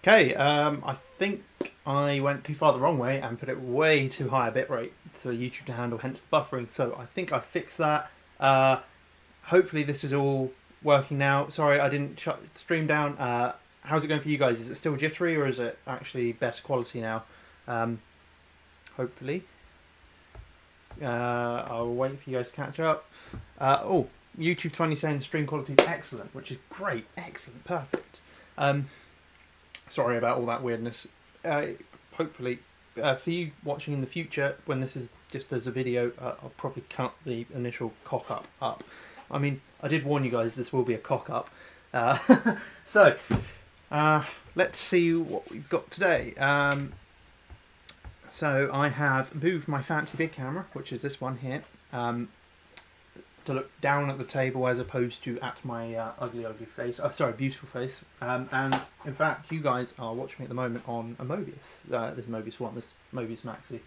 Okay, I think I went too far the wrong way and put it way too high a bitrate for YouTube to handle, hence the buffering. So I think I fixed that. Hopefully this is all working now. Sorry, I didn't shut the stream down. How's it going for you guys? Is it still jittery or is it actually best quality now? Hopefully. I'll wait for you guys to catch up. Oh, YouTube 20 saying the stream quality is excellent, which is great. Excellent, perfect. Sorry about all that weirdness. Hopefully, for you watching in the future, when this is just as a video, I'll probably cut the initial cock up. I mean, I did warn you guys this will be a cock up. So, let's see what we've got today. So I have moved my fancy big camera, which is this one here, to look down at the table as opposed to at my ugly face. Sorry, beautiful face. And in fact, you guys are watching me at the moment on a Mobius. This Mobius 1, this Mobius Maxi.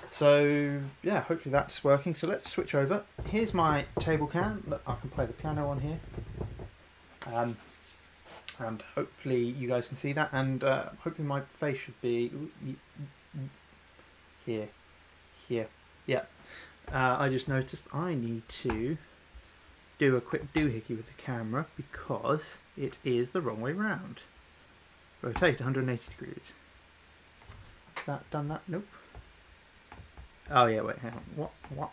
So yeah, hopefully that's working. So let's switch over. Here's my table cam. Look, I can play the piano on here. And hopefully you guys can see that. And hopefully my face should be here. Yeah. I just noticed I need to do a quick doohickey with the camera because it is the wrong way round. Rotate 180 degrees. Has that done that? Nope. Oh yeah, wait, hang on. What?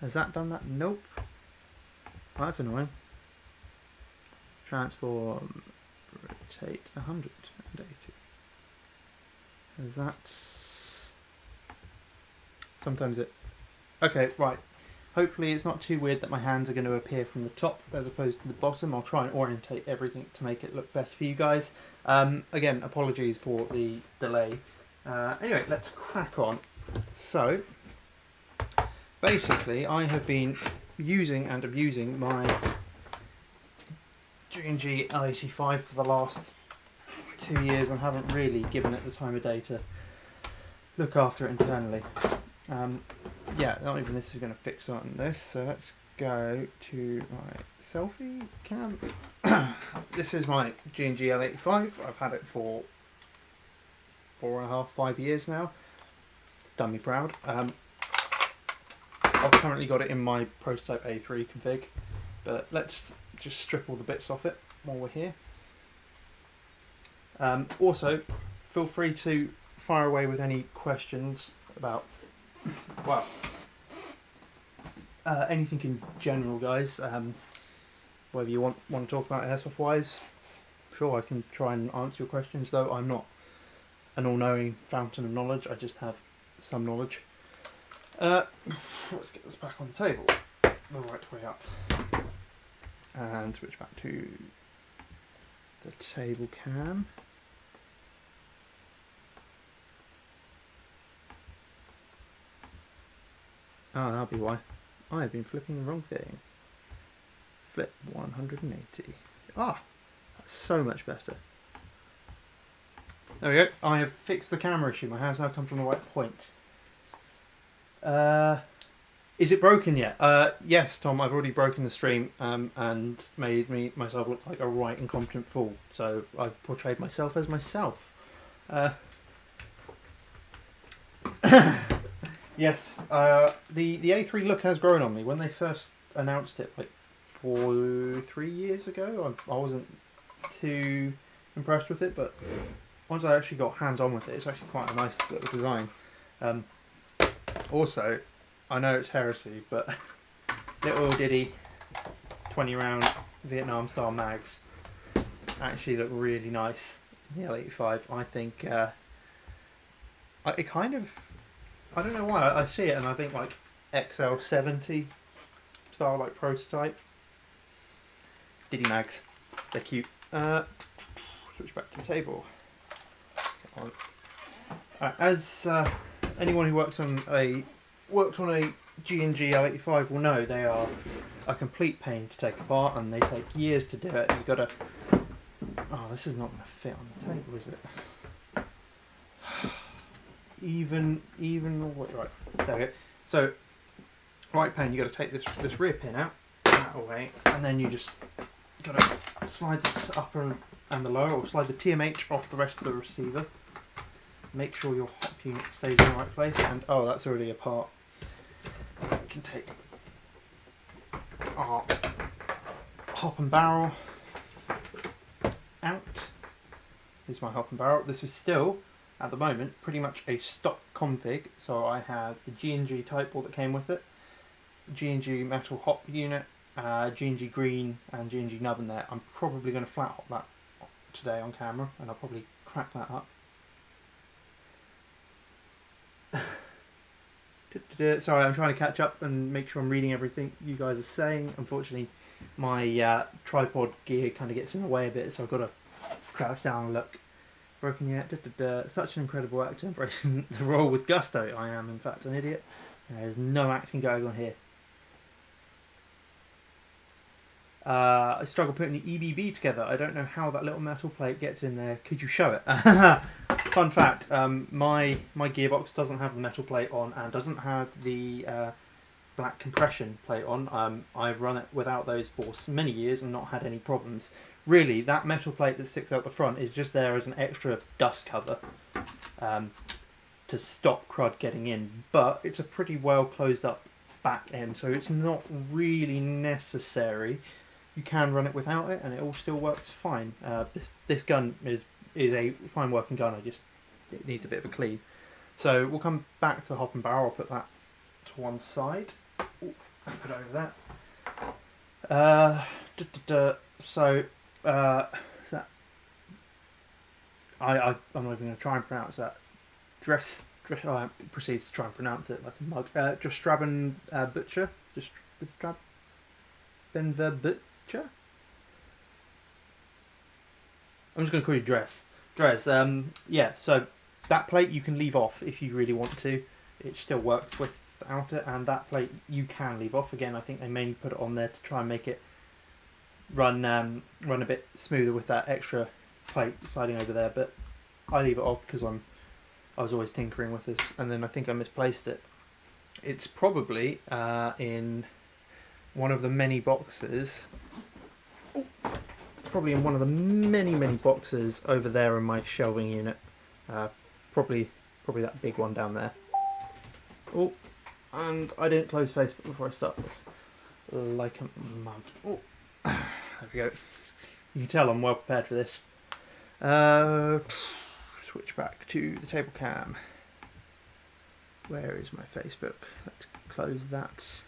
Has that done that? Nope. Oh, that's annoying. Transform, rotate 180. Has that... Sometimes it... Okay, right. Hopefully it's not too weird that my hands are going to appear from the top as opposed to the bottom. I'll try and orientate everything to make it look best for you guys. Again, apologies for the delay. Anyway, let's crack on. So, basically I have been using and abusing my G&G L85 for the last 2 years and haven't really given it the time of day to look after it internally. Yeah, not even this is going to fix on this, so let's go to my selfie cam. This is my G&G L85. I've had it for 4.5, 5 years now. It's done me proud. I've currently got it in my prototype A3 config, but let's just strip all the bits off it while we're here. Also, feel free to fire away with any questions about, well, anything in general, guys. Whether you want to talk about airsoft wise, sure, I can try and answer your questions, though I'm not an all-knowing fountain of knowledge. I just have some knowledge. Let's get this back on the table the right way up and switch back to the table cam. Oh, that'll be why. I've been flipping the wrong thing. Flip 180. Ah, that's so much better. There we go. I have fixed the camera issue. My hand's now come from the right point. Is it broken yet? Yes, Tom, I've already broken the stream and made myself look like a right incompetent fool. So I've portrayed myself as myself. Yes, the A3 look has grown on me. When they first announced it, like 3 years ago, I wasn't too impressed with it, but once I actually got hands-on with it, it's actually quite a nice little design. Also, I know it's heresy, but little ditty 20 round Vietnam style mags actually look really nice in the L85. I think it kind of, I don't know why, I see it and I think like XL70 style, like prototype. Diddy mags, they're cute. Switch back to the table. As anyone who worked on a G&G L85 will know, they are a complete pain to take apart and they take years to do it. You've got to... Oh, this is not going to fit on the table, is it? Even right, there we go. So, right pain, you've got to take this rear pin out, that away, and then you just got to slide this upper and the lower, or slide the TMH off the rest of the receiver. Make sure your hop unit stays in the right place, and oh, that's already apart. We can take our hop and barrel out. Here's my hop and barrel. This is still, at the moment, pretty much a stock config, so I have the G&G type ball that came with it, G&G metal hop unit, G&G green and G&G nub in there. I'm probably going to flat hop that today on camera, and I'll probably crack that up. Sorry, I'm trying to catch up and make sure I'm reading everything you guys are saying. Unfortunately, my tripod gear kind of gets in the way a bit, so I've got to crouch down and look. Broken yet? Such an incredible actor, embracing the role with gusto. I am, in fact, an idiot. There's no acting going on here. I struggle putting the EBB together. I don't know how that little metal plate gets in there. Could you show it? Fun fact, my gearbox doesn't have the metal plate on and doesn't have the black compression plate on. I've run it without those for many years and not had any problems. Really, that metal plate that sticks out the front is just there as an extra dust cover to stop crud getting in. But it's a pretty well closed up back end, so it's not really necessary. You can run it without it, and it all still works fine. This gun is a fine working gun. It needs a bit of a clean. So we'll come back to the hop and barrel. I'll put that to one side. Ooh, put it over there. So what's that? I'm not even going to try and pronounce that. I proceeds to try and pronounce it like a mug. Jostraben Butcher. Jostraben Butcher. I'm just going to call you Dress. Yeah, so that plate you can leave off if you really want to. It still works without it, and that plate you can leave off. Again, I think they mainly put it on there to try and make it run a bit smoother with that extra plate sliding over there. But I leave it off because I was always tinkering with this, and then I think I misplaced it. It's probably in one of the many boxes. Oh, it's probably in one of the many boxes over there in my shelving unit. Probably that big one down there. Oh, and I didn't close Facebook before I start this. Like a mug. Oh, there we go. You can tell I'm well prepared for this. Switch back to the table cam. Where is my Facebook? Let's close that.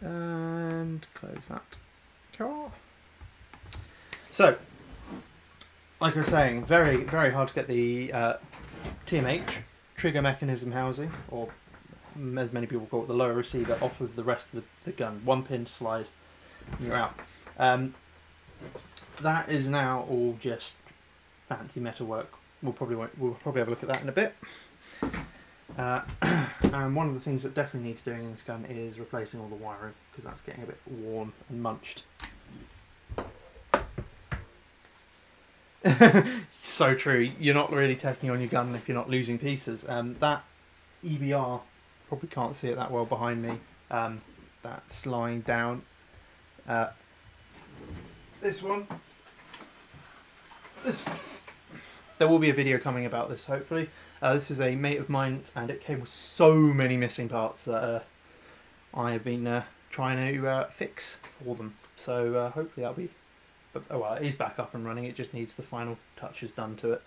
And close that. Cool. So, like I was saying, very hard to get the TMH, trigger mechanism housing, or as many people call it, the lower receiver, off of the rest of the gun. One pin slide and you're out. That is now all just fancy metal work. We'll probably have a look at that in a bit. And one of the things that definitely needs doing in this gun is replacing all the wiring, because that's getting a bit worn and munched. So true. You're not really taking on your gun if you're not losing pieces. That EBR, probably can't see it that well behind me. That's lying down. This one. There will be a video coming about this, hopefully. This is a mate of mine, and it came with so many missing parts that I have been trying to fix for them. So hopefully that'll be... oh well, it is back up and running. It just needs the final touches done to it.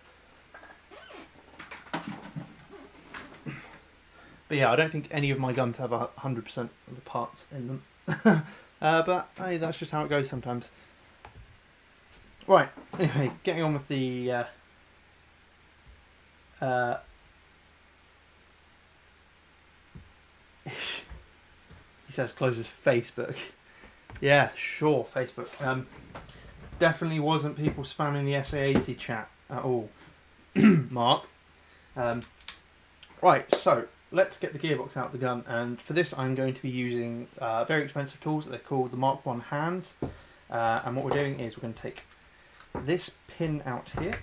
But yeah, I don't think any of my guns have 100% of the parts in them. But hey, that's just how it goes sometimes. Right, anyway, getting on with the... he says closes Facebook. Yeah, sure, Facebook. Definitely wasn't people spamming the SA80 chat at all. Mark. Right, so let's get the gearbox out of the gun, and for this I'm going to be using very expensive tools. They're called the Mark 1 hands, and what we're doing is we're going to take this pin out here.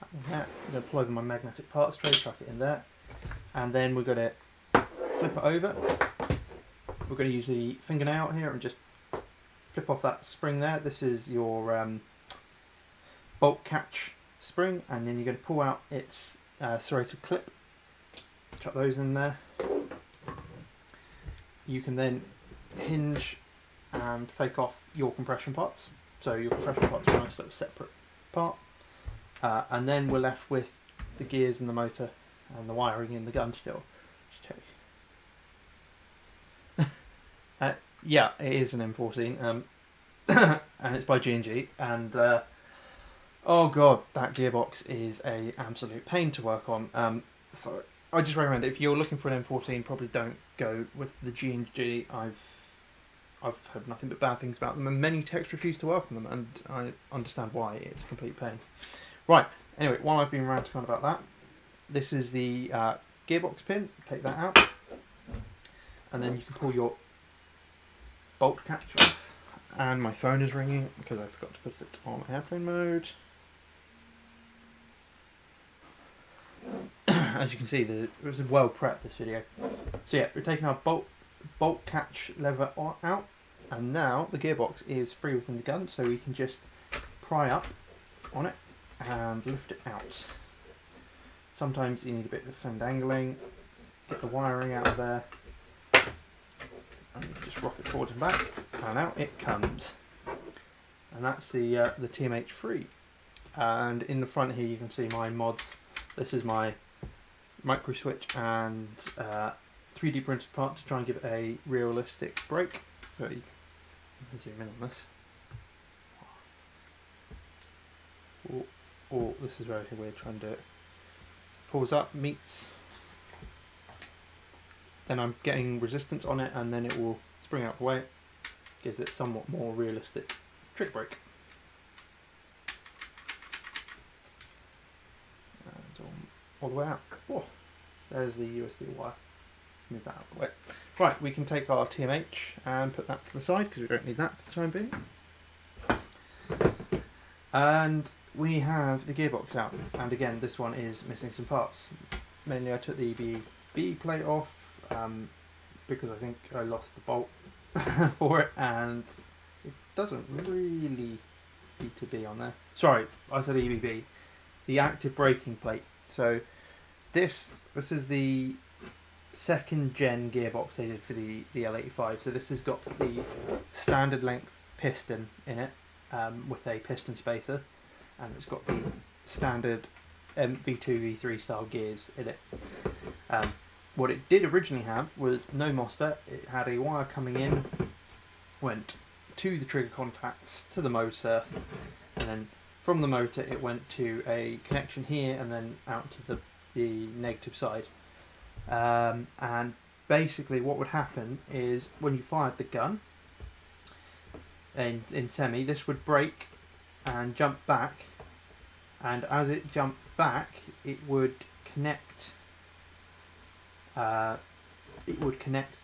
I'm going to pull over my magnetic parts tray, chuck it in there, and then we're going to flip it over. We're going to use the fingernail here and just flip off that spring there. This is your bolt catch spring, and then you're going to pull out its serrated clip. Chuck those in there. You can then hinge and take off your compression parts. So your compression parts are a nice little separate part. And then we're left with the gears and the motor and the wiring in the gun still. Just check. Yeah, it is an M14, and it's by G&G, and oh god, that gearbox is a absolute pain to work on. So I just recommend it. If you're looking for an M14, probably don't go with the G&G. I've heard nothing but bad things about them, and many techs refuse to work on them, and I understand why. It's a complete pain. Right, anyway, while I've been ranting on about that, this is the gearbox pin. Take that out, and then you can pull your bolt catch off. And my phone is ringing because I forgot to put it on airplane mode. As you can see, it was well prepped, this video. So yeah, we're taking our bolt catch lever out, and now the gearbox is free within the gun, so we can just pry up on it and lift it out. Sometimes you need a bit of fendangling, get the wiring out of there, and just rock it forward and back, and out it comes. And that's the TMH3. And in the front here you can see my mods. This is my micro switch and 3D printed part to try and give it a realistic brake. So you can zoom in on this. Oh, this is very weird, trying to do it. Pulls up, meets. Then I'm getting resistance on it, and then it will spring out the way. Gives it somewhat more realistic trick brake. And all the way out. Oh, there's the USB wire. Move that out of the way. Right, we can take our TMH and put that to the side because we don't need that for the time being. And we have the gearbox out, and again this one is missing some parts. Mainly I took the EBB plate off because I think I lost the bolt for it, and it doesn't really need to be on there. Sorry, I said EBB. The active braking plate. So this is the second gen gearbox they did for the L85. So this has got the standard length piston in it with a piston spacer, and it's got the standard V2, V3 style gears in it. What it did originally have was no MOSFET. It had a wire coming in, went to the trigger contacts, to the motor, and then from the motor it went to a connection here and then out to the negative side. And basically what would happen is when you fired the gun in semi, this would break and jump back, and as it jumped back it would connect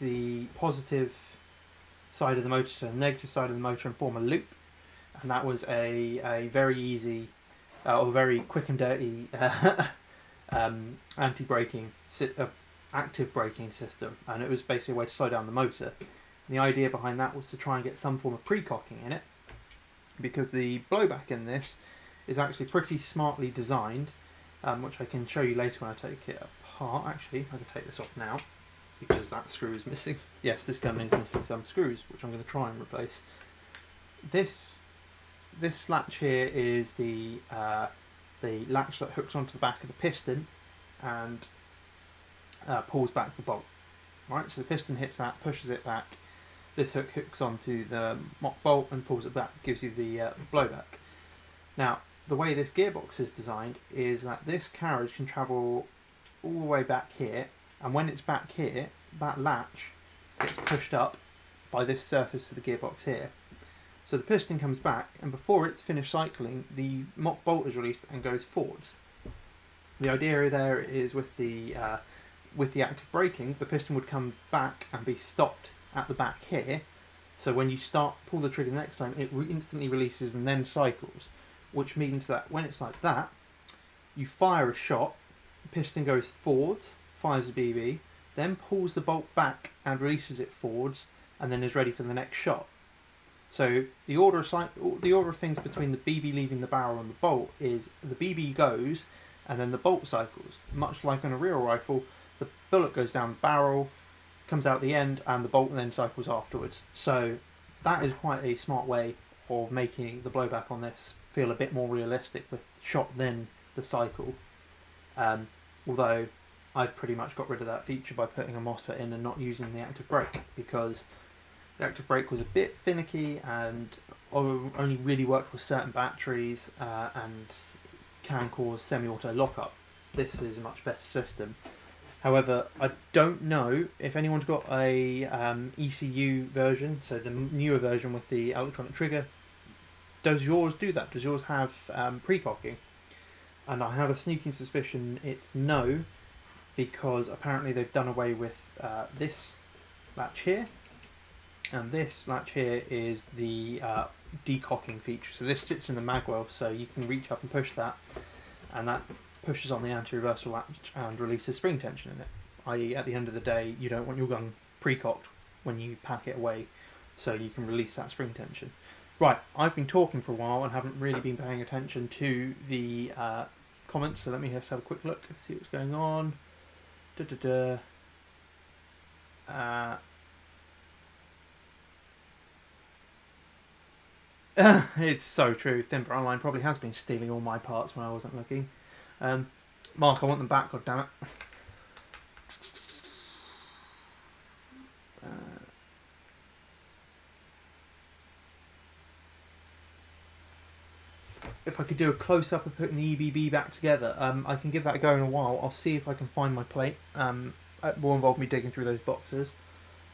the positive side of the motor to the negative side of the motor and form a loop, and that was a very easy or very quick and dirty anti-braking active braking system, and it was basically a way to slow down the motor. And the idea behind that was to try and get some form of pre-cocking in it, because the blowback in this is actually pretty smartly designed, which I can show you later when I take it apart. Actually, I can take this off now because that screw is missing. Yes, this gun is missing some screws, which I'm going to try and replace. This latch here is the latch that hooks onto the back of the piston and pulls back the bolt. Right, so the piston hits that, pushes it back. This hook hooks onto the mock bolt and pulls it back, gives you the blowback. Now, the way this gearbox is designed is that this carriage can travel all the way back here, and when it's back here, that latch gets pushed up by this surface of the gearbox here. So the piston comes back, and before it's finished cycling, the mock bolt is released and goes forwards. The idea there is with the active braking, the piston would come back and be stopped at the back here. So when you pull the trigger the next time, it instantly releases and then cycles, which means that when it's like that, you fire a shot, the piston goes forwards, fires a BB, then pulls the bolt back and releases it forwards, and then is ready for the next shot. So the order of things between the BB leaving the barrel and the bolt is the BB goes, and then the bolt cycles. Much like on a real rifle, the bullet goes down the barrel, comes out the end, and the bolt then cycles afterwards. So that is quite a smart way of making the blowback on this feel a bit more realistic with shot then the cycle. Although I've pretty much got rid of that feature by putting a MOSFET in and not using the active brake, because the active brake was a bit finicky and only really worked with certain batteries and can cause semi-auto lockup. This is a much better system. However, I don't know if anyone's got a ECU version, so the newer version with the electronic trigger. Does yours do that? Does yours have pre-cocking? And I have a sneaking suspicion it's no, because apparently they've done away with this latch here, and this latch here is the decocking feature. So this sits in the magwell, so you can reach up and push that, and that pushes on the anti-reversal latch and releases spring tension in it. I.e., at the end of the day, you don't want your gun pre-cocked when you pack it away, so you can release that spring tension. Right, I've been talking for a while and haven't really been paying attention to the comments, so let me just have a quick look and see what's going on. It's so true. Thinper Online probably has been stealing all my parts when I wasn't looking. Mark, I want them back, goddammit. If I could do a close-up of putting the EBB back together, I can give that a go in a while. I'll see if I can find my plate. It will involve me digging through those boxes.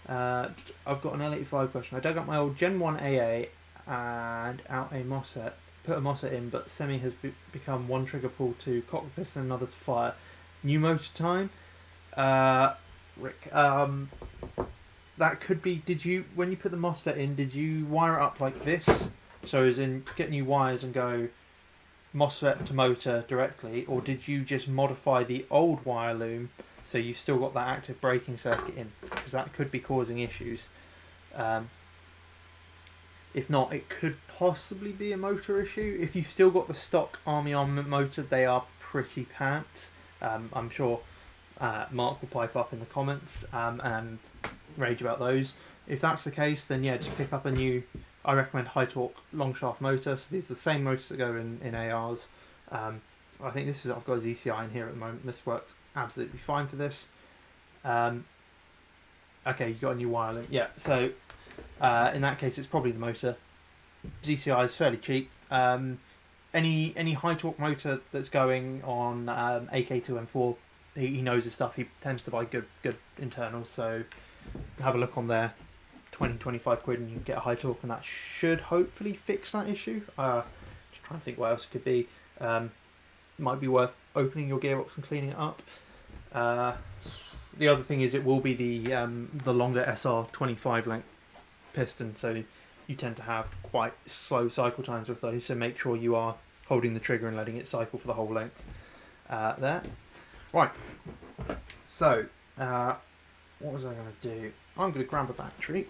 I've got an L85 question. I dug up my old Gen 1 AA and out a MOSFET. Put a MOSFET in, but semi has become one trigger pull to cock the piston, another to fire. New motor time? Rick, that could be, when you put the MOSFET in, did you wire it up like this? So as in, get new wires and go MOSFET to motor directly, or did you just modify the old wire loom so you've still got that active braking circuit in? Because that could be causing issues. If not, it could possibly be a motor issue. If you've still got the stock Army Armament motor, they are pretty pants. I'm sure Mark will pipe up in the comments and rage about those. If that's the case, then yeah, just pick up a new, I recommend high torque long shaft motor. So these are the same motors that go in ARs. I think this is, I've got a ZCI in here at the moment. This works absolutely fine for this. Okay, you got a new wire link. Yeah, so in that case, it's probably the motor. ZCI is fairly cheap. Any high torque motor that's going on AK2M4, he knows his stuff. He tends to buy good internals. So have a look on there. 20-25 quid, and you can get a high torque, and that should hopefully fix that issue. Just trying to think what else it could be. Might be worth opening your gearbox and cleaning it up. The other thing is it will be the longer SR25 length piston, so you tend to have quite slow cycle times with those, so make sure you are holding the trigger and letting it cycle for the whole length there. Right, so what was I going to do? I'm going to grab a battery.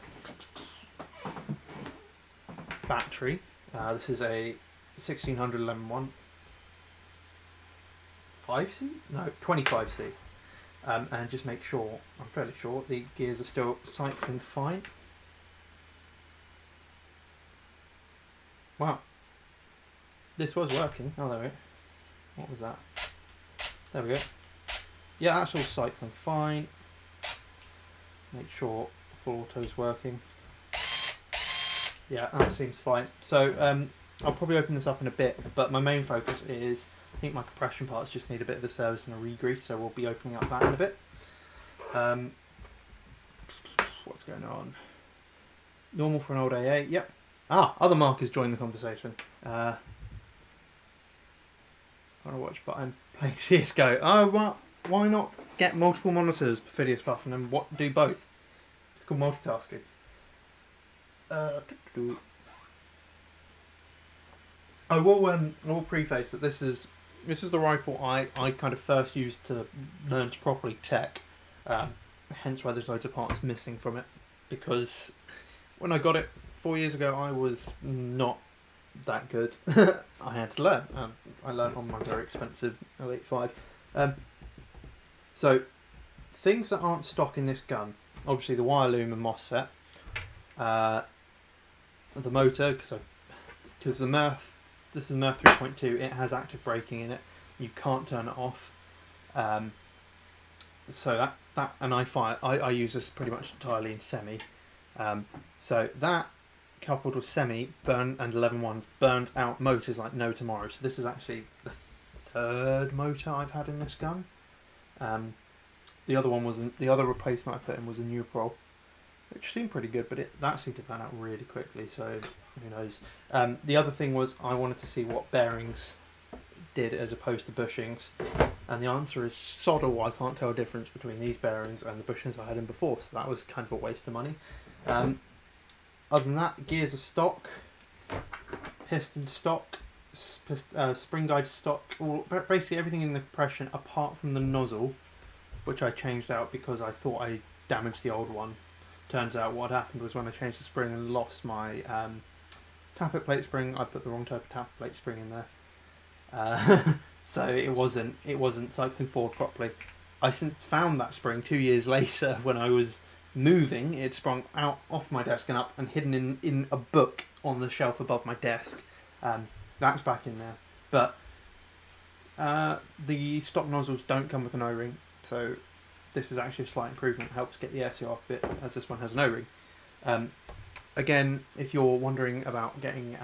This is a 1600 Lemon 1 5C? No, 25C. And just make sure, I'm fairly sure, the gears are still cycling fine. Wow. This was working. Oh, there we go. What was that? There we go. Yeah, that's all cycling fine. Make sure full auto's working. Yeah, that seems fine. So I'll probably open this up in a bit, but my main focus is, I think my compression parts just need a bit of a service and a re-grease, so we'll be opening up that in a bit. What's going on? Normal for an old AA, yep. Ah, other markers joined the conversation. I want to watch, but I'm playing CSGO. Oh, well, why not get multiple monitors, Perfidious Puff, and then do both? It's called multitasking. I will preface that this is the rifle I kind of first used to learn to properly tech, hence why there's loads of parts missing from it, because when I got it 4 years ago I was not that good. I had to learn. I learned on my very expensive L85. So things that aren't stock in this gun, obviously the wire loom and MOSFET, the motor, because the Murph, this is Murph 3.2, it has active braking in it. You can't turn it off. So that and I use this pretty much entirely in semi. So that coupled with semi and 11.1s burns out motors like no tomorrow. So this is actually the third motor I've had in this gun. The other one wasn't. The other replacement I put in was a Neutral, which seemed pretty good, but that seemed to burn out really quickly. So who knows? The other thing was I wanted to see what bearings did as opposed to bushings, and the answer is sod all. I can't tell a difference between these bearings and the bushings I had in before, so that was kind of a waste of money. Other than that, gears are stock, piston stock, spring guide stock, basically everything in the compression apart from the nozzle, which I changed out because I thought I damaged the old one. Turns out what happened was when I changed the spring and lost my tappet plate spring, I put the wrong type of tappet plate spring in there. So it wasn't cycling forward properly. I since found that spring 2 years later when I was moving. It sprung out off my desk and up and hidden in a book on the shelf above my desk. That's back in there. But the stock nozzles don't come with an O-ring, so this is actually a slight improvement. It helps get the SCR off a bit, as this one has an O-ring. Again, if you're wondering about getting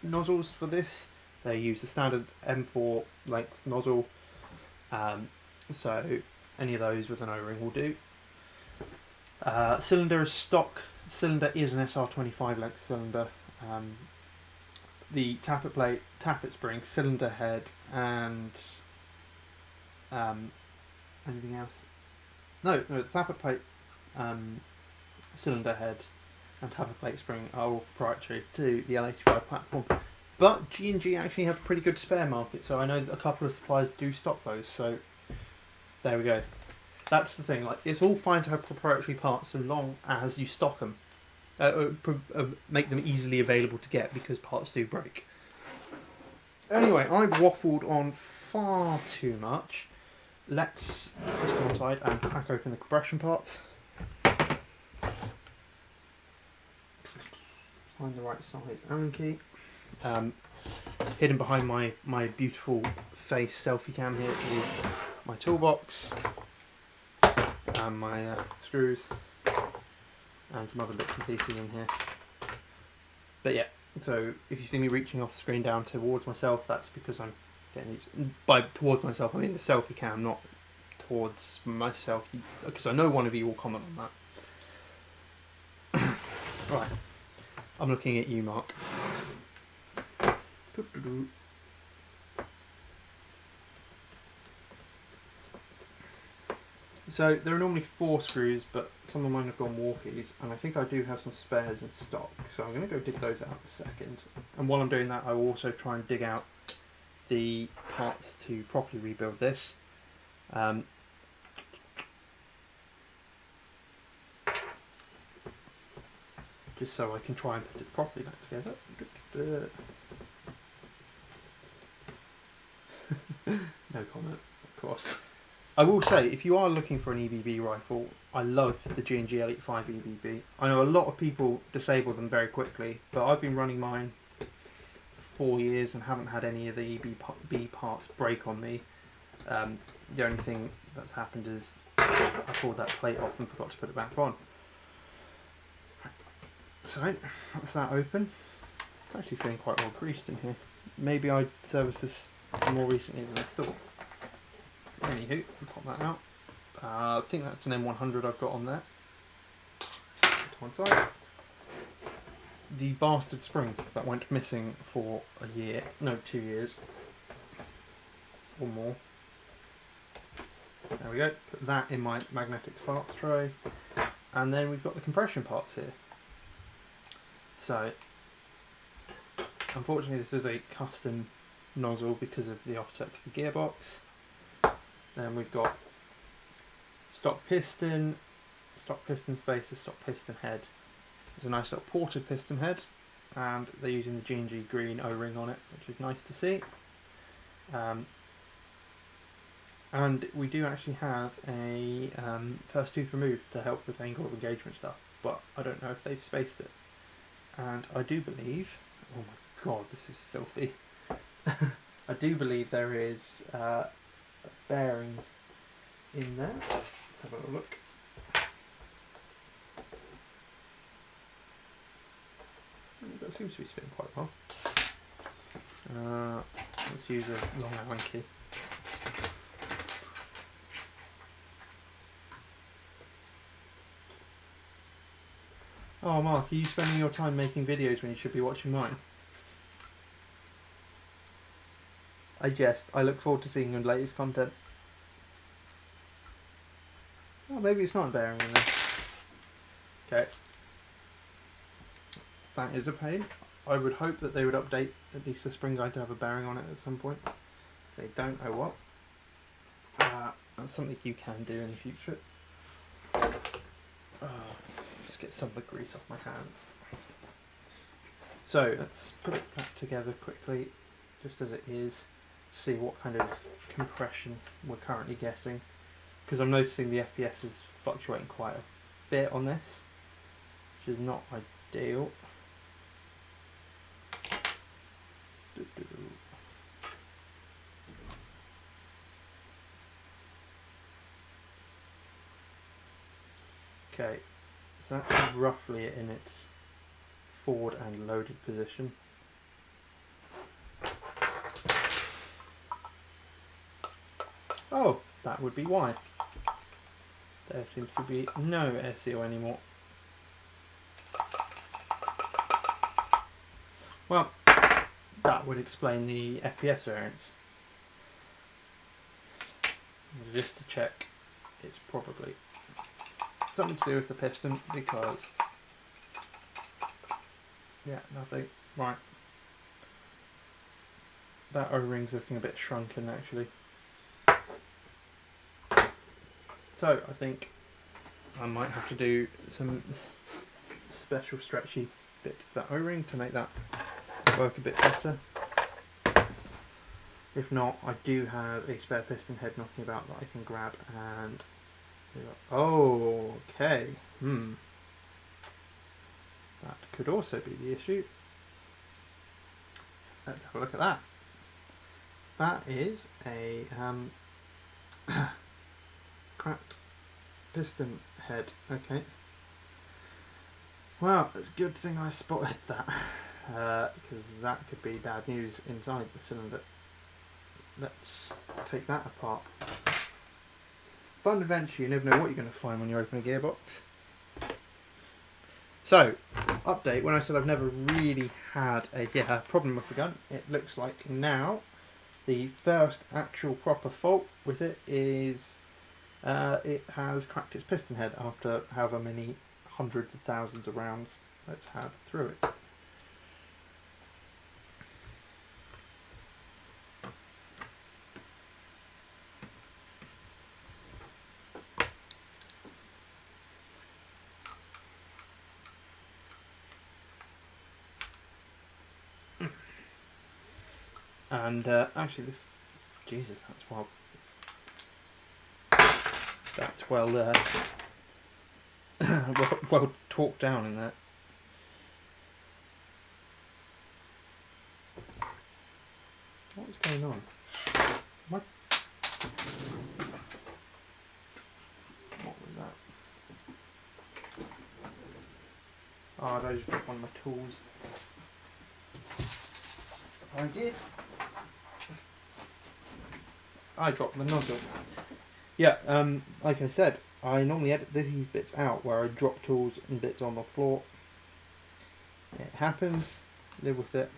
nozzles for this, they use the standard M4 length nozzle, so any of those with an O-ring will do. Cylinder is stock. Cylinder is an SR25 length cylinder. The tappet plate, tappet spring, cylinder head, and anything else? No, the tappet plate, cylinder head, and tappet plate spring are all proprietary to the L85 platform. But G&G actually have a pretty good spare market, so I know that a couple of suppliers do stock those. So there we go. That's the thing. Like, it's all fine to have proprietary parts so long as you stock them, make them easily available to get, because parts do break. Anyway, I've waffled on far too much. Let's put this to one side and crack open the compression parts. Find the right size Allen key. Hidden behind my beautiful face selfie cam here is my toolbox and my screws and some other bits and pieces in here. But yeah, so if you see me reaching off the screen down towards myself, that's because I'm getting these. By towards myself, I mean the selfie cam, not towards myself, because I know one of you will comment on that. Right, I'm looking at you, Mark. So there are normally 4 screws, but some of mine have gone walkies, and I think I do have some spares in stock, so I'm going to go dig those out in a second. And while I'm doing that, I will also try and dig out the parts to properly rebuild this. Just so I can try and put it properly back together. No comment, of course. I will say, if you are looking for an EBB rifle, I love the G&G L85 EBB. I know a lot of people disable them very quickly, but I've been running mine for 4 years and haven't had any of the EBB parts break on me. The only thing that's happened is I pulled that plate off and forgot to put it back on. So, that's that open. It's actually feeling quite well greased in here. Maybe I serviced this more recently than I thought. Anywho, pop that out. I think that's an M100 I've got on there. To one side. The bastard spring that went missing for a year, no, 2 years, or more. There we go. Put that in my magnetic parts tray, and then we've got the compression parts here. So, unfortunately, this is a custom nozzle because of the offset to the gearbox. Then we've got stock piston spacer, stock piston head, There's a nice little ported piston head, and they're using the G&G green O-ring on it, which is nice to see. And we do actually have a first tooth removed to help with angle of engagement stuff, but I don't know if they've spaced it. And I do believe, oh my god, this is filthy. I do believe there is a bearing in there. Let's have a little look. That seems to be spinning quite well. Let's use a long Allen key. Oh Mark, are you spending your time making videos when you should be watching mine? I jest. I look forward to seeing your latest content. Oh, maybe it's not a bearing in there. Okay. That is a pain. I would hope that they would update at least the spring guide to have a bearing on it at some point. If they don't, oh what? That's something you can do in the future. Just get some of the grease off my hands. So let's put it back together quickly, just as it is. See what kind of compression we're currently getting, because I'm noticing the FPS is fluctuating quite a bit on this, which is not ideal. Okay, so that's roughly in its forward and loaded position. Oh, that would be why. There seems to be no air seal anymore. Well, that would explain the FPS variance. Just to check, it's probably something to do with the piston, because yeah, nothing. Right. That O-ring's looking a bit shrunken actually. So I think I might have to do some special stretchy bits to that O-ring to make that work a bit better. If not, I do have a spare piston head knocking about that I can grab and... Oh, okay. That could also be the issue. Let's have a look at that. That is a cracked piston head. Okay. Well, it's a good thing I spotted that, because that could be bad news inside the cylinder. Let's take that apart. Fun adventure, you never know what you're going to find when you open a gearbox. So, update, when I said I've never really had a problem with the gun, it looks like now the first actual proper fault with it is it has cracked its piston head after however many hundreds of thousands of rounds it's had through it. And actually this, Jesus, that's well, well talked down in that. What is going on? What was that? Oh, I just dropped one of my tools. I did. I dropped the nozzle. Yeah, like I said, I normally edit these bits out where I drop tools and bits on the floor. It happens, live with it.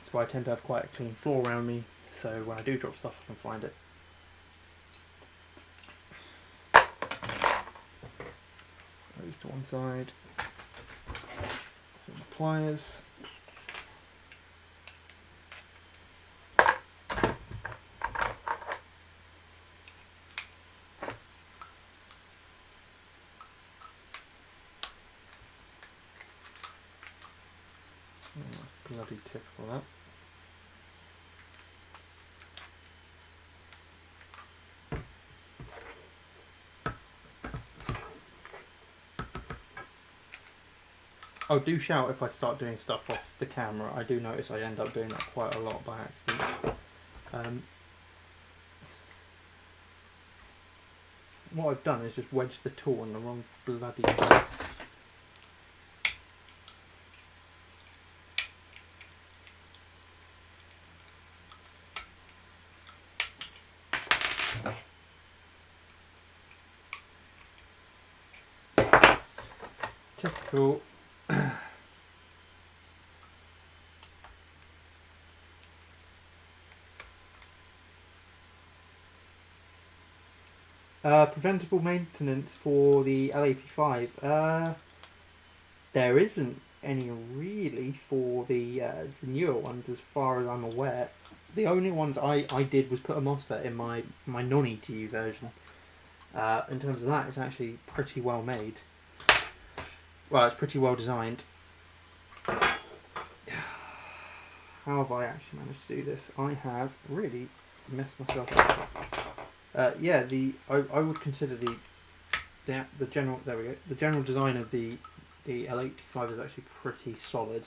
That's why I tend to have quite a clean floor around me, so when I do drop stuff I can find it. Those to one side. Some pliers. Bloody typical that. Oh, do shout if I start doing stuff off the camera. I do notice I end up doing that quite a lot by accident. What I've done is just wedged the tool in the wrong bloody place. Typical. Preventable maintenance for the L85. There isn't any really for the newer ones, as far as I'm aware. The only ones I did was put a MOSFET in my non-ETU version. In terms of that, it's actually pretty well made. Well, it's pretty well designed. How have I actually managed to do this? I have really messed myself up. Yeah, I would consider the general, there we go, the general design of the L85 is actually pretty solid.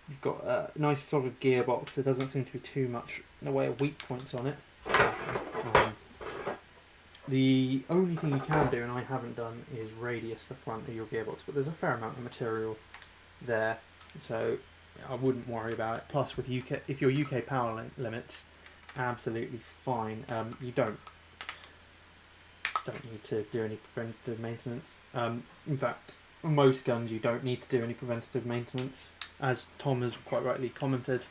You've got a nice solid gearbox. There doesn't seem to be too much in the way of weak points on it. The only thing you can do, and I haven't done, is radius the front of your gearbox, but there's a fair amount of material there, so I wouldn't worry about it. Plus, with UK, if your UK power limits, absolutely fine. You don't need to do any preventative maintenance. In fact, most guns you don't need to do any preventative maintenance. As Tom has quite rightly commented,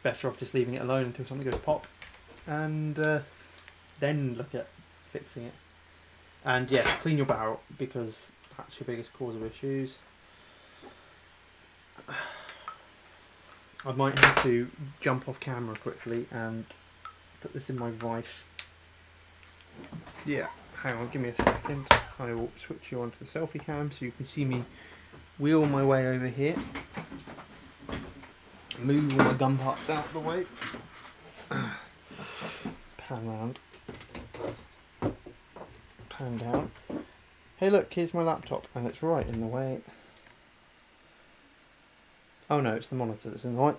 better off just leaving it alone until something goes pop, and then look at fixing it. And yeah, clean your barrel, because that's your biggest cause of issues. I might have to jump off camera quickly and put this in my vise. Yeah, hang on, give me a second. I will switch you onto the selfie cam so you can see me wheel my way over here. Move all my gun parts out of the way. Pan round. Pan down. Hey look, here's my laptop, and it's right in the way. Oh no, it's the monitor that's in the way.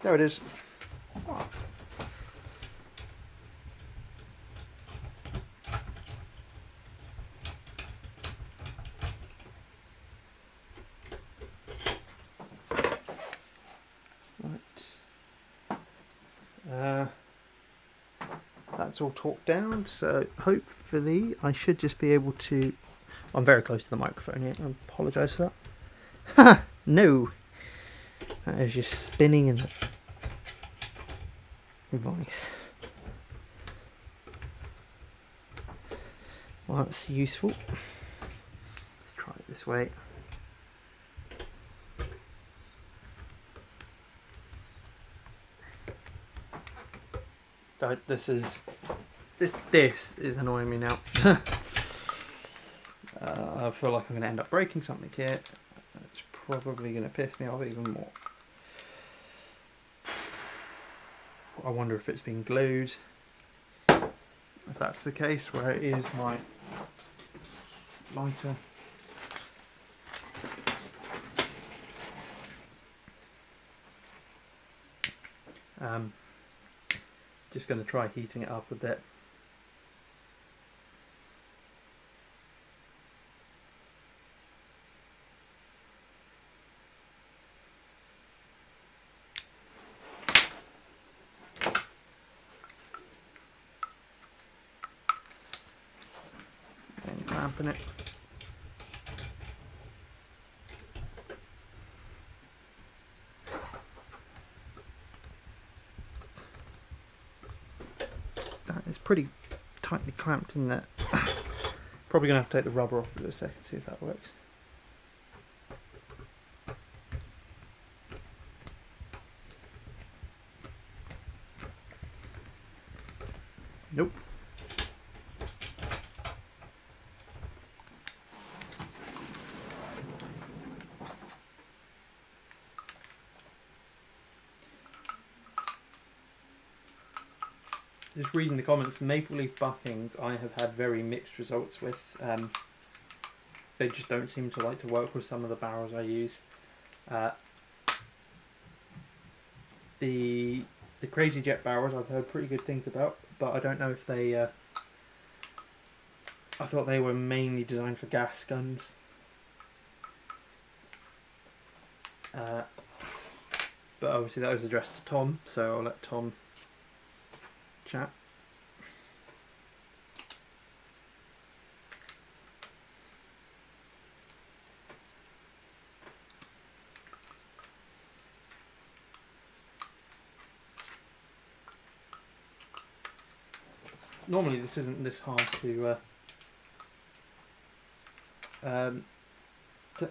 There it is. Oh. That's all talked down, so hopefully I should just be able to... I'm very close to the microphone here, I apologise for that. Ha! No! That is just spinning in the device. Well, that's useful. Let's try it this way. This is annoying me now. I feel like I'm going to end up breaking something here. It's probably going to piss me off even more. I wonder if it's been glued. If that's the case, where is my lighter? Just going to try heating it up a bit. And clamping it. It's pretty tightly clamped in there. Probably going to have to take the rubber off for a second, see if that works. Nope. just reading the comments, maple leaf buckings I have had very mixed results with. They just don't seem to like to work with some of the barrels I use. The Crazy Jet barrels I've heard pretty good things about, but I don't know if they... I thought they were mainly designed for gas guns. But obviously that was addressed to Tom, so I'll let Tom chat. Normally this isn't this hard to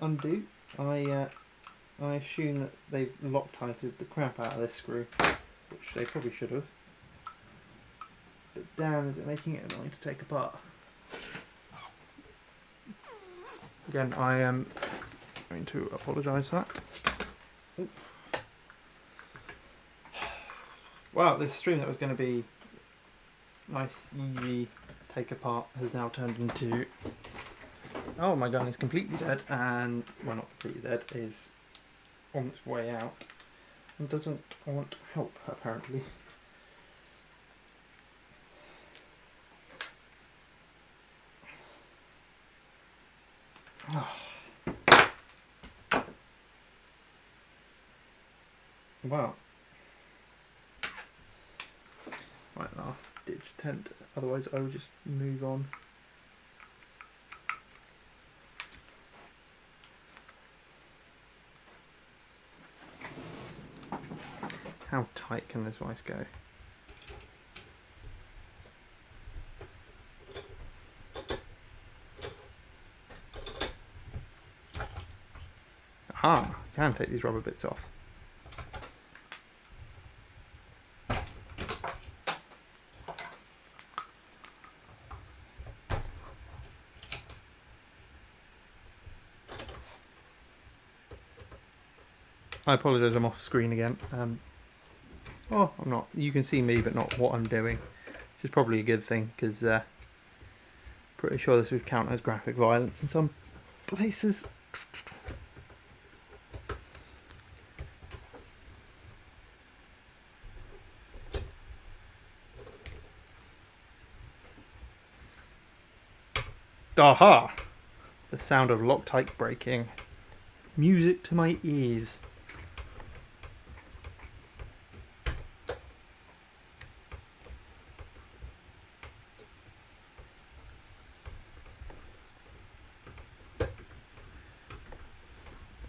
undo. I assume that they've Loctited the crap out of this screw, which they probably should have. But damn, is it making it annoying to take apart. Again, I am going to apologise for that. Oop. Wow, this stream that was going to be nice, easy take apart has now turned into... Oh, my gun is completely dead, and, well, not completely dead, is on its way out and doesn't want help, apparently. Wow. Right, last ditch attempt, otherwise I will just move on. How tight can this vice go? Aha! I can take these rubber bits off. I apologise, I'm off screen again. Oh, I'm not. You can see me, but not what I'm doing, which is probably a good thing, because pretty sure this would count as graphic violence in some places. Aha! The sound of Loctite breaking. Music to my ears.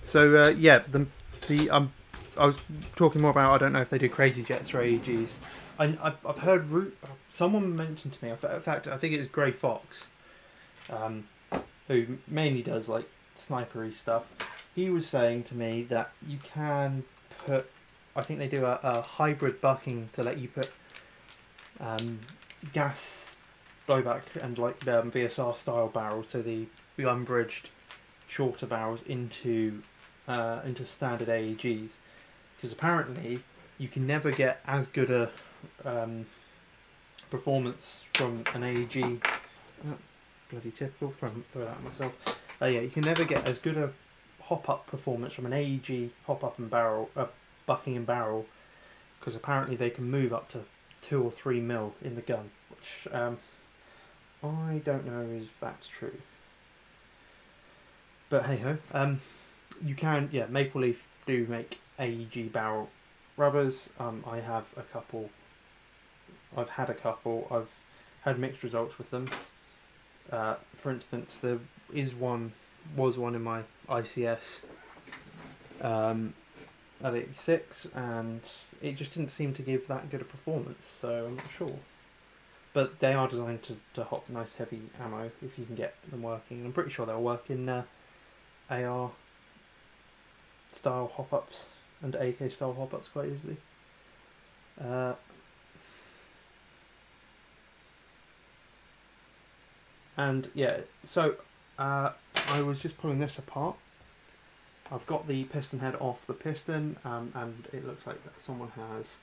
So yeah, I was talking more about, I don't know if they do Crazy Jets or AEGs. I've heard someone mentioned to me. In fact, I think it was Grey Fox, who mainly does like snipery stuff. He was saying to me that you can put, I think they do a hybrid bucking to let you put gas blowback and like VSR style barrels, so the unbridged shorter barrels into standard AEGs, because apparently you can never get as good a performance from an AEG. Oh, bloody typical, throw that at myself. Yeah, you can never get as good a hop-up performance from an AEG hop-up and barrel, bucking and barrel, because apparently they can move up to 2 or 3 mil in the gun, which I don't know if that's true. But hey ho, you can, yeah, Maple Leaf do make AEG barrel rubbers. I have a couple. I've had a couple. I've had mixed results with them. For instance, there was one in my ICS at 86, and it just didn't seem to give that good a performance. So I'm not sure. But they are designed to hop nice heavy ammo if you can get them working. And I'm pretty sure they'll work in AR style hop-ups and AK style hop-ups quite easily. And yeah, so I was just pulling this apart. I've got the piston head off the piston, and it looks like that someone has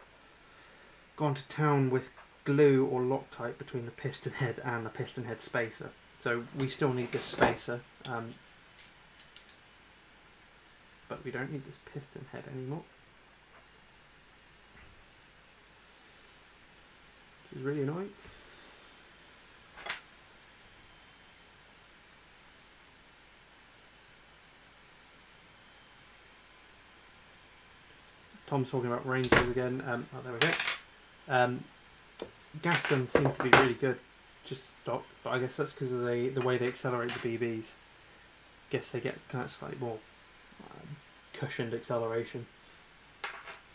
gone to town with glue or Loctite between the piston head and the piston head spacer. So we still need this spacer, but we don't need this piston head anymore, which is really annoying. Tom's talking about ranges again. Oh, there we go. Gas guns seem to be really good, just stock, but I guess that's because of the way they accelerate the BBs. Guess they get kind of slightly more cushioned acceleration.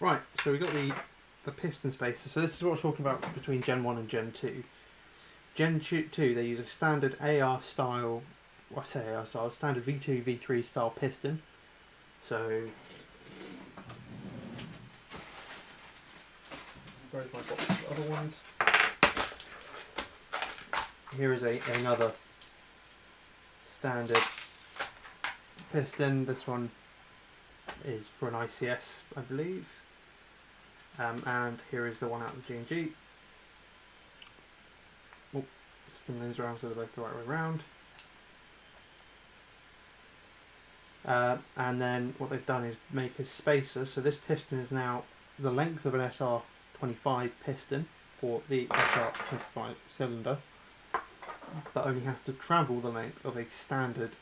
Right, so we got the piston spacer. So this is what I was talking about between Gen 1 and Gen 2. Gen 2 they use a standard AR style, well, I say AR style, standard V2, V3 style piston. So where's my box of other ones? Here is another standard piston. This one is for an ICS, I believe. And here is the one out of G&G. Oh, spin those around so they're both the right way around. And then what they've done is make a spacer. So this piston is now the length of an SR25 piston for the SR25 cylinder, but only has to travel the length of a standard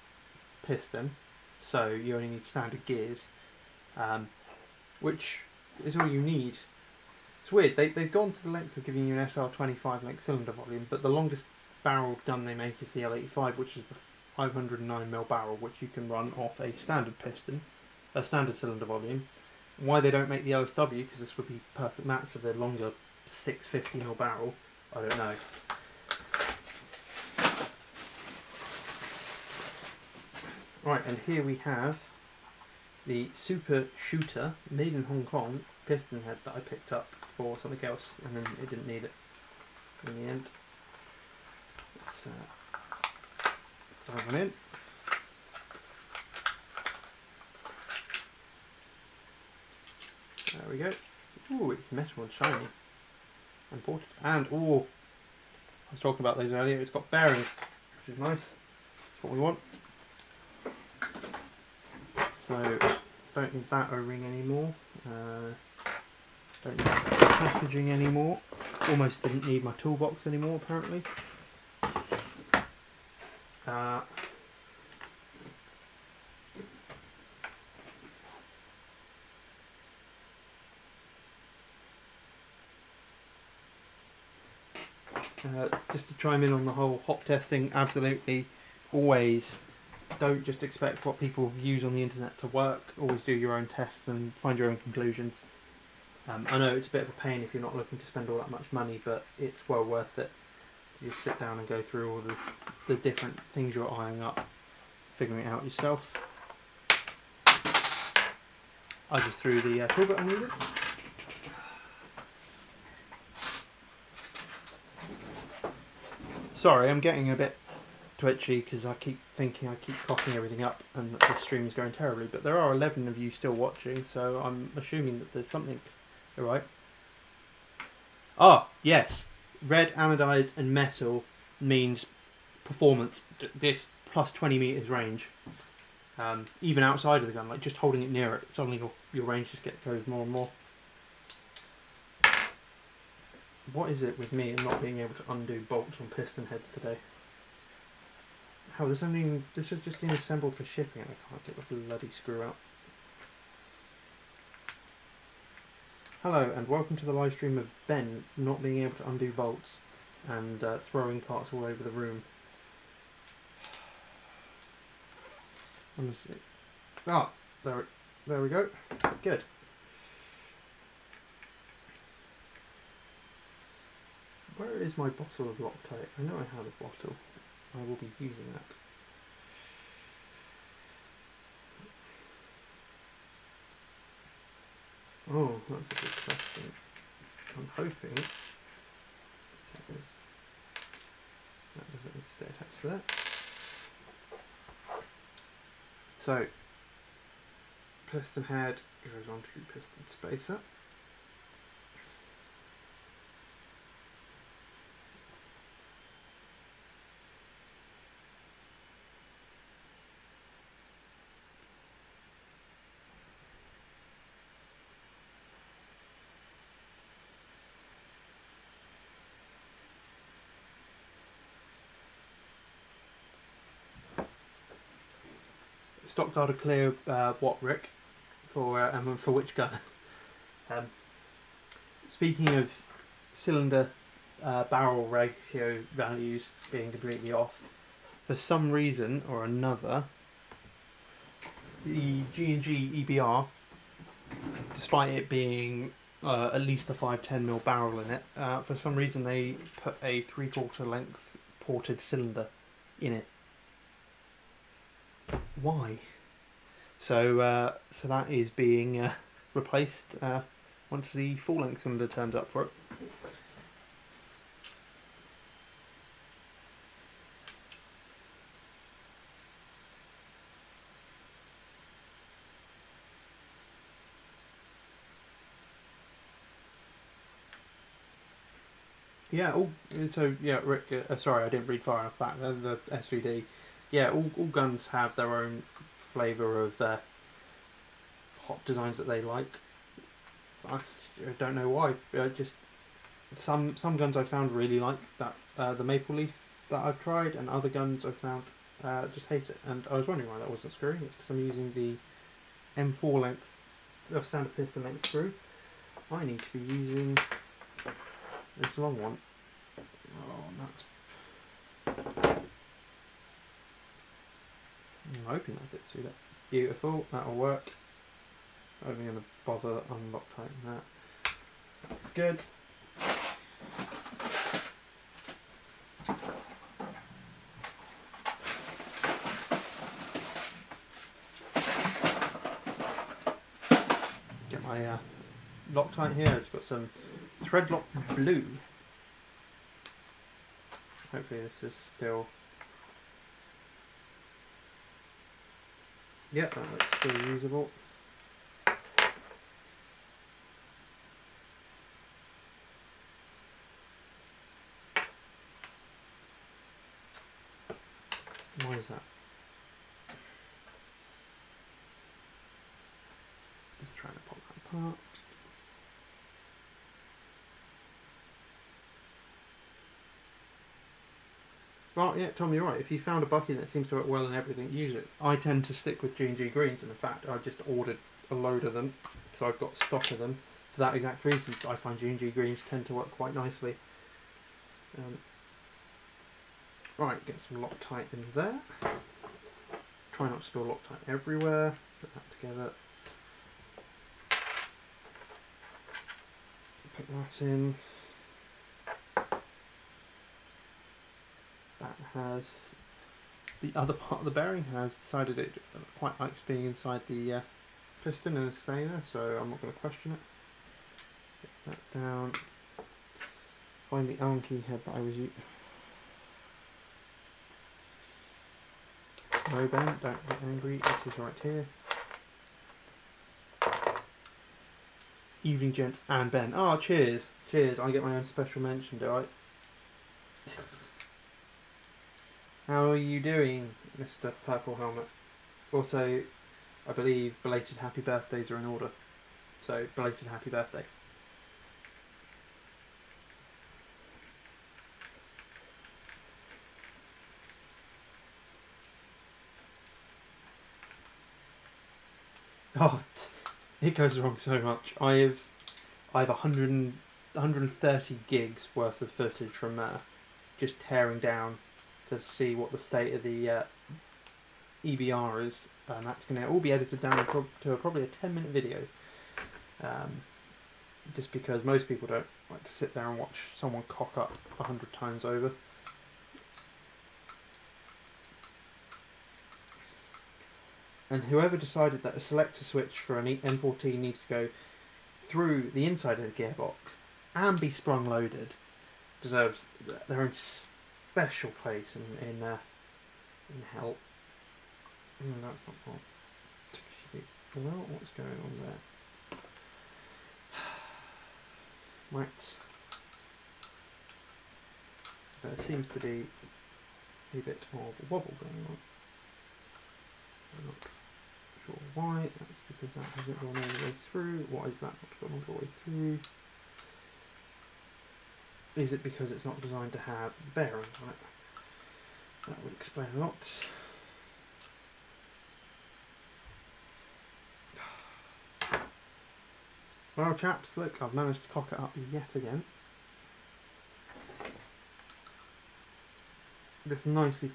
piston. So you only need standard gears, which is all you need. It's weird, they've gone to the length of giving you an SR25 length cylinder volume, but the longest barreled gun they make is the L85, which is the 509mm barrel, which you can run off a standard piston, a standard cylinder volume. Why they don't make the LSW, because this would be a perfect match for their longer 650mm barrel, I don't know. Right, and here we have the Super Shooter, made in Hong Kong, piston head that I picked up for something else, and then it didn't need it in the end. Let's dive on in. There we go. Ooh, it's metal and shiny. Important. And, ooh, I was talking about those earlier, it's got bearings, which is nice. That's what we want. So, don't need that O-ring anymore. Don't need packaging anymore. Almost didn't need my toolbox anymore, apparently. Just to chime in on the whole hop testing, absolutely, always don't just expect what people use on the internet to work. Always do your own tests and find your own conclusions. I know it's a bit of a pain if you're not looking to spend all that much money, but it's well worth it. You just sit down and go through all the different things you're eyeing up, figuring it out yourself. I just threw the toolbit on you. Sorry, I'm getting a bit twitchy because I keep thinking I keep coughing everything up and that the stream is going terribly, but there are 11 of you still watching, so I'm assuming that there's something right. Ah, yes, red anodized and metal means performance. This plus 20 meters range, even outside of the gun, like just holding it near it, suddenly your range just goes more and more. What is it with me and not being able to undo bolts on piston heads today? How this has just been assembled for shipping and I can't get the bloody screw out. Hello and welcome to the live stream of Ben not being able to undo bolts and throwing parts all over the room. Honestly. Ah, there we go. Good. Where is my bottle of Loctite? I know I have a bottle. I will be using that. Oh, that's a good question. I'm hoping... Let's take this. That doesn't need to stay attached to that. So, piston head goes onto piston spacer. stock data clear what, Rick? For which gun? Speaking of cylinder barrel ratio values being completely off, for some reason or another, the G&G EBR, despite it being at least a 510mm barrel in it, for some reason they put a 3/4 length ported cylinder in it. Why? So that is being replaced once the full length cylinder turns up for it. Yeah, Rick, sorry, I didn't read far enough back. The SVD. Yeah, all guns have their own flavour of hot designs that they like. I don't know why. Just some guns I found really like that the maple leaf that I've tried, and other guns I've found just hate it. And I was wondering why that wasn't screwing. It's because I'm using the M4 length, standard piston length screw. I need to be using this long one. Oh, nuts. I'm hoping that fits through that. Beautiful, that'll work. I'm only going to bother Loctiting that. Looks good. Get my Loctite here. It's got some Threadlock blue. Hopefully this is still... Yeah, that looks still usable. Why is that? Just trying to pop that apart. Well, yeah, Tom, you're right. If you found a bucket that seems to work well and everything, use it. I tend to stick with G&G greens, and in fact, I just ordered a load of them, so I've got stock of them. For that exact reason, I find G&G greens tend to work quite nicely. Right, get some Loctite in there. Try not to spill Loctite everywhere. Put that together. Put that in. That has... The other part of the bearing has decided it quite likes being inside the piston and a stainer, so I'm not going to question it. Get that down. Find the Allen key head that I was using. No, Ben, don't get angry. It is right here. Evening, gents, and Ben. Oh, cheers. Cheers. I get my own special mention, do I? How are you doing, Mr. Purple Helmet? Also, I believe belated happy birthdays are in order. So, belated happy birthday. Oh, it goes wrong so much. I have 130 gigs worth of footage from just tearing down to see what the state of the EBR is, and that's going to all be edited down to probably a 10-minute video. Just because most people don't like to sit there and watch someone cock up 100 times over. And whoever decided that a selector switch for an M14 needs to go through the inside of the gearbox and be sprung loaded deserves their own special place in hell. That's not wrong. Well, what's going on there? Right. There seems to be a bit more of a wobble going on. I'm not sure why. That's because that hasn't gone all the way through. Why is that not gone all the way through? Is it because it's not designed to have bearings on it? That would explain a lot. Well, chaps, look, I've managed to cock it up yet again. This nicely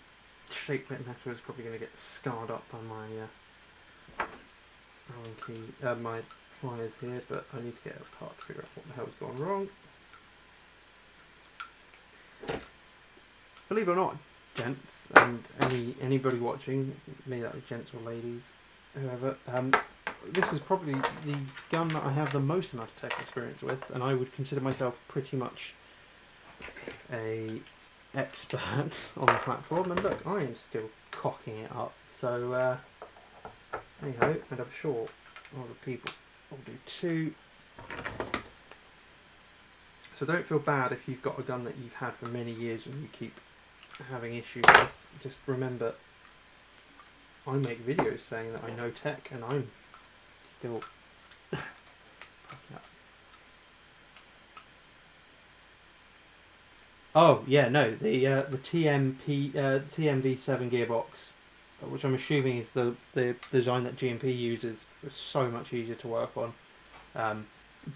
shaped bit of metal is probably going to get scarred up by my Allen key, my pliers here, but I need to get it apart to figure out what the hell's gone wrong. Believe it or not, gents, and anybody watching, may that be gents or ladies, whoever, this is probably the gun that I have the most amount of tech experience with, and I would consider myself pretty much a expert on the platform. And look, I am still cocking it up, so anyhow, and I'm sure other people will do too. So don't feel bad if you've got a gun that you've had for many years and you keep having issues with. Just remember, I make videos saying that I know tech, and I'm still oh yeah, no, the TMV7 gearbox, which I'm assuming is the design that G&P uses, was so much easier to work on.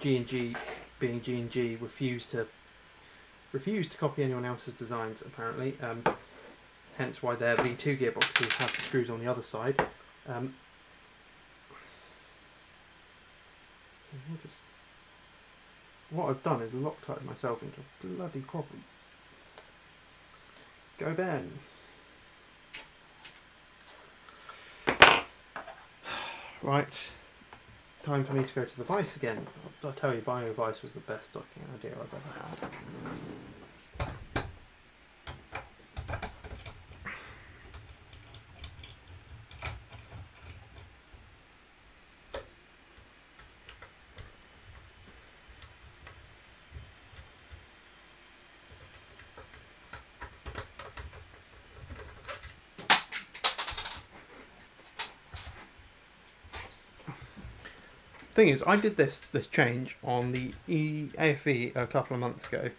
G&G, being G&G, refused to copy anyone else's designs apparently. Hence why their V2 gearboxes have the screws on the other side. What I've done is loctite myself into a bloody problem. Go Ben. Right, time for me to go to the vice again. I'll tell you, buying a vice was the best docking idea I've ever had. Thing is, I did this change on the AFE a couple of months ago,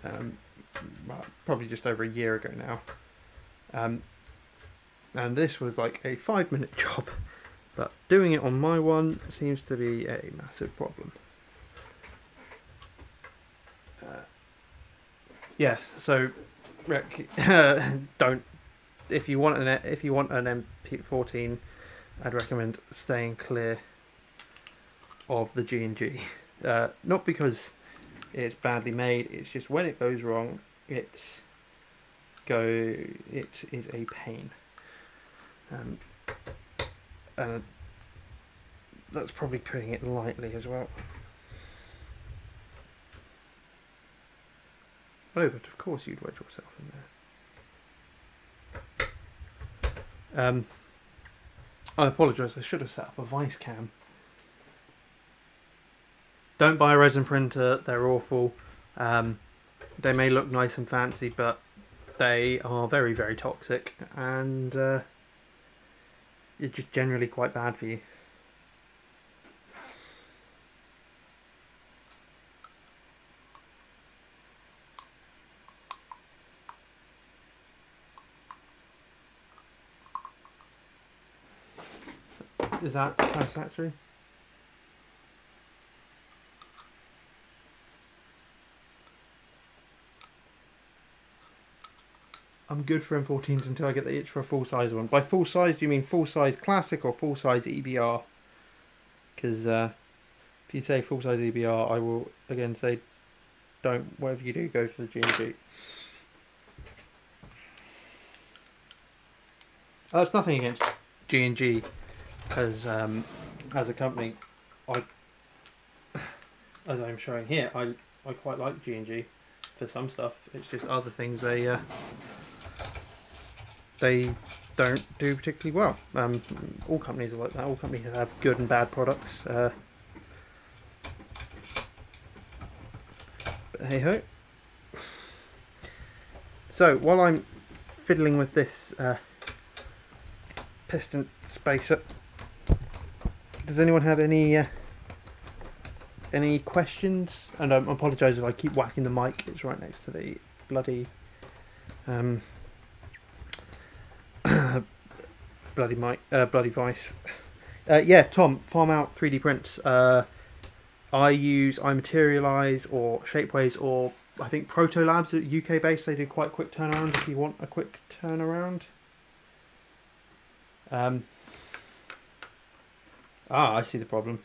well, probably just over a year ago now, and this was like a 5-minute job, but doing it on my one seems to be a massive problem. Yeah, so Rick, don't. If you want an MP14, I'd recommend staying clear of the G&G. Not because it's badly made, it's just when it goes wrong, it is a pain. And that's probably putting it lightly as well. Oh, but of course you'd wedge yourself in there. I apologise, I should have set up a vice cam. Don't buy a resin printer, they're awful. They may look nice and fancy, but they are very, very toxic, and it's just generally quite bad for you. Is that satisfactory? I'm good for M14s until I get the itch for a full-size one. By full-size, do you mean full-size classic or full-size EBR? Because if you say full-size EBR, I will again say, don't, whatever you do, go for the G&G. That's nothing against G&G as a company. As I'm showing here, I quite like G&G for some stuff. It's just other things they don't do particularly well. All companies are like that. All companies have good and bad products. But hey ho. So while I'm fiddling with this piston spacer, does anyone have any questions? And I apologise if I keep whacking the mic. It's right next to the bloody bloody mic, bloody vice. Yeah, Tom, farm out 3D prints. I Materialise or Shapeways, or I think Proto Labs at UK based. They do quite quick turnaround if you want a quick turnaround. I see the problem.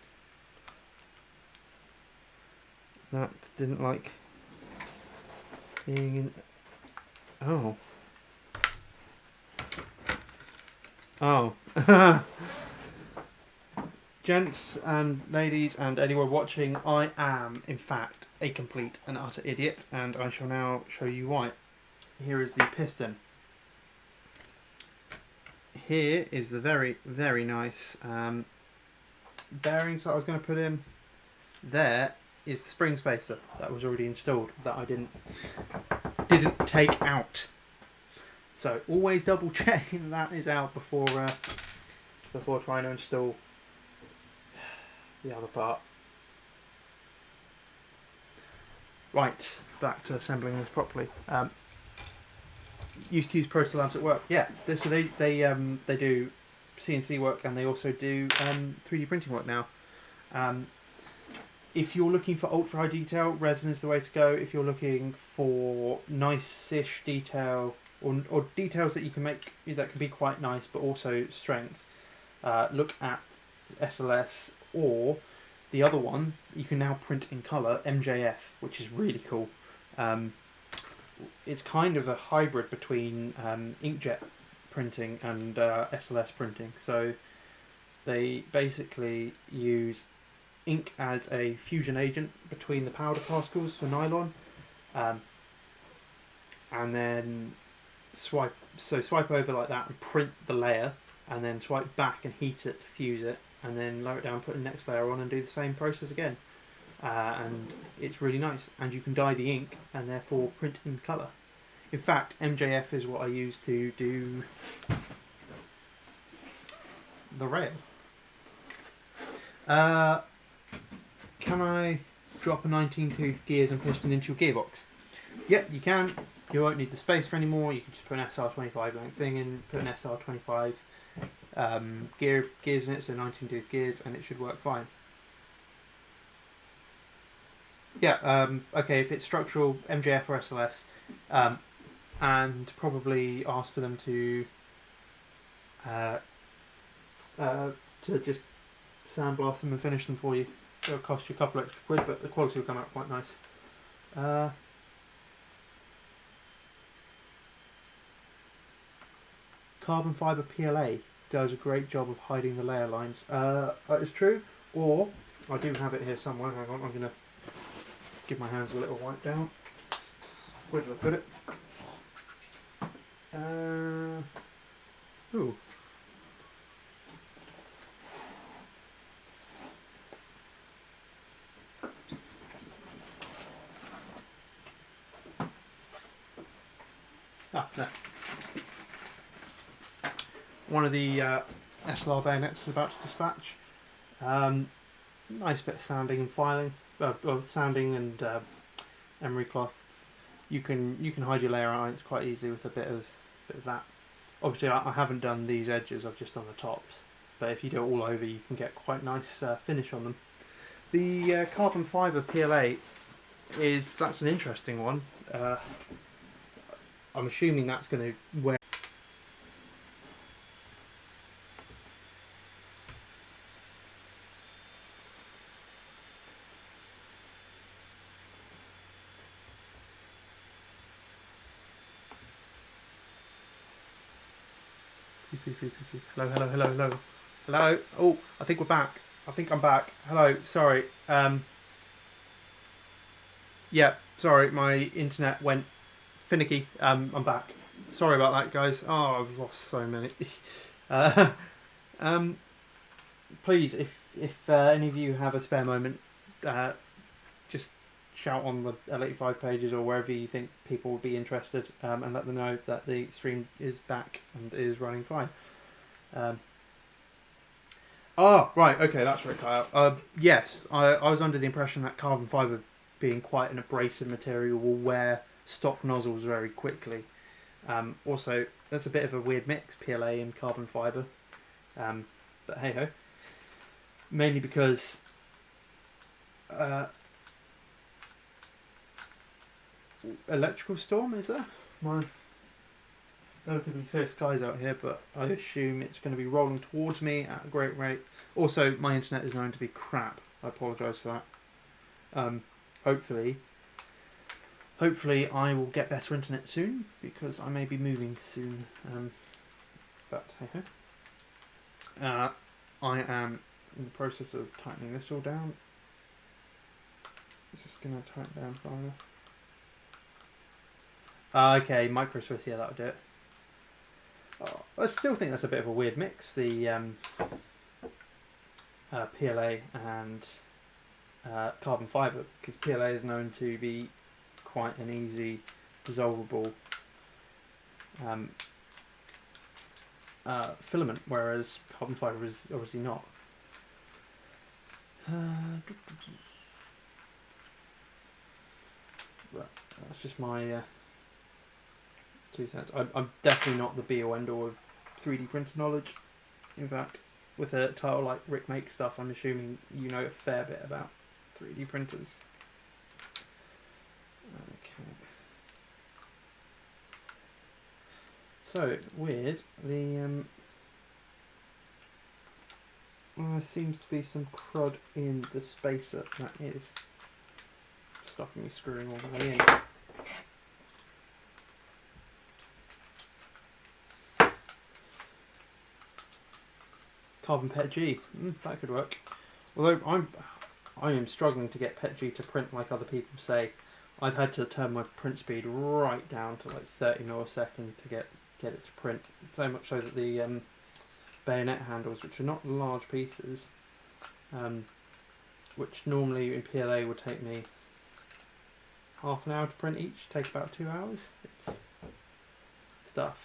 That didn't like being in. Oh. Oh. Gents and ladies and anyone watching, I am in fact a complete and utter idiot, and I shall now show you why. Here is the piston. Here is the very, very nice bearings that I was going to put in. There is the spring spacer that was already installed that I didn't take out. So always double check that is out before trying to install the other part. Right, back to assembling this properly. Used to use Proto Labs at work. Yeah, so they do CNC work, and they also do 3D printing work now. If you're looking for ultra high detail, resin is the way to go. If you're looking for nice-ish detail, or details that you can make that can be quite nice but also strength, look at SLS, or the other one you can now print in colour, MJF, which is really cool. It's kind of a hybrid between inkjet printing and SLS printing. So they basically use ink as a fusion agent between the powder particles for nylon, and then swipe over like that and print the layer, and then swipe back and heat it to fuse it, and then lower it down, put the next layer on, and do the same process again. And it's really nice, and you can dye the ink and therefore print in colour. In fact, MJF is what I use to do the rail. Can I drop a 19-tooth gears and piston into your gearbox? Yep, you can. You won't need the space for anymore. You can just put an SR25 length thing in, put an SR25 gears in it, so 19-tooth gears, and it should work fine. Yeah, okay, if it's structural, MJF or SLS, and probably ask for them to just sandblast them and finish them for you. It'll cost you a couple extra quid, but the quality will come out quite nice. Carbon fibre PLA does a great job of hiding the layer lines. That is true, or I do have it here somewhere. Hang on, I'm going to give my hands a little wipe down. Where did I put it? Ooh. No. One of the SLR bayonets is about to dispatch. Nice bit of sanding and filing, sanding and emery cloth. You can hide your layer irons quite easily with a bit of that. Obviously, I haven't done these edges; I've just done the tops. But if you do it all over, you can get quite nice finish on them. The carbon fibre PLA that's an interesting one. I'm assuming that's going to wear. Please. Hello. Oh, I think we're back. I think I'm back. Hello. Sorry. Yeah. Sorry, my internet went finicky. I'm back. Sorry about that, guys. Oh, I've lost so many. Please, if any of you have a spare moment, just shout on the L85 pages or wherever you think people would be interested, and let them know that the stream is back and is running fine. Right, okay, that's right, Kyle. Yes, I was under the impression that carbon fibre, being quite an abrasive material, will wear stock nozzles very quickly. Also, that's a bit of a weird mix, PLA and carbon fibre. But hey ho. Mainly because electrical storm, is there? My relatively clear skies out here, but I assume it's going to be rolling towards me at a great rate. Also, my internet is known to be crap. I apologise for that. Hopefully I will get better internet soon, because I may be moving soon. But hey ho. I am in the process of tightening this all down. Is this going to tighten down far enough? Okay, micro Swiss, yeah, that'll do it. Oh, I still think that's a bit of a weird mix, the PLA and carbon fibre, because PLA is known to be quite an easy dissolvable filament, whereas carbon fibre is obviously not. But that's just my 2 cents. I'm definitely not the be all end all of 3D printer knowledge. In fact, with a title like Rick Makes Stuff, I'm assuming you know a fair bit about 3D printers. Okay. So, weird. The there seems to be some crud in the spacer that is stopping me screwing all the way in. Carbon PETG, that could work. Although I am struggling to get PETG to print like other people say. I've had to turn my print speed right down to like 30 millisecond to get it to print. So much so that the bayonet handles, which are not large pieces, which normally in PLA would take me half an hour to print each, take about 2 hours. It's stuff.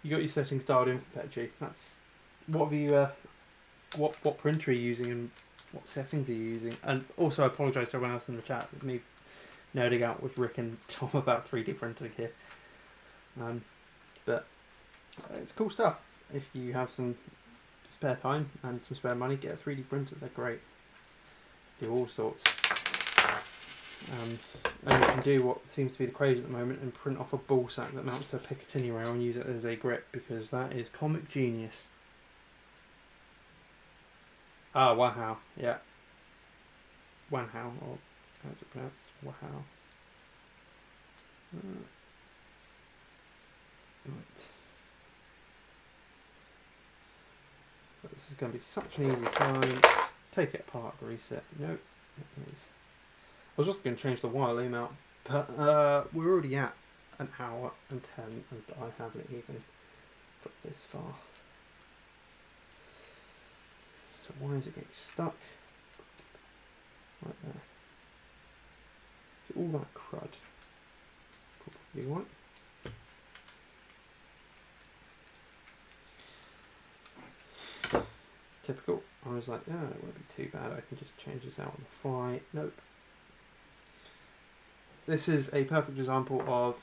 You got your settings dialed in for PETG. That's what have you? What printer are you using and what settings are you using? And also, I apologise to everyone else in the chat with me nerding out with Rick and Tom about 3D printing here. But it's cool stuff. If you have some spare time and some spare money, get a 3D printer. They're great. Do all sorts. And you can do what seems to be the craze at the moment and print off a ball sack that mounts to a Picatinny rail and use it as a grip, because that is comic genius. Ah, wow, yeah. Wanhao, or how's it pronounced? Wow. Right. So this is going to be such an easy time. Take it apart, grease it. Nope, it is. I was just going to change the while email, but we're already at an hour and 10 and I haven't even got this far. So why is it getting stuck? Right there. So all that crud. Probably right. Typical. I was like, oh, it won't be too bad. I can just change this out on the fly. Nope. This is a perfect example of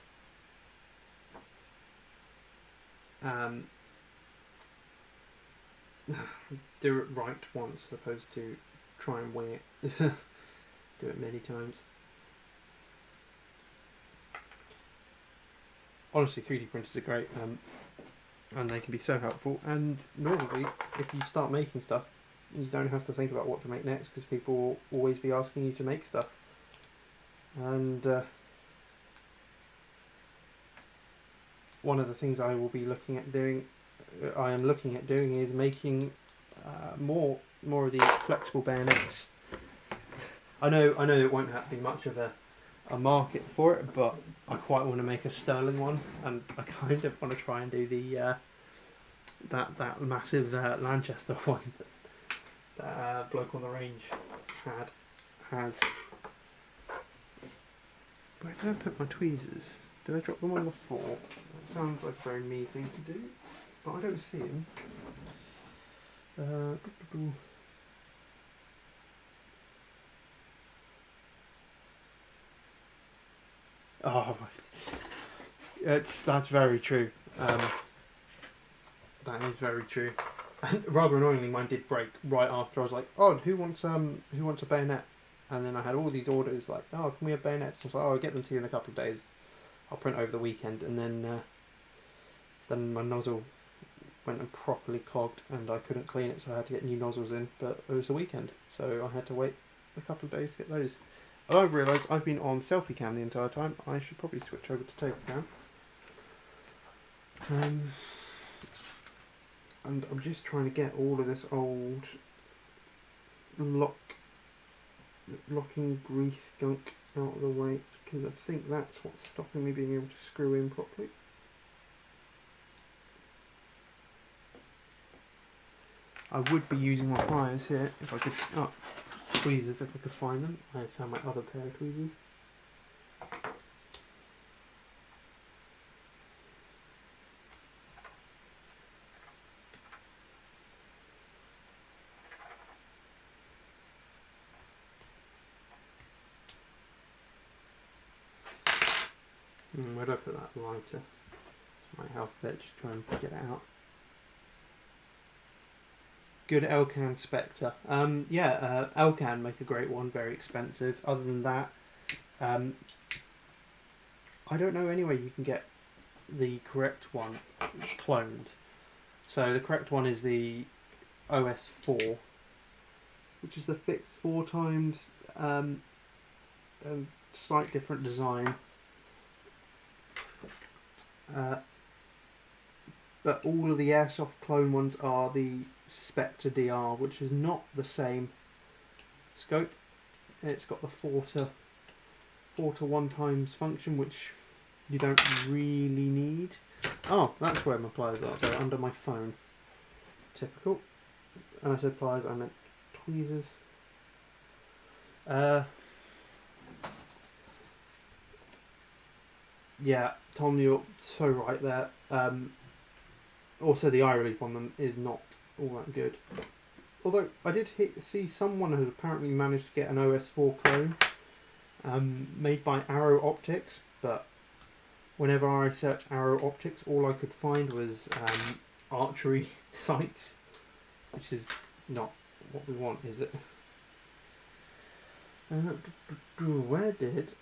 do it right once as opposed to try and wing it. Do it many times. Honestly, 3D printers are great, and they can be so helpful. And normally, if you start making stuff, you don't have to think about what to make next, because people will always be asking you to make stuff. And one of the things I will be looking at doing, is making more of the flexible bayonets. I know it won't have to be much of a market for it, but I quite want to make a sterling one, and I kind of want to try and do the that massive Lanchester one that bloke on the range has. Where did I put my tweezers? Did I drop them on the floor? That sounds like a very me thing to do, but I don't see them. Oh, that's very true. That is very true. And rather annoyingly, mine did break right after. I was like, "Oh, who wants a bayonet?" and then I had all these orders like, oh, can we have bayonets? I was like, oh, I'll get them to you in a couple of days. I'll print over the weekend, and then my nozzle went and properly clogged, and I couldn't clean it, so I had to get new nozzles in. But it was the weekend, so I had to wait a couple of days to get those. And I've realised I've been on selfie cam the entire time. I should probably switch over to tape cam. And I'm just trying to get all of this old locking grease gunk out of the way, because I think that's what's stopping me being able to screw in properly. I would be using my pliers here if I could, tweezers if I could find them. I found my other pair of tweezers. Where do I put that lighter? Might help a bit, just try and get it out. Good Elcan Spectre. Elcan make a great one, very expensive. Other than that, I don't know any way you can get the correct one cloned. So the correct one is the OS4, which is the fixed 4 times, slight different design. But all of the Airsoft clone ones are the Spectre DR, which is not the same scope. It's got the 4 to 1 times function, which you don't really need. Oh, that's where my pliers are. They're under my phone. Typical. And I said pliers, I meant tweezers. Yeah, Tom, you're so right there. Also, the eye relief on them is not all that good. Although I did see someone who apparently managed to get an OS4 clone made by Arrow Optics, but whenever I searched Arrow Optics, all I could find was archery sites, which is not what we want, is it? Where did...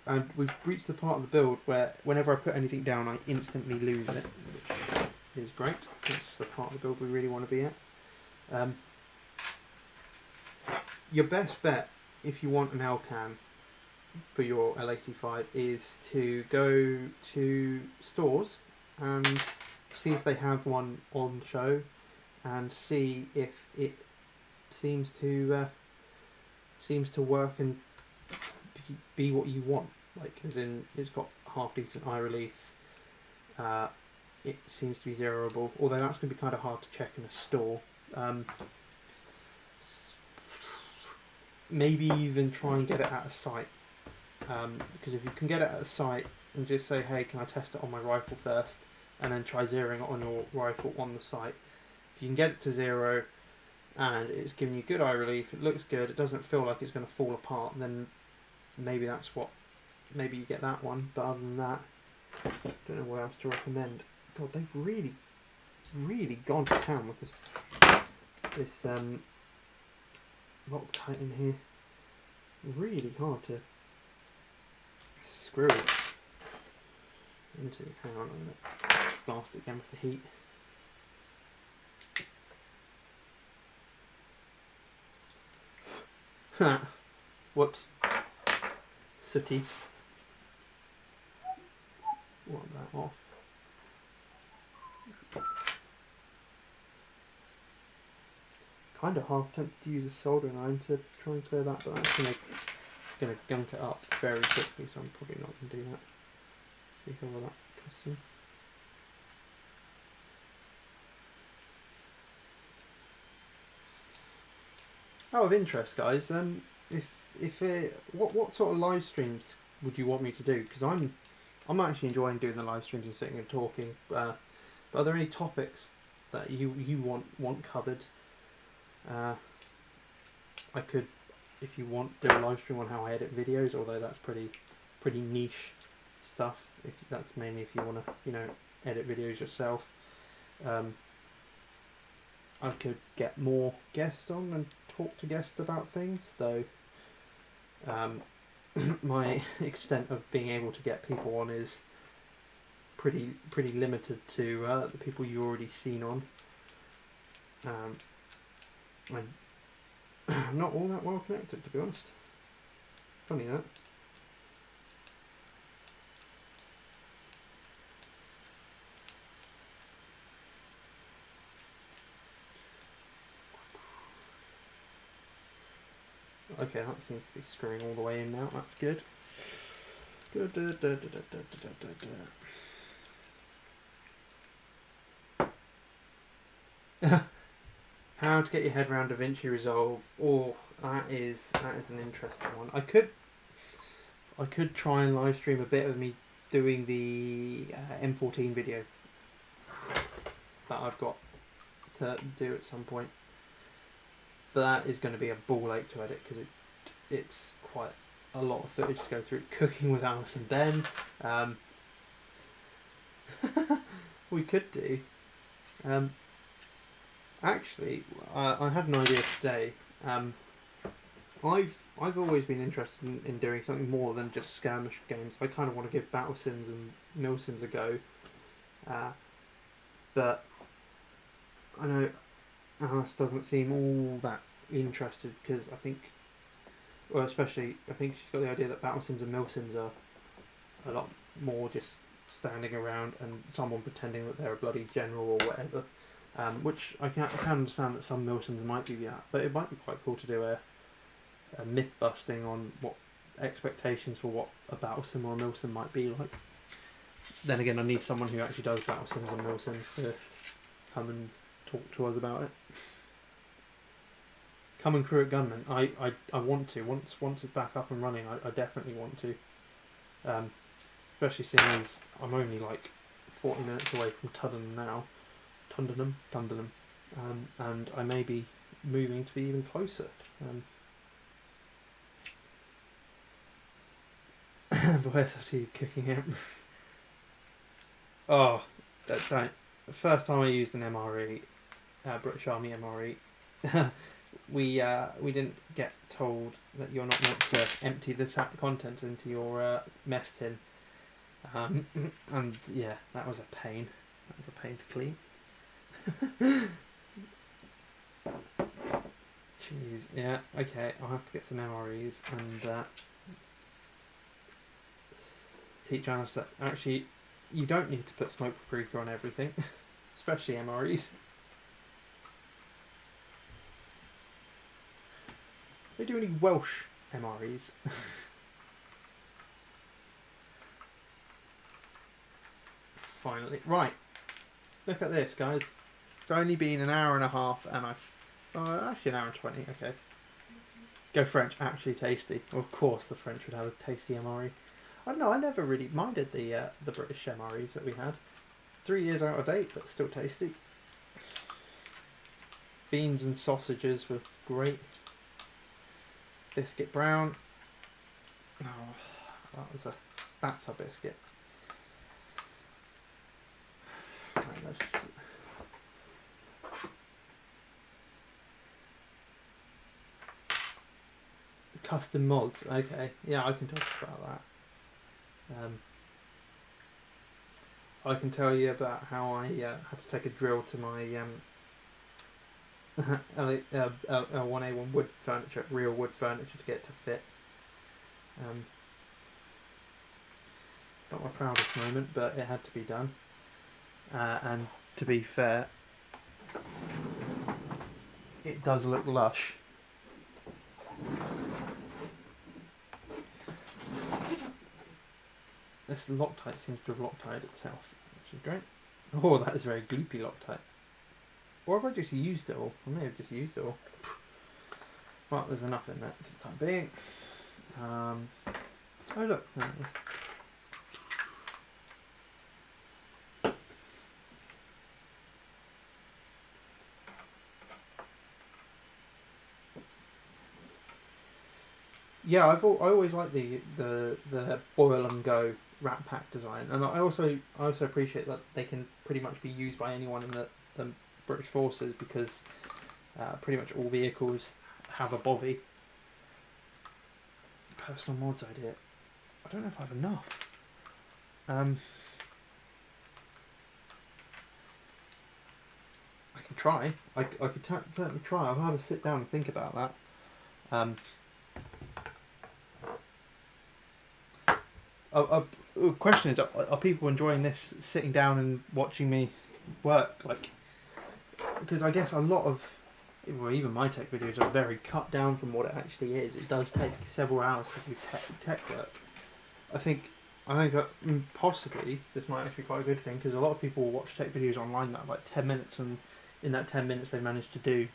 And we've reached the part of the build where whenever I put anything down I instantly lose it, which is great. That's the part of the build we really want to be at. Your best bet if you want an Elcan for your L85 is to go to stores and see if they have one on show and see if it seems to work and be what you want, like as in it's got half decent eye relief, it seems to be zeroable, although that's going to be kind of hard to check in a store. Maybe even try and get it at a site, because if you can get it at a site and just say, hey, can I test it on my rifle first, and then try zeroing it on your rifle on the site, if you can get it to 0 and it's giving you good eye relief, it looks good, it doesn't feel like it's going to fall apart, then maybe maybe you get that one. But other than that, I don't know what else to recommend. God, they've really gone to town with this Loctite in here. Really hard to screw it into. Hang on a minute. Blast it again with the heat. Whoops. Sooty. Want that off. Kind of half tempted to use a soldering iron to try and clear that, but that's gonna gunk it up very quickly, so I'm probably not gonna do that. See how that custom. Out of interest, guys, what sort of live streams would you want me to do? Because I'm actually enjoying doing the live streams and sitting and talking. But are there any topics that you want covered? I could, if you want, do a live stream on how I edit videos, although that's pretty niche stuff. If that's mainly if you want to edit videos yourself. I could get more guests on and talk to guests about things, though my extent of being able to get people on is pretty limited to the people you've already seen on. I'm not all that well connected, to be honest. Funny that. Okay, that seems to be screwing all the way in now. That's good. How to get your head around DaVinci Resolve? Oh, that is an interesting one. I could try and live stream a bit of me doing the M14 video that I've got to do at some point, but that is going to be a ball ache to edit because it's quite a lot of footage to go through. Cooking with Alice and Ben. We could do. Actually, I had an idea today. I've always been interested in doing something more than just skirmish games. I kind of want to give battle sims and mil sims a go, but I know Alice doesn't seem all that interested because I think she's got the idea that battle sims and mil sims are a lot more just standing around and someone pretending that they're a bloody general or whatever. Which I can understand that some mil sims might do that, but it might be quite cool to do a myth busting on what expectations for what a battle sim or a mil sim might be like. Then again, I need someone who actually does battle sims and mil sims to come and talk to us about it. Come and crew at Gunman. I want to. Once it's back up and running, I definitely want to. Especially seeing as I'm only like 40 minutes away from Tuddenham now. Tundenham, and I may be moving to be even closer. Where's the cooking it? Oh, don't. The first time I used an MRE, British Army MRE, we didn't get told that you're not meant to empty the contents into your mess tin, and yeah, that was a pain. That was a pain to clean. Jeez, yeah, okay, I'll have to get some MREs and teach Alice that actually you don't need to put smoke paprika on everything, especially MREs. They do any Welsh MREs? Finally, right, look at this, guys. It's only been an hour and a half, and actually an hour and 20. Okay. Go French. Actually tasty. Well, of course, the French would have a tasty MRE. I don't know. I never really minded the British MREs that we had. 3 years out of date, but still tasty. Beans and sausages were great. Biscuit brown. Oh, that's a biscuit. Right, let's. Custom mods, okay, yeah, I can talk about that. I can tell you about how I had to take a drill to my L1A1 wood furniture, real wood furniture, to get it to fit. Not my proudest moment, but it had to be done. And to be fair, it does look lush. This Loctite seems to have Loctite itself, which is great. Oh, that is very gloopy Loctite. Or have I just used it all? I may have just used it all. Well, there's enough in there for the time being. Oh look, there it is. Yeah, I always like the boil and go wrap pack design, and I also appreciate that they can pretty much be used by anyone in the British forces, because pretty much all vehicles have a bovvy. Personal mods idea. I don't know if I have enough. I can try. I could certainly try. I'll have to sit down and think about that. The question is, are people enjoying this, sitting down and watching me work? Like, because I guess a lot of, well, even my tech videos are very cut down from what it actually is. It does take several hours to do tech work. I think that possibly this might actually be quite a good thing, because a lot of people watch tech videos online that are like 10 minutes, and in that 10 minutes they manage to do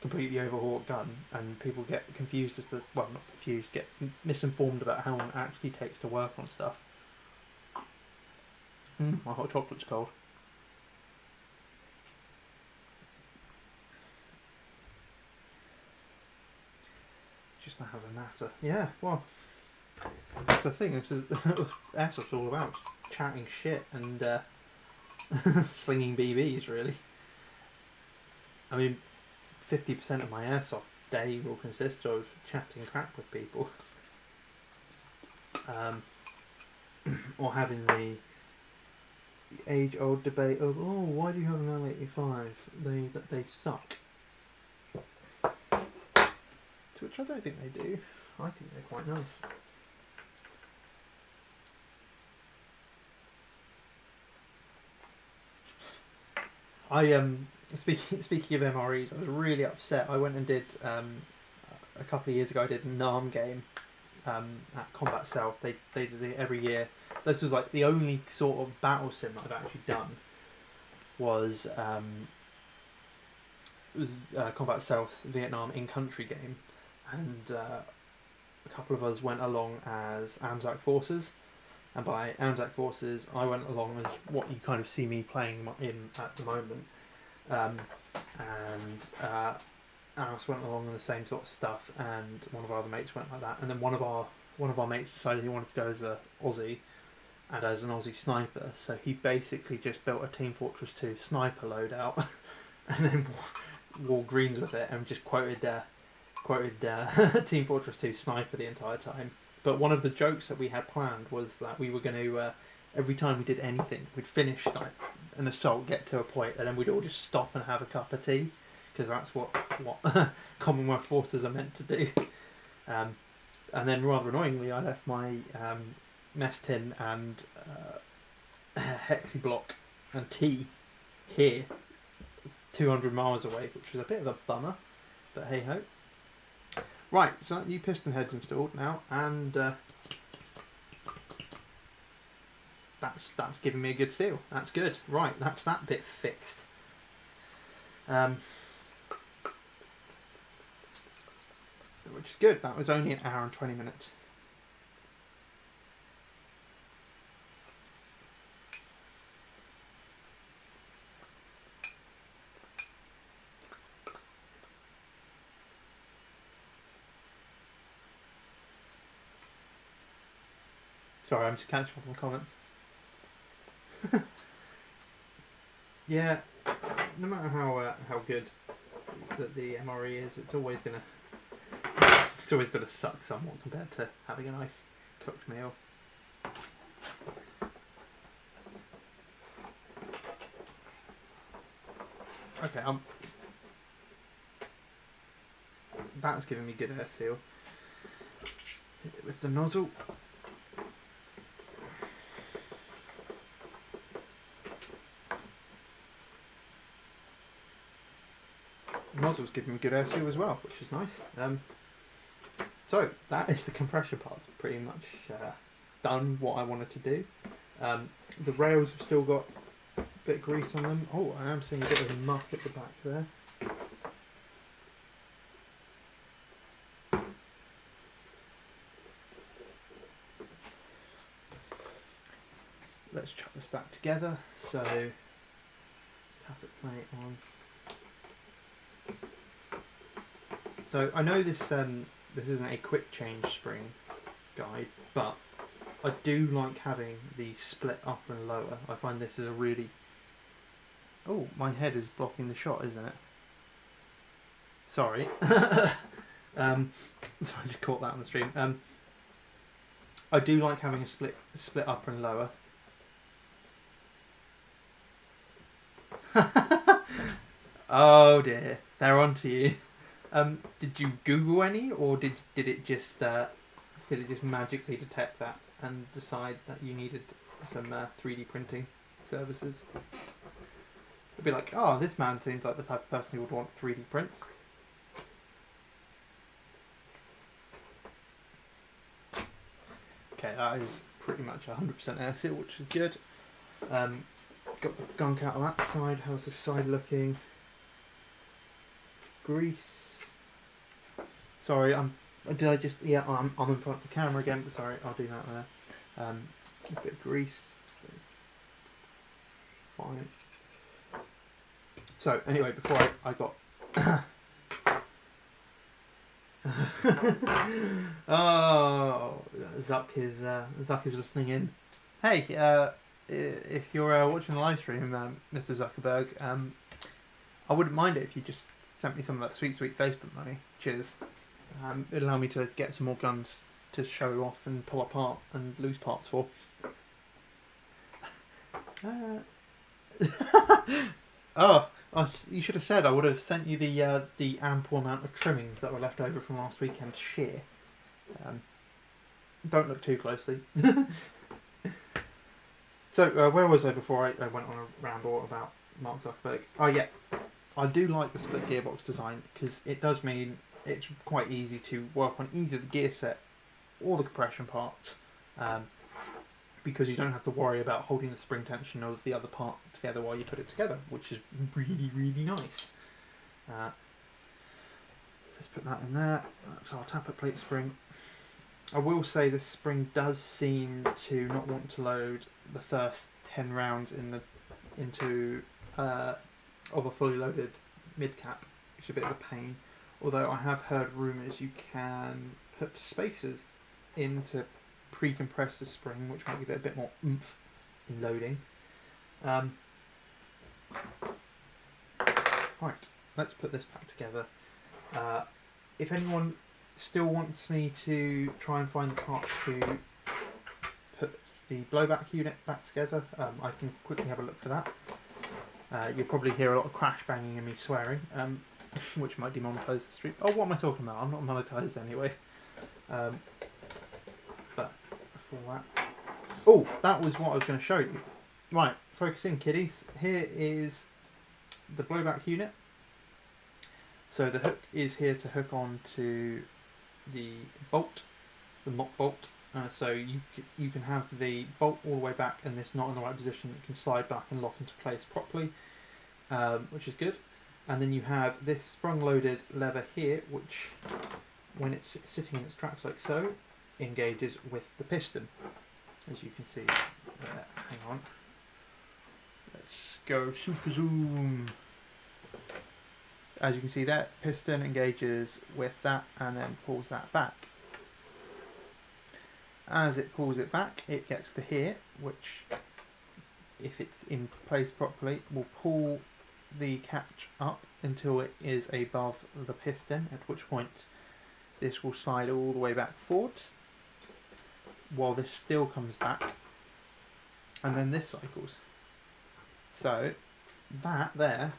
completely overhaul a gun, and people get confused as to, well, not confused, get misinformed about how long it actually takes to work on stuff. My hot chocolate's cold. Just not have a natter. Yeah, well, that's the thing. This is Airsoft's all about chatting shit and slinging BBs, really. I mean, 50% of my Airsoft day will consist of chatting crap with people. Or having the age-old debate of, oh, why do you have an L85? They suck. To which I don't think they do. I think they're quite nice. Speaking of MREs, I was really upset. I went and did a couple of years ago. I did a NARM game at Combat South. They did it every year. This was like the only sort of battle sim that I've actually done. Was Combat South Vietnam in-country game, and a couple of us went along as ANZAC forces. And by ANZAC forces, I went along as what you kind of see me playing in at the moment. Alice went along in the same sort of stuff, and one of our other mates went like that. And then one of our mates decided he wanted to go as a Aussie, and as an Aussie sniper. So he basically just built a Team Fortress 2 sniper loadout, and then wore greens with it, and just quoted Team Fortress 2 sniper the entire time. But one of the jokes that we had planned was that we were going to, every time we did anything, we'd finish like an assault, get to a point, and then we'd all just stop and have a cup of tea, because that's what Commonwealth forces are meant to do. And then, rather annoyingly, I left my mess tin and hexi block and tea here, 200 miles away, which was a bit of a bummer, but hey ho. Right, so that new piston head's installed now, and that's giving me a good seal. That's good. Right, that's that bit fixed. Which is good. That was only an hour and 20 minutes. Sorry, I'm just catching up on the comments. Yeah, no matter how good the MRE is, it's always gonna suck somewhat compared to having a nice cooked meal. Okay, that's giving me good air seal. With the nozzle. Nozzle's giving me good air seal as well, which is nice. So that is the compression part. Pretty much done what I wanted to do. The rails have still got a bit of grease on them. Oh, I am seeing a bit of muck at the back there. Let's chuck this back together. So tappet plate on. So I know this isn't a quick change spring guide, but I do like having the split up and lower. I find this is a really... Oh, my head is blocking the shot, isn't it? Sorry. So I just caught that on the stream. I do like having a split upper and lower. Oh dear, they're on to you. Did you Google any, or did it just magically detect that and decide that you needed some 3D printing services? It'd be like, oh, this man seems like the type of person who would want 3D prints. Okay, that is pretty much 100% air seal, which is good. Got the gunk out of that side. How's this side looking? Grease. Sorry, did I just? Yeah, I'm in front of the camera again. But sorry, I'll do that there. A bit of grease. Fine. So anyway, before I got. Oh, Zuck is listening in. Hey, if you're watching the live stream, Mr. Zuckerberg, I wouldn't mind it if you just sent me some of that sweet Facebook money. Cheers. It'll allow me to get some more guns to show off and pull apart and lose parts for. Oh, you should have said. I would have sent you the ample amount of trimmings that were left over from last weekend's shear. Don't look too closely. So, where was I before I went on a ramble about Mark Zuckerberg? Oh yeah, I do like the split gearbox design because it does mean it's quite easy to work on either the gear set or the compression parts, because you don't have to worry about holding the spring tension of the other part together while you put it together, which is really, really nice. Let's put that in there. That's our tappet plate spring. I will say this spring does seem to not want to load the first 10 rounds into of a fully loaded mid cap, which is a bit of a pain. Although I have heard rumours you can put spacers in to pre-compress the spring, which might give it a bit more oomph in loading. Right, let's put this back together. If anyone still wants me to try and find the parts to put the blowback unit back together, I can quickly have a look for that. You'll probably hear a lot of crash banging and me swearing, which might demonetise the stream. Oh, what am I talking about? I'm not monetised anyway. But before that... Oh, that was what I was going to show you. Right, focus in, kiddies. Here is the blowback unit. So the hook is here to hook on to the bolt, the mock bolt. So you can have the bolt all the way back and this not in the right position. It can slide back and lock into place properly, which is good. And then you have this sprung-loaded lever here, which, when it's sitting in its tracks like so, engages with the piston, as you can see there. Hang on. Let's go super zoom. As you can see there, piston engages with that and then pulls that back. As it pulls it back, it gets to here, which, if it's in place properly, will pull the catch up until it is above the piston, at which point this will slide all the way back forward, while this still comes back, and then this cycles. So that there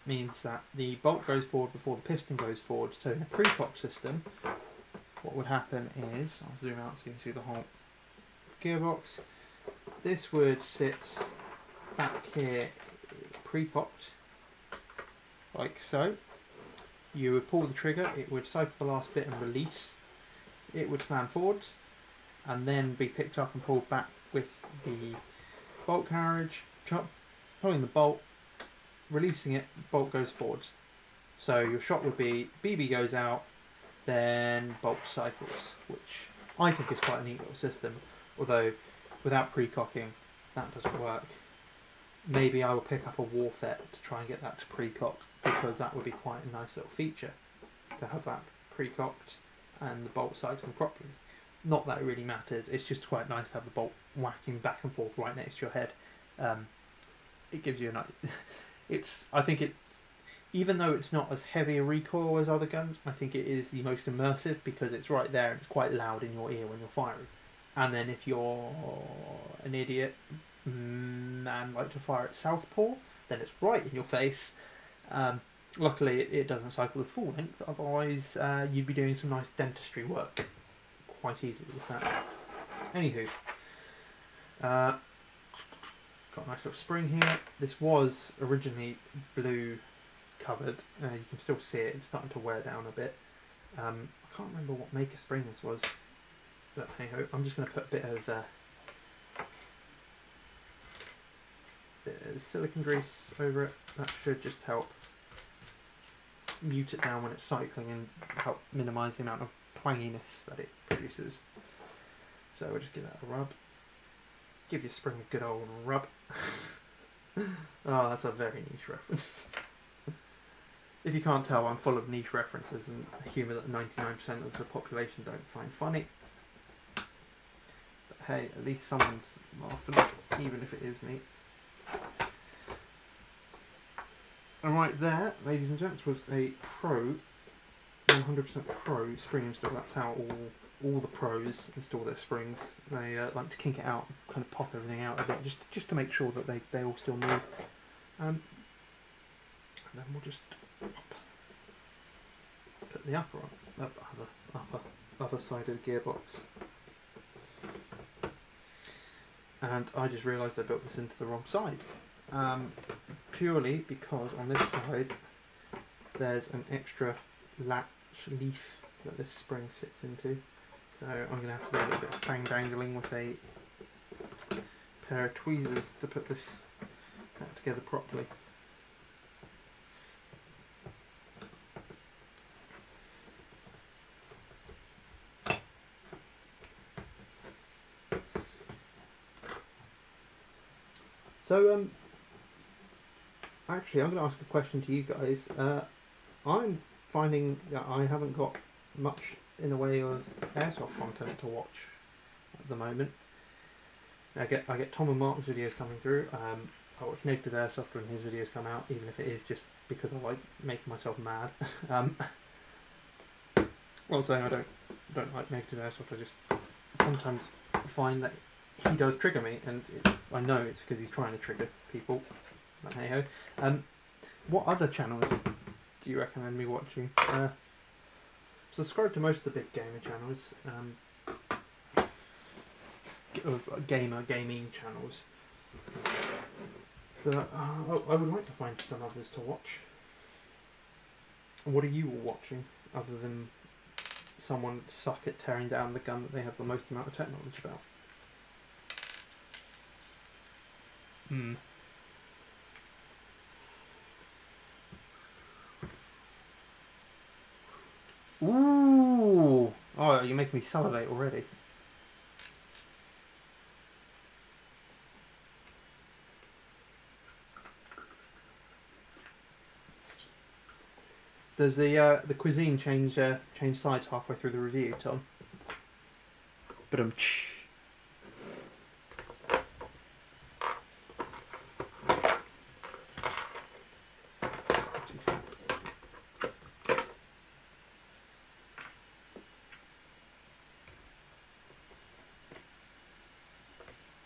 means that the bolt goes forward before the piston goes forward. So in a pre-cock system, what would happen is, I'll zoom out so you can see the whole gearbox. This would sit back here pre-cocked, like so. You would pull the trigger, it would cycle the last bit and release. It would slam forwards and then be picked up and pulled back with the bolt carriage, pulling the bolt, releasing it, bolt goes forwards. So your shot would be BB goes out, then bolt cycles, which I think is quite a neat little system, although without pre-cocking that doesn't work. Maybe I will pick up a Warfet to try and get that to pre-cock, because that would be quite a nice little feature to have that pre-cocked and the bolt cycling properly. Not that it really matters, it's just quite nice to have the bolt whacking back and forth right next to your head. It gives you a nice... I think even though it's not as heavy a recoil as other guns, I think it is the most immersive because it's right there and it's quite loud in your ear when you're firing. And then if you're an idiot and like to fire at southpaw, then it's right in your face. Luckily, it doesn't cycle the full length, otherwise you'd be doing some nice dentistry work quite easily with that. Anywho, got a nice little spring here. This was originally blue covered. You can still see it, it's starting to wear down a bit. I can't remember what maker spring this was, but hey ho, I'm just going to put a bit of silicone grease over it. That should just help mute it down when it's cycling and help minimise the amount of twanginess that it produces. So we'll just give that a rub. Give your spring a good old rub. Oh, that's a very niche reference. If you can't tell, I'm full of niche references and humour that 99% of the population don't find funny. But hey, at least someone's laughing, even if it is me. And right there, ladies and gents, was a pro, 100% pro spring install. That's how all the pros install their springs. They like to kink it out, kind of pop everything out a bit, just to make sure that they all still move. And then we'll just put the upper on, other side of the gearbox. And I just realised I built this into the wrong side. Purely because on this side there's an extra latch leaf that this spring sits into. So I'm going to have to do a little bit of fang dangling with a pair of tweezers to put this back together properly. So actually I'm going to ask a question to you guys. I'm finding that I haven't got much in the way of airsoft content to watch at the moment. I get Tom and Mark's videos coming through. I watch Negative Airsoft when his videos come out, even if it is just because I like making myself mad. Well, saying I don't like Negative Airsoft, I just sometimes find that he does trigger me, and I know it's because he's trying to trigger people. But hey ho. What other channels do you recommend me watching? Subscribe to most of the big gamer channels, gaming channels. But I would like to find some others to watch. What are you all watching, other than someone suck at tearing down the gun that they have the most amount of tech knowledge about? Ooh! Oh, you're making me salivate already. Does the cuisine change sides halfway through the review, Tom? Ba-dum-tsh.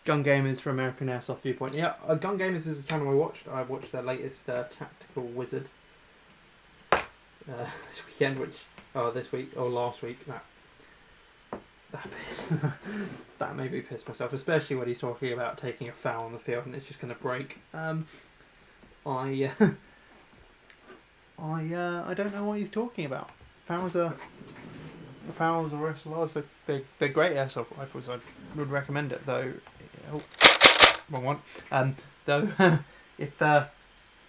Gun Gamers for American Airsoft Viewpoint. Yeah, Gun Gamers is a channel I watched. I watched their latest Tactical Wizard this weekend, this week or last week. That made me piss myself, especially when he's talking about taking a foul on the field and it's just going to break. I don't know what he's talking about. Fouls or SLRs, they're great airsoft rifles. I would recommend it, though. Oh, wrong one. Though, if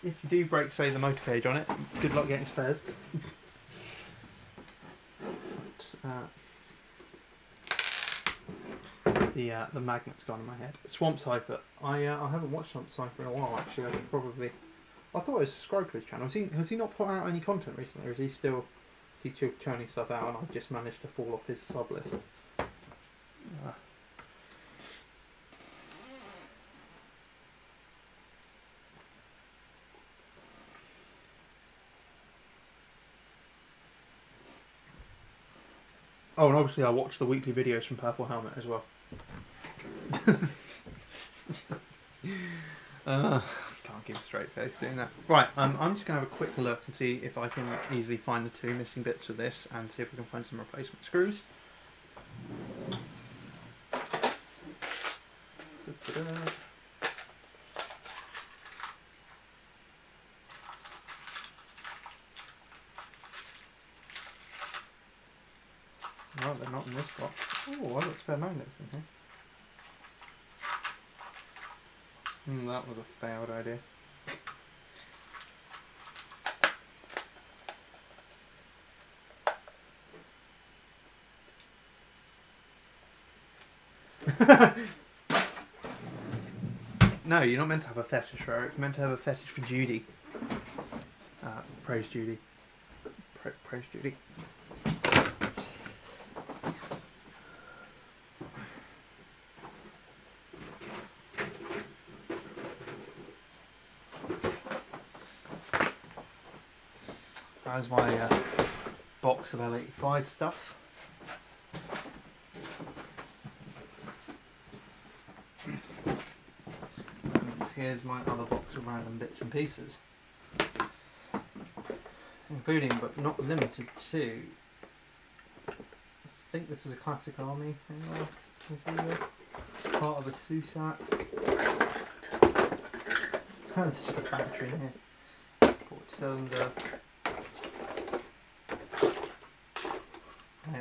you do break, say, the motor cage on it, good luck getting spares. The magnet's gone in my head. Swamp Cypher. I haven't watched Swamp Cypher in a while, actually. I thought I was subscribed to his channel. Has he not put out any content recently, or is he still churning stuff out and I've just managed to fall off his sub list? Oh, and obviously I watch the weekly videos from Purple Helmet as well. Can't keep a straight face doing that. Right, I'm just going to have a quick look and see if I can easily find the 2 missing bits of this and see if we can find some replacement screws. No, they're not in this box. Oh, I've got spare magnets in here. That was a failed idea. No, you're not meant to have a fetish for her. It's meant to have a fetish for Judy. Praise Judy. Praise Judy. That's my box of L85 stuff. And here's my other box of random bits and pieces, including but not limited to, I think this is a classic army part of a SUSAT. There's just a battery in here. Port cylinder.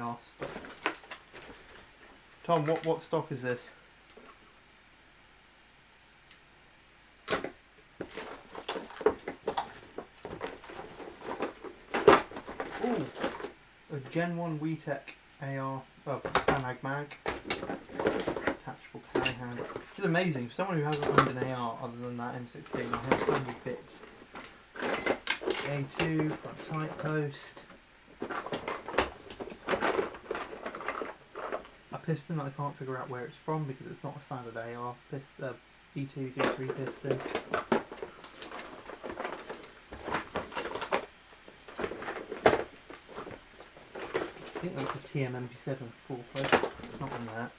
AR stock. Tom, what stock is this? Ooh, a Gen 1 WeTech AR, Stanag mag, attachable carry hand. Which is amazing for someone who hasn't owned an AR other than that M16. I have so many bits. A2 front sight post. A piston that I can't figure out where it's from because it's not a standard AR piston, V2, V3 piston. I think that's a TMMP7 full post, not on that.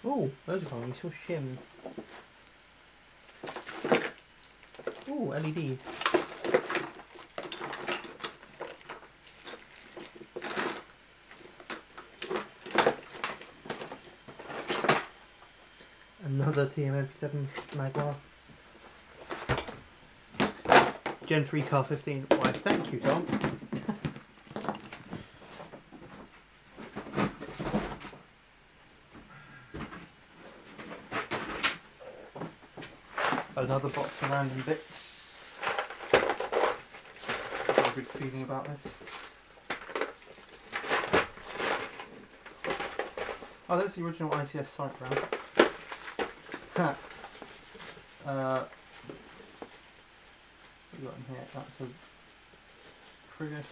Oh, those are fun, we saw shims. Oh, LEDs. Another TMMP7 Magwar. Gen 3 Car 15. Why, thank you, Tom. Another box of random bits. I've got a good feeling about this. Oh, that's the original ICS sight round. Ha. What have we got in here? That's a trigger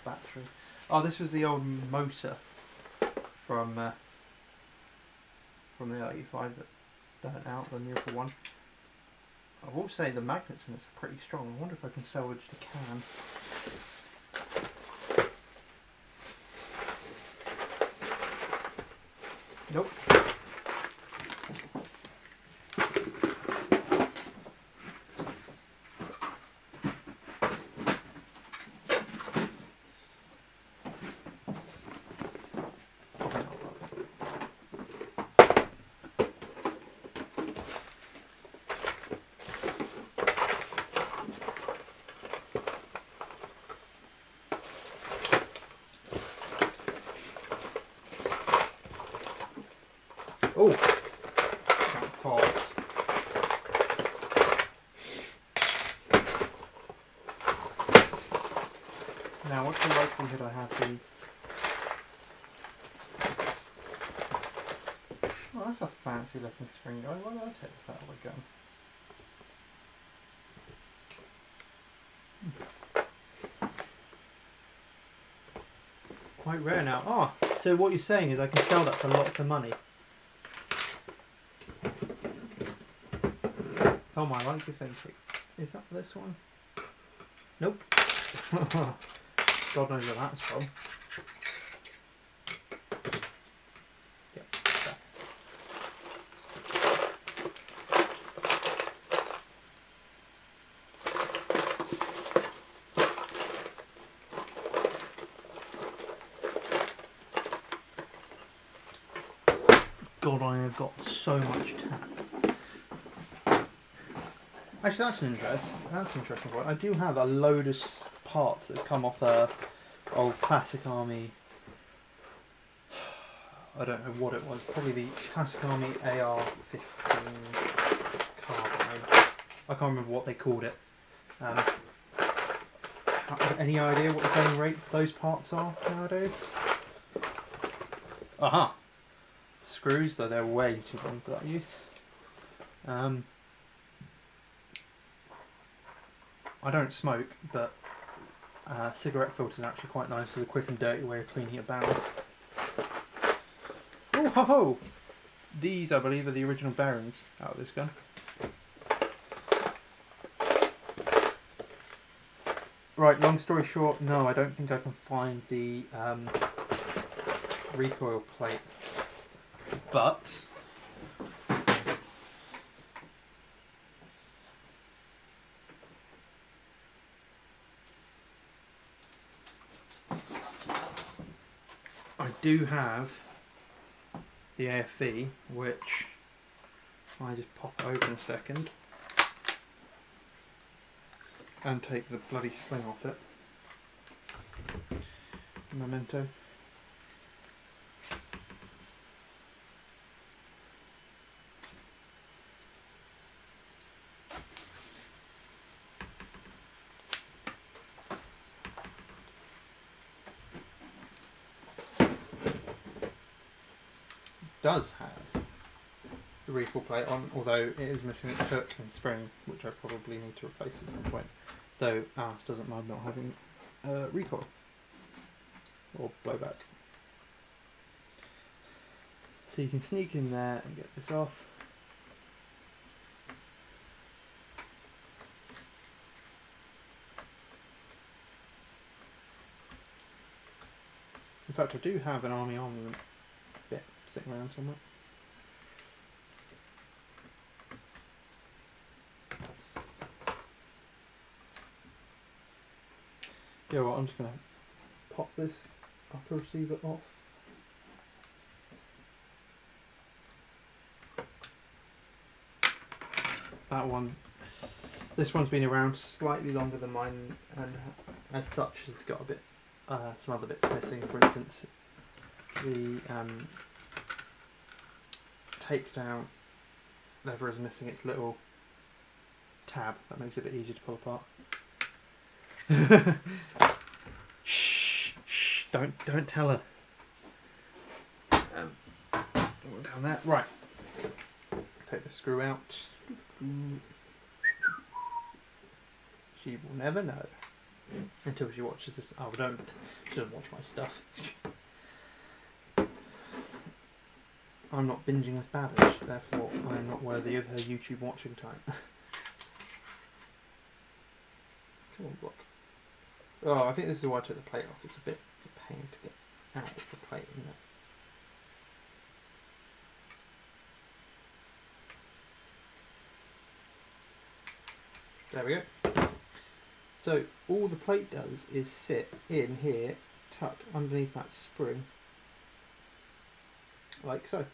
battery. Oh, this was the old motor from the L85 that burnt out, the newer one. I will say the magnets in this are pretty strong. I wonder if I can salvage the can. Nope. Oh, got parts. Now, what's the likelihood I have the... Oh, that's a fancy looking spring guide. Why did I take this out of my gun? Quite rare now. Oh, so what you're saying is I can sell that for lots of money. Tom, I like your thinking. Is that this one? Nope. God knows where that's from. Yep. There. God, I have got so much tack. Actually, that's an interesting point. I do have a load of parts that come off a old classic army. I don't know what it was. Probably the classic army AR-15 carbine. I can't remember what they called it. Any idea what the going rate for those parts are nowadays? Aha! Screws, though they're way too long for that use. I don't smoke, but cigarette filter is actually quite nice as a quick and dirty way of cleaning your barrel. Oh ho ho! These, I believe, are the original bearings out of this gun. Right, long story short, no, I don't think I can find the recoil plate, but I do have the AFV, which I just pop it open a second and take the bloody sling off it. Memento. Does have the recoil plate on, although it is missing its hook and spring, which I probably need to replace at some point. Though ours doesn't mind not having recoil or blowback. So you can sneak in there and get this off. In fact, I do have an army armament bit sitting around somewhere. Yeah, well, I'm just going to pop this upper receiver off. That one, this one's been around slightly longer than mine, and as such has got a bit, some other bits missing. For instance, the takedown lever is missing its little tab. That makes it a bit easier to pull apart. Shh, shh, don't tell her. Down there, right. Take the screw out. She will never know until she watches this. Oh, she doesn't watch my stuff. I'm not binging with Babbage, therefore I'm not worthy of her YouTube watching time. Come on, block. Oh, I think this is why I took the plate off. It's a bit of a pain to get out of the plate, isn't it? There we go. So all the plate does is sit in here, tucked underneath that spring, like so.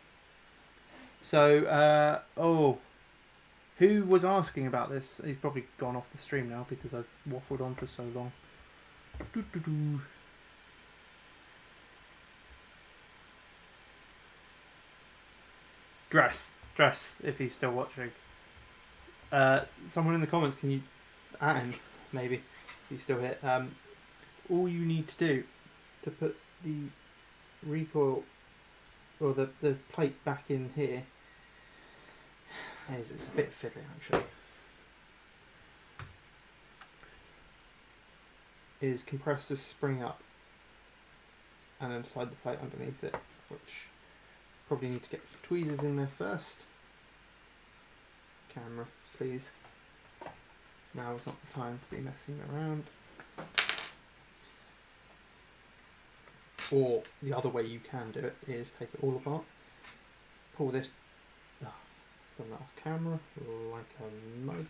So, oh, who was asking about this? He's probably gone off the stream now because I've waffled on for so long. Dress, if he's still watching. Someone in the comments, can you at him, maybe, if he's still here. All you need to do to put the recoil, or the plate back in here, it's a bit fiddly actually, is compress this spring up and then slide the plate underneath it, which probably need to get some tweezers in there first. Camera, please. Now is not the time to be messing around. Or the other way you can do it is take it all apart, pull this, done that off camera, like a mug.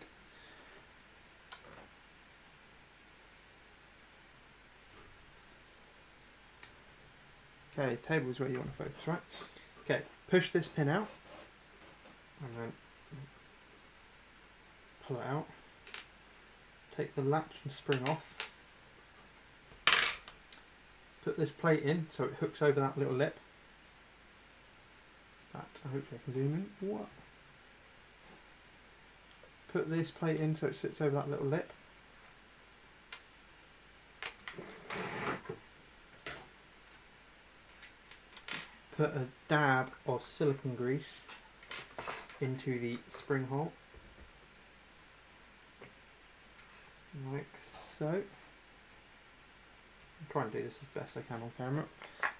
Okay, table is where you want to focus, right? Okay, push this pin out, and then pull it out. Take the latch and spring off. Put this plate in so it hooks over that little lip. Hopefully I can zoom in. What? Put this plate in so it sits over that little lip. Put a dab of silicone grease into the spring hole, like so. I'm trying to do this as best I can on camera.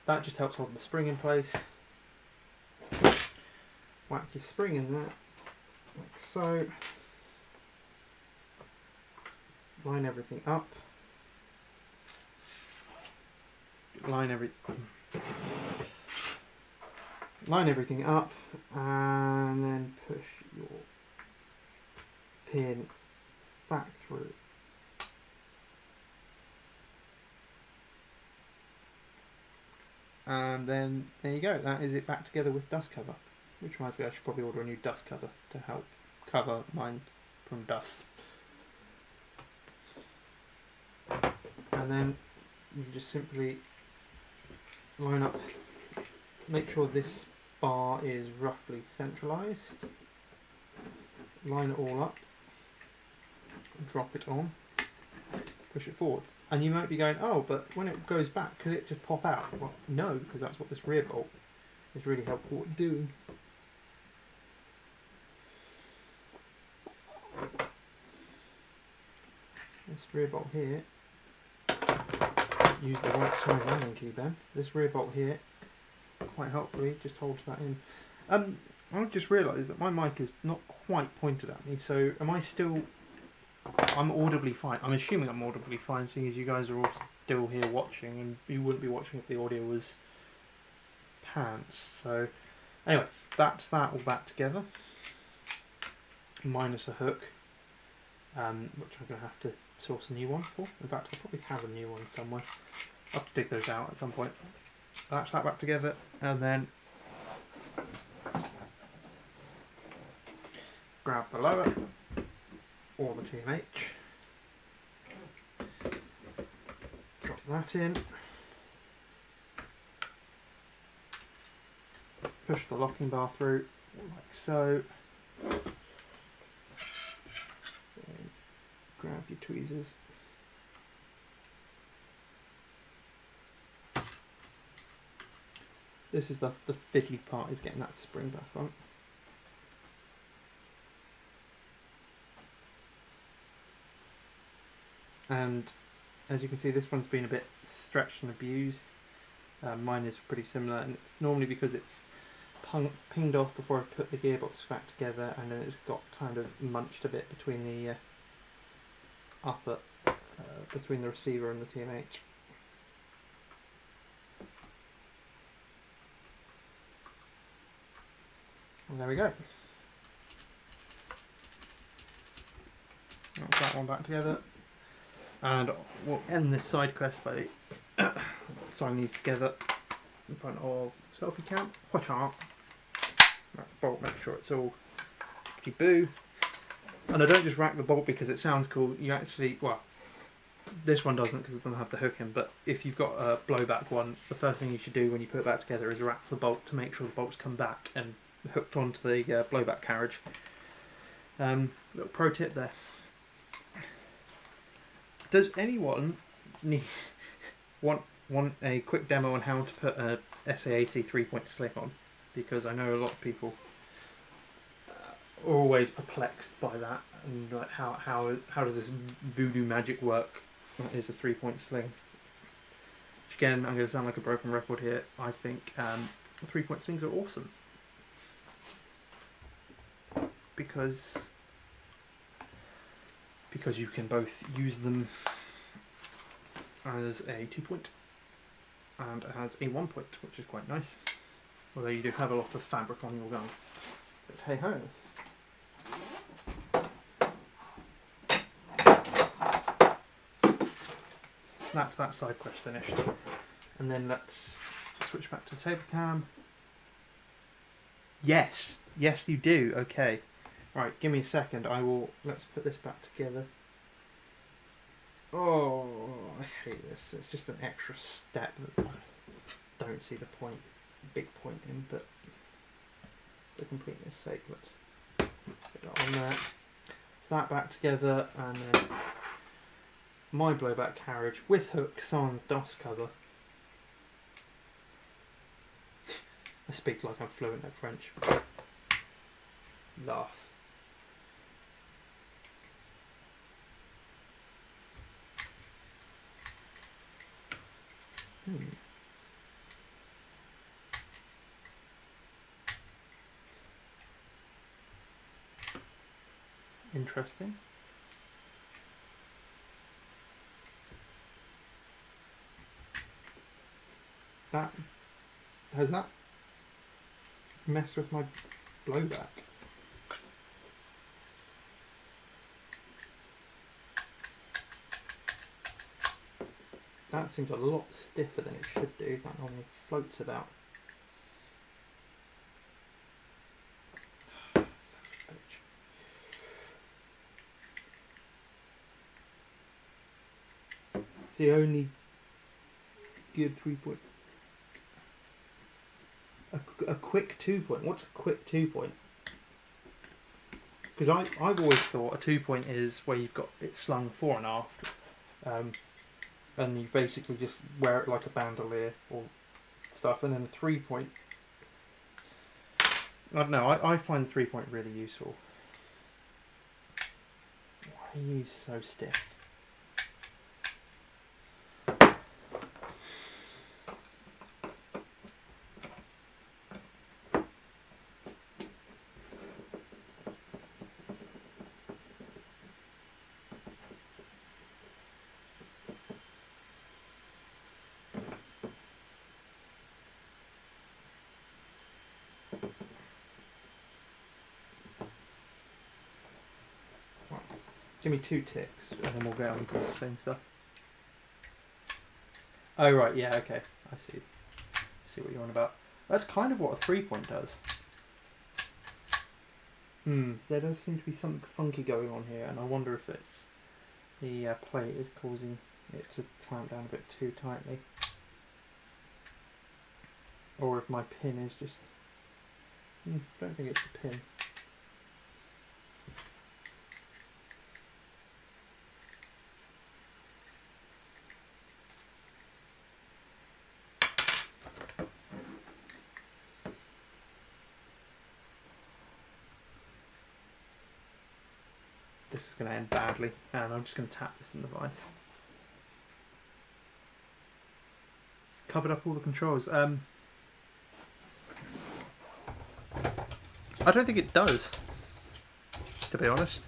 That just helps hold the spring in place. Whack your spring in there, like so. Line everything up. Line everything up, and then push your pin back through. And then there you go, that is it back together with dust cover. Which reminds me, I should probably order a new dust cover to help cover mine from dust. And then you just simply line up, make sure this bar is roughly centralised, line it all up, drop it on, push it forwards. And you might be going, oh, but when it goes back, could it just pop out? Well, no, because that's what this rear bolt is really helpful at doing. This rear bolt here, use the right size Allen key then. This rear bolt here, quite helpfully, just holds that in. I just realised that my mic is not quite pointed at me, so am I still... I'm audibly fine. I'm assuming I'm audibly fine, seeing as you guys are all still here watching, and you wouldn't be watching if the audio was pants. So, anyway, that's that all back together, minus a hook, which I'm going to have to source a new one for. In fact, I'll probably have a new one somewhere. I'll have to dig those out at some point. That's that back together, and then grab the lower or the TMH, drop that in, push the locking bar through like so, then grab your tweezers, this is the fiddly part, is getting that spring back on. And as you can see, this one's been a bit stretched and abused. Mine is pretty similar, and it's normally because it's pinged off before I put the gearbox back together, and then it's got kind of munched a bit between the between the receiver and the TMH. And there we go. That's that one back together. And we'll end this side quest by tying these together in front of the selfie cam. Watch out. Rack the bolt, make sure it's all boo. And I don't just rack the bolt because it sounds cool. You actually, well, this one doesn't because it doesn't have the hook in, but if you've got a blowback one, the first thing you should do when you put it back together is rack the bolt to make sure the bolts come back and hooked onto the blowback carriage. Little pro tip there. Does anyone want a quick demo on how to put a SA80 3-point sling on? Because I know a lot of people are always perplexed by that, and like how does this voodoo magic work? That is a 3-point sling. Which again, I'm going to sound like a broken record here. I think 3-point slings are awesome because you can both use them as a 2-point and it has a 1 point, which is quite nice. Although you do have a lot of fabric on your gun. But hey ho. That's that side quest finished. And then let's switch back to the table cam. Yes! Yes you do, okay. Right, give me a second, let's put this back together. Oh, I hate this. It's just an extra step that I don't see the big point in, but for completeness sake, let's get that on there. So that back together, and then my blowback carriage with hook, sans dust cover. I speak like I'm fluent at French. Laughs. Interesting. Has that messed with my blowback? That seems a lot stiffer than it should do. That normally floats about. It's the only good 3 point. A quick 2 point. What's a quick 2 point? Because I've always thought a 2 point is where you've got it slung fore and aft, and you basically just wear it like a bandolier or stuff. And then a 3 point, I don't know. I find the 3 point really useful. Why are you so stiff? Give me 2 ticks and then we'll get on to the same stuff. Oh right, yeah, okay. I see what you're on about. That's kind of what a 3 point does. There does seem to be something funky going on here, and I wonder if it's the plate is causing it to clamp down a bit too tightly. Or if my pin is just... don't think it's the pin. This is going to end badly, and I'm just going to tap this in the vise. Covered up all the controls. I don't think it does, to be honest.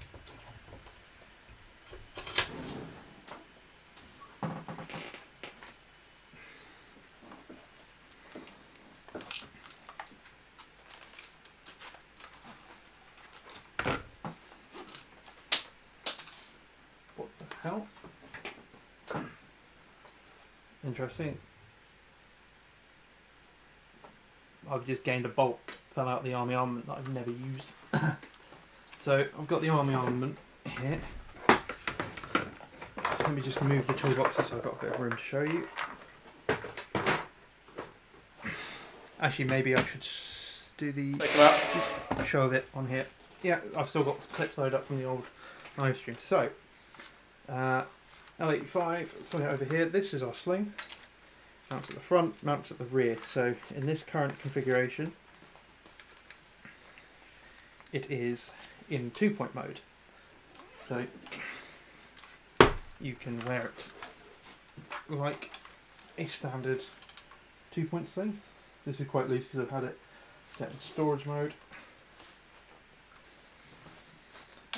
What the hell? Interesting. I've just gained a bolt, fell out the army armament that I've never used. So I've got the army armament here. Let me just move the toolboxes so I've got a bit of room to show you. Actually, maybe I should do the show of it on here. Yeah, I've still got the clips loaded up from the old live stream. So, L85, something over here. This is our sling. Mounts at the front, mounts at the rear. So in this current configuration, it is in 2 point mode. So you can wear it like a standard 2 point sling. This is quite loose because I've had it set in storage mode.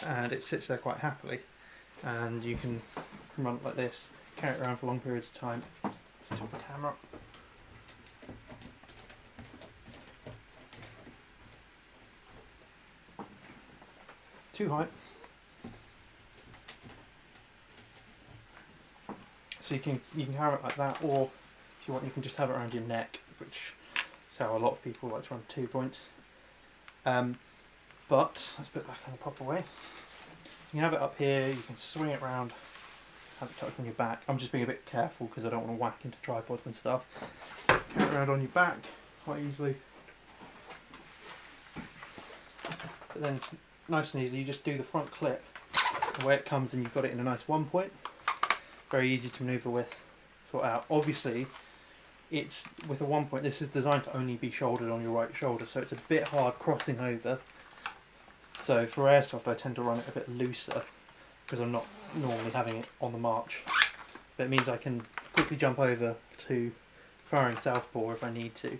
And it sits there quite happily. And you can run it like this, carry it around for long periods of time. Let's turn the camera. too high. So you can have it like that, or if you want, you can just have it around your neck, which is how a lot of people like to run 2 points. But let's put it back in the proper way. You can have it up here. You can swing it around, have it tucked on your back. I'm just being a bit careful because I don't want to whack into tripods and stuff. Carry it around on your back quite easily. But then, nice and easy, you just do the front clip. The way it comes, and you've got it in a nice 1 point. Very easy to manoeuvre with, sort out. Obviously, it's with a 1 point. This is designed to only be shouldered on your right shoulder, so it's a bit hard crossing over. So for airsoft, I tend to run it a bit looser because I'm not normally having it on the march. But it means I can quickly jump over to firing southpaw if I need to.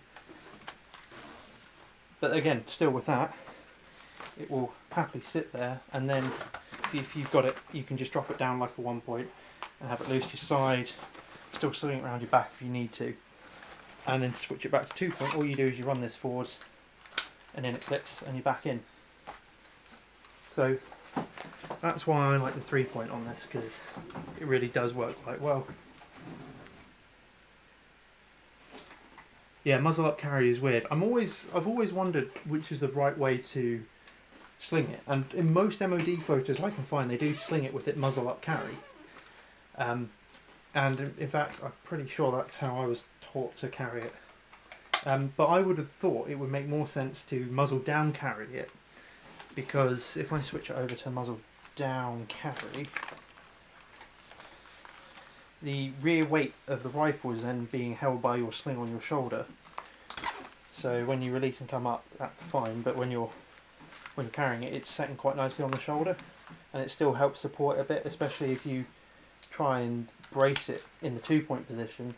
But again, still with that, it will happily sit there, and then if you've got it, you can just drop it down like a 1 point and have it loose to your side, still swing it around your back if you need to, and then switch it back to 2 point. All you do is you run this forwards, and then it clips and you're back in. So that's why I like the 3 point on this, because it really does work quite well. Yeah, muzzle up carry is weird. I've always wondered which is the right way to sling it, and in most MOD photos I can find they do sling it with it muzzle up carry. And in fact, I'm pretty sure that's how I was taught to carry it. But I would have thought it would make more sense to muzzle down carry it, because if I switch it over to muzzle down carry, the rear weight of the rifle is then being held by your sling on your shoulder. So when you release and come up, that's fine, but when you're carrying it, it's setting quite nicely on the shoulder, and it still helps support it a bit, especially if you try and brace it in the 2 point position.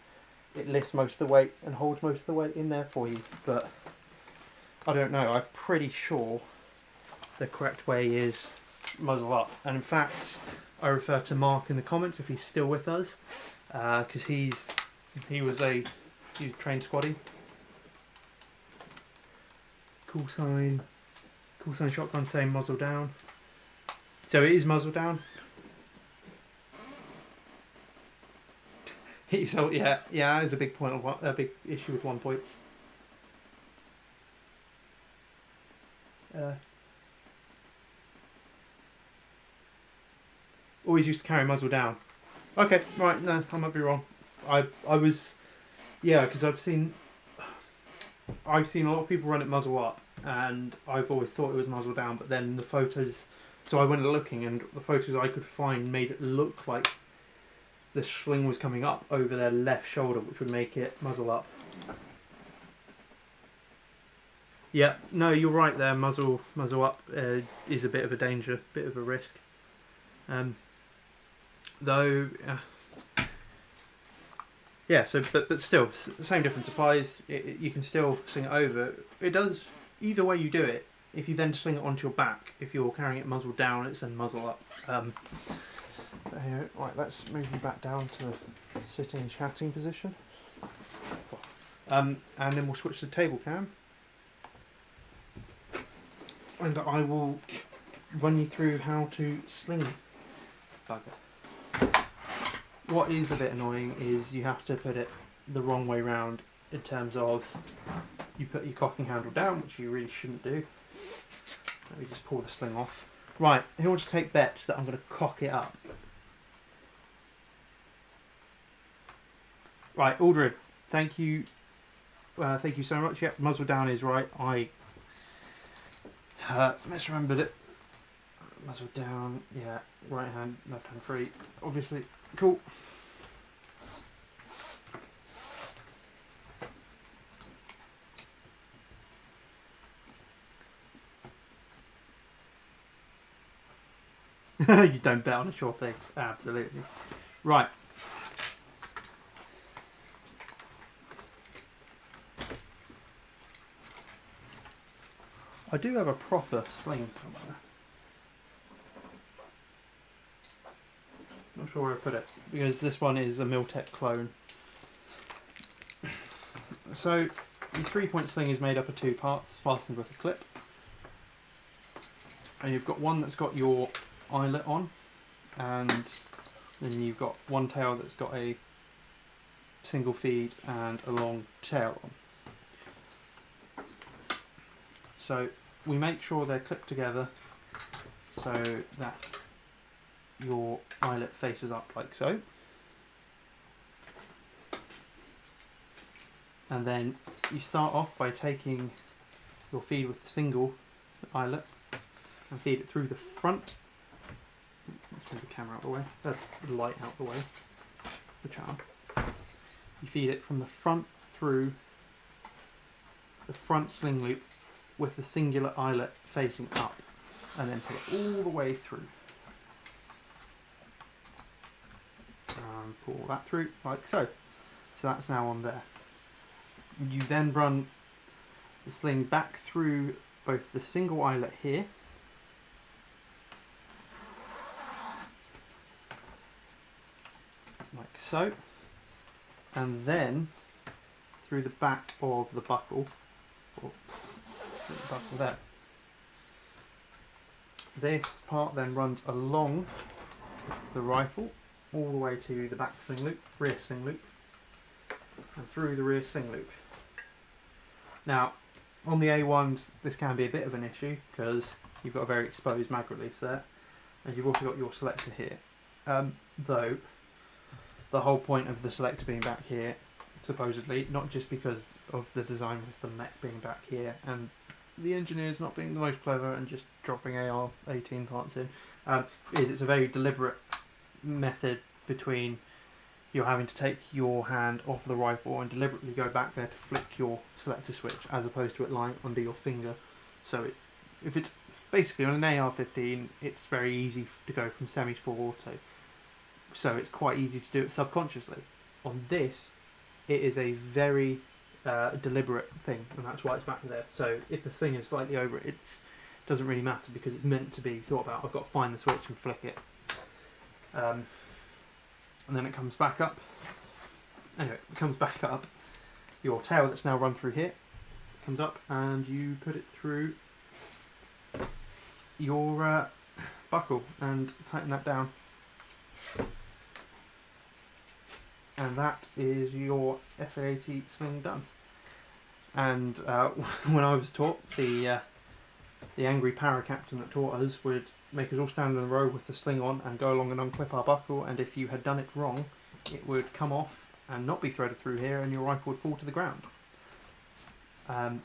It lifts most of the weight and holds most of the weight in there for you. But I don't know, I'm pretty sure the correct way is muzzle up. And in fact, I refer to Mark in the comments if he's still with us, because he was trained squaddy. Cool sign shotgun saying muzzle down. So it is muzzle down. Hit yourself, yeah, that is a big point of a big issue with 1 points. Always used to carry muzzle down. Okay, right, no, I might be wrong. I was, yeah, because I've seen a lot of people run it muzzle up, and I've always thought it was muzzle down. But then the photos, so I went looking, and the photos I could find made it look like the sling was coming up over their left shoulder, which would make it muzzle up. Yeah, no, you're right there. Muzzle up is a bit of a danger, bit of a risk. Though, yeah. So, but still, the same difference applies. You can still sling it over. It does either way you do it. If you then sling it onto your back, if you're carrying it muzzle down, it's then muzzle up. Right, let's move you back down to the sitting chatting position. And then we'll switch to table cam. And I will run you through how to sling bugger. What is a bit annoying is you have to put it the wrong way round, in terms of you put your cocking handle down, which you really shouldn't do. Let me just pull the sling off. Right, who wants to take bets that I'm going to cock it up? Right, Aldred, thank you so much. Yep, muzzle down is right. I misremembered it. Muzzle down, yeah, right hand, left hand free, obviously. Cool. You don't bet on a sure thing, absolutely. Right. I do have a proper sling somewhere. Not sure where I put it, because this one is a Miltech clone. So, the 3 point sling is made up of 2 parts, fastened with a clip. And you've got one that's got your eyelet on, and then you've got one tail that's got a single feed and a long tail on. So we make sure they're clipped together so that your eyelet faces up like so. And then you start off by taking your feed with the single eyelet and feed it through the front. Let's move the camera out of the way, the light out of the way, the charm. You feed it from the front through the front sling loop with the singular eyelet facing up, and then put it all the way through. And pull that through like so. So that's now on there. You then run the sling back through both the single eyelet here like so, and then through the back of the buckle, or the buckle there. This part then runs along the rifle all the way to the back sling loop, rear sling loop, and through the rear sling loop. Now, on the A1s, this can be a bit of an issue because you've got a very exposed mag release there, and you've also got your selector here. Though, the whole point of the selector being back here, supposedly, not just because of the design with the mech being back here and the engineers not being the most clever and just dropping AR-18 parts in, is it's a very deliberate method between you're having to take your hand off the rifle and deliberately go back there to flick your selector switch, as opposed to it lying under your finger. So if it's basically on an AR-15, it's very easy to go from semi to full auto. So it's quite easy to do it subconsciously. On this, it is a very deliberate thing, and that's why it's back there. So if the thing is slightly over it, it doesn't really matter because it's meant to be thought about. I've got to find the switch and flick it. And then it comes back up. Anyway, it comes back up. Your tail that's now run through here comes up, and you put it through your buckle and tighten that down. And that is your SA-80 sling done. And when I was taught, the angry para captain that taught us would make us all stand in a row with the sling on and go along and unclip our buckle, and if you had done it wrong, it would come off and not be threaded through here, and your rifle would fall to the ground. But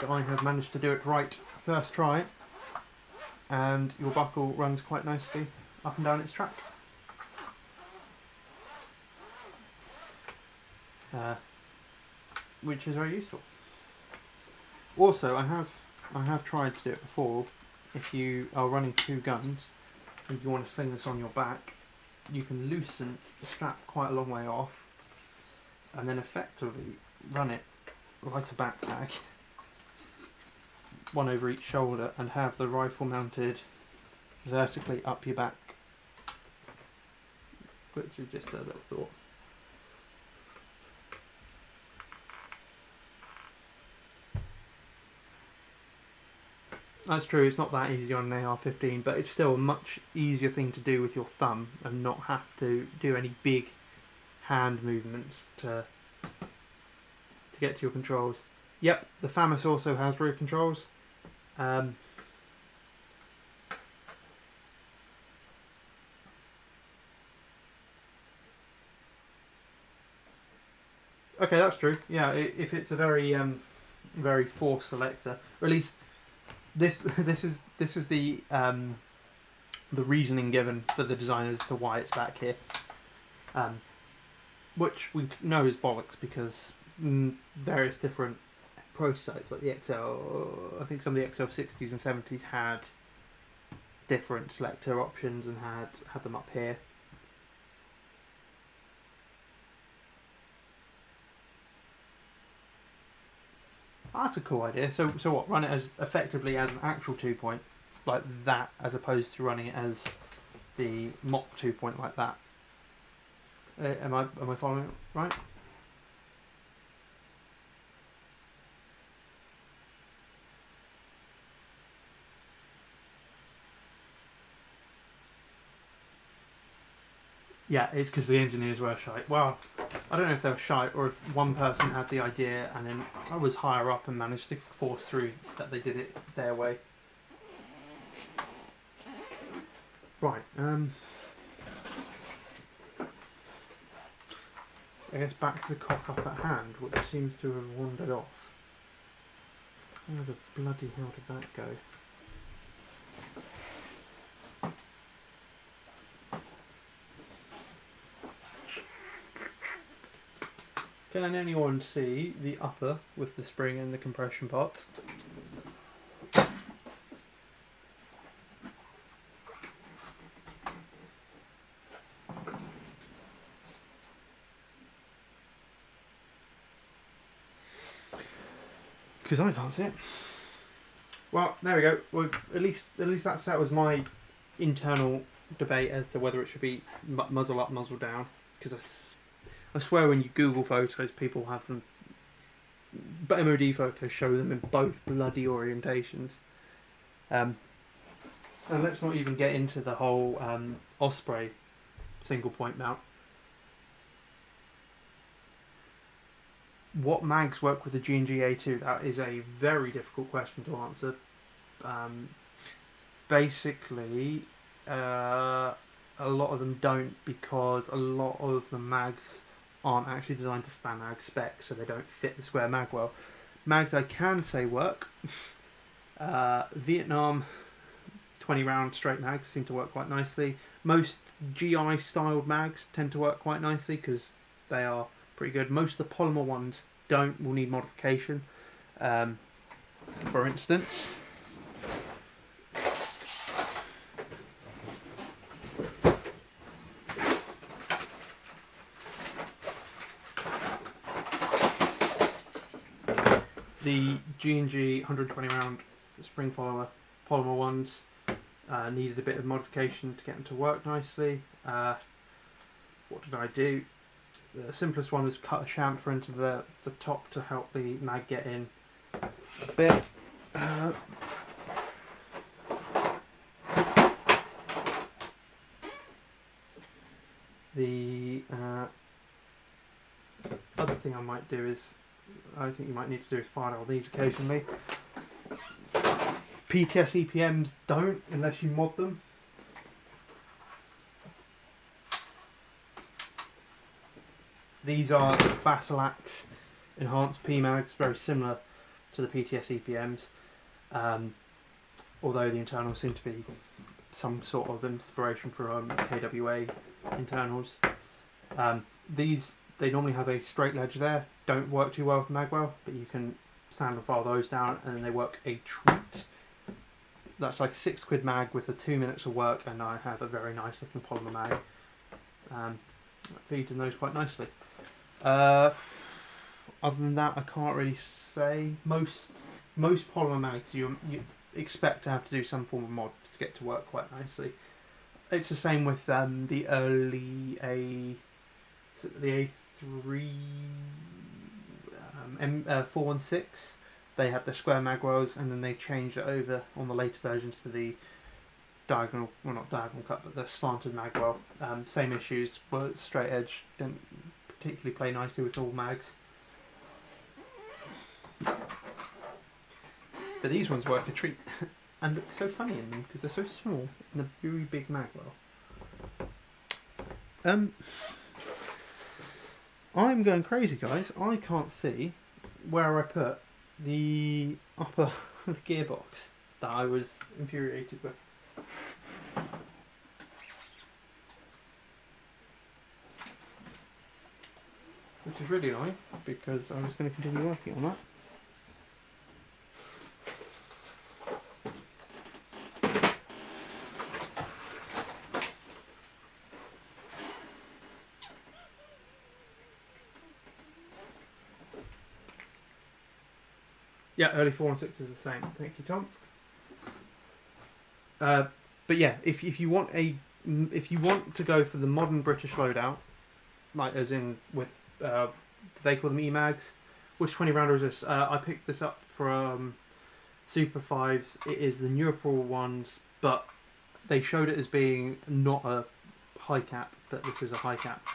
I have managed to do it right first try, and your buckle runs quite nicely up and down its track. Which is very useful. Also, I have tried to do it before. If you are running two guns and you want to sling this on your back, you can loosen the strap quite a long way off and then effectively run it like a backpack, one over each shoulder, and have the rifle mounted vertically up your back, which is just a little thought. That's true, it's not that easy on an AR-15, but it's still a much easier thing to do with your thumb and not have to do any big hand movements to get to your controls. Yep, the FAMAS also has rear controls. Okay, that's true. Yeah, if it's a very very forced selector, or at least this is the reasoning given for the designers as to why it's back here, which we know is bollocks because various different prototypes like the XL, I think some of the XL60s and 70s had different selector options and had them up here. That's a cool idea. So what? Run it as effectively as an actual 2-point, like that, as opposed to running it as the mock 2-point like that. Am I following it right? Yeah, it's because the engineers were shite. Well, I don't know if they were shite or if one person had the idea and then I was higher up and managed to force through that they did it their way. Right, I guess back to the cock-up at hand, which seems to have wandered off. How the bloody hell did that go? Can anyone see the upper with the spring and the compression parts? Because I can't see it. Well, there we go. Well, at least that was my internal debate as to whether it should be muzzle up, muzzle down. Because I swear when you Google photos, people have them. But MOD photos show them in both bloody orientations. And let's not even get into the whole Osprey single point mount. What mags work with the G&G A2? That is a very difficult question to answer. Basically, a lot of them don't, because a lot of the mags aren't actually designed to stand mag spec, so they don't fit the square mag well. Mags I can say work. Vietnam 20 round straight mags seem to work quite nicely. Most GI styled mags tend to work quite nicely because they are pretty good. Most of the polymer ones will need modification. For instance, the G&G 120 round spring polymer ones needed a bit of modification to get them to work nicely. What did I do? The simplest one is cut a chamfer into the top to help the mag get in a bit. The other thing I might do is, I think you might need to do is file these occasionally. PTS EPMs don't, unless you mod them. These are Battle Axe enhanced PMags, very similar to the PTS EPMs, although the internals seem to be some sort of inspiration from KWA internals. They normally have a straight ledge there, don't work too well with Magwell, but you can sand and file those down and then they work a treat. That's like £6 mag with the 2 minutes of work, and I have a very nice looking polymer mag. That feeds in those quite nicely. Other than that, I can't really say. Most polymer mags you expect to have to do some form of mod to get to work quite nicely. It's the same with the early the A3 416. They have the square magwells, and then they changed it over on the later versions to the diagonal, well not diagonal cut, but the slanted magwell. Same issues, but straight edge don't particularly play nicely with all mags. But these ones work a treat and look so funny in them because they're so small and a very big magwell. I'm going crazy, guys. I can't see where I put the upper of the gearbox that I was infuriated with. Which is really annoying because I was going to continue working on that. Yeah, early 416 is the same. Thank you, Tom. But yeah, if you want to go for the modern British loadout, like as in with they call them E-mags. Which 20 rounder is this? I picked this up from Super 5s. It is the newer Pro ones, but they showed it as being not a high cap, but this is a high cap.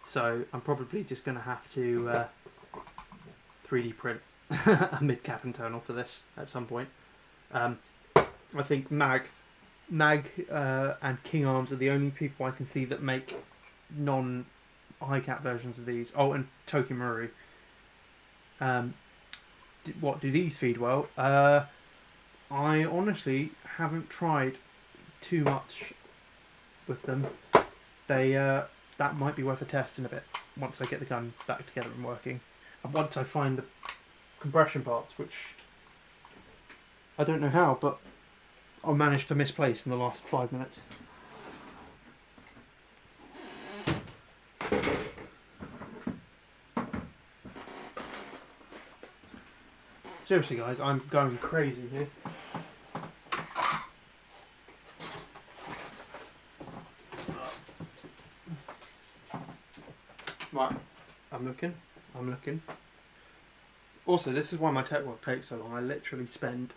So I'm probably just going to have to 3D print a mid cap internal for this at some point. I think Mag and King Arms are the only people I can see that make non-high cap versions of these. Oh, and Tokimuru. What do these feed well? I honestly haven't tried too much with them. That might be worth a test in a bit once I get the gun back together and working, and once I find the compression parts, which I don't know how, but I managed to misplace in the last 5 minutes. Seriously guys, I'm going crazy here. Right, I'm looking. Also, this is why my tech work takes so long. I literally spend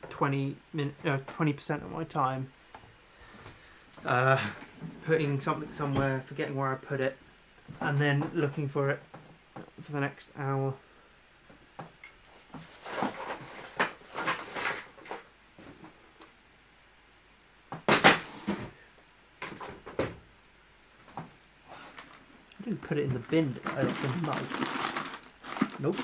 20% of my time putting something somewhere, forgetting where I put it, and then looking for it for the next hour. I didn't put it in the bin, the mug. Nope.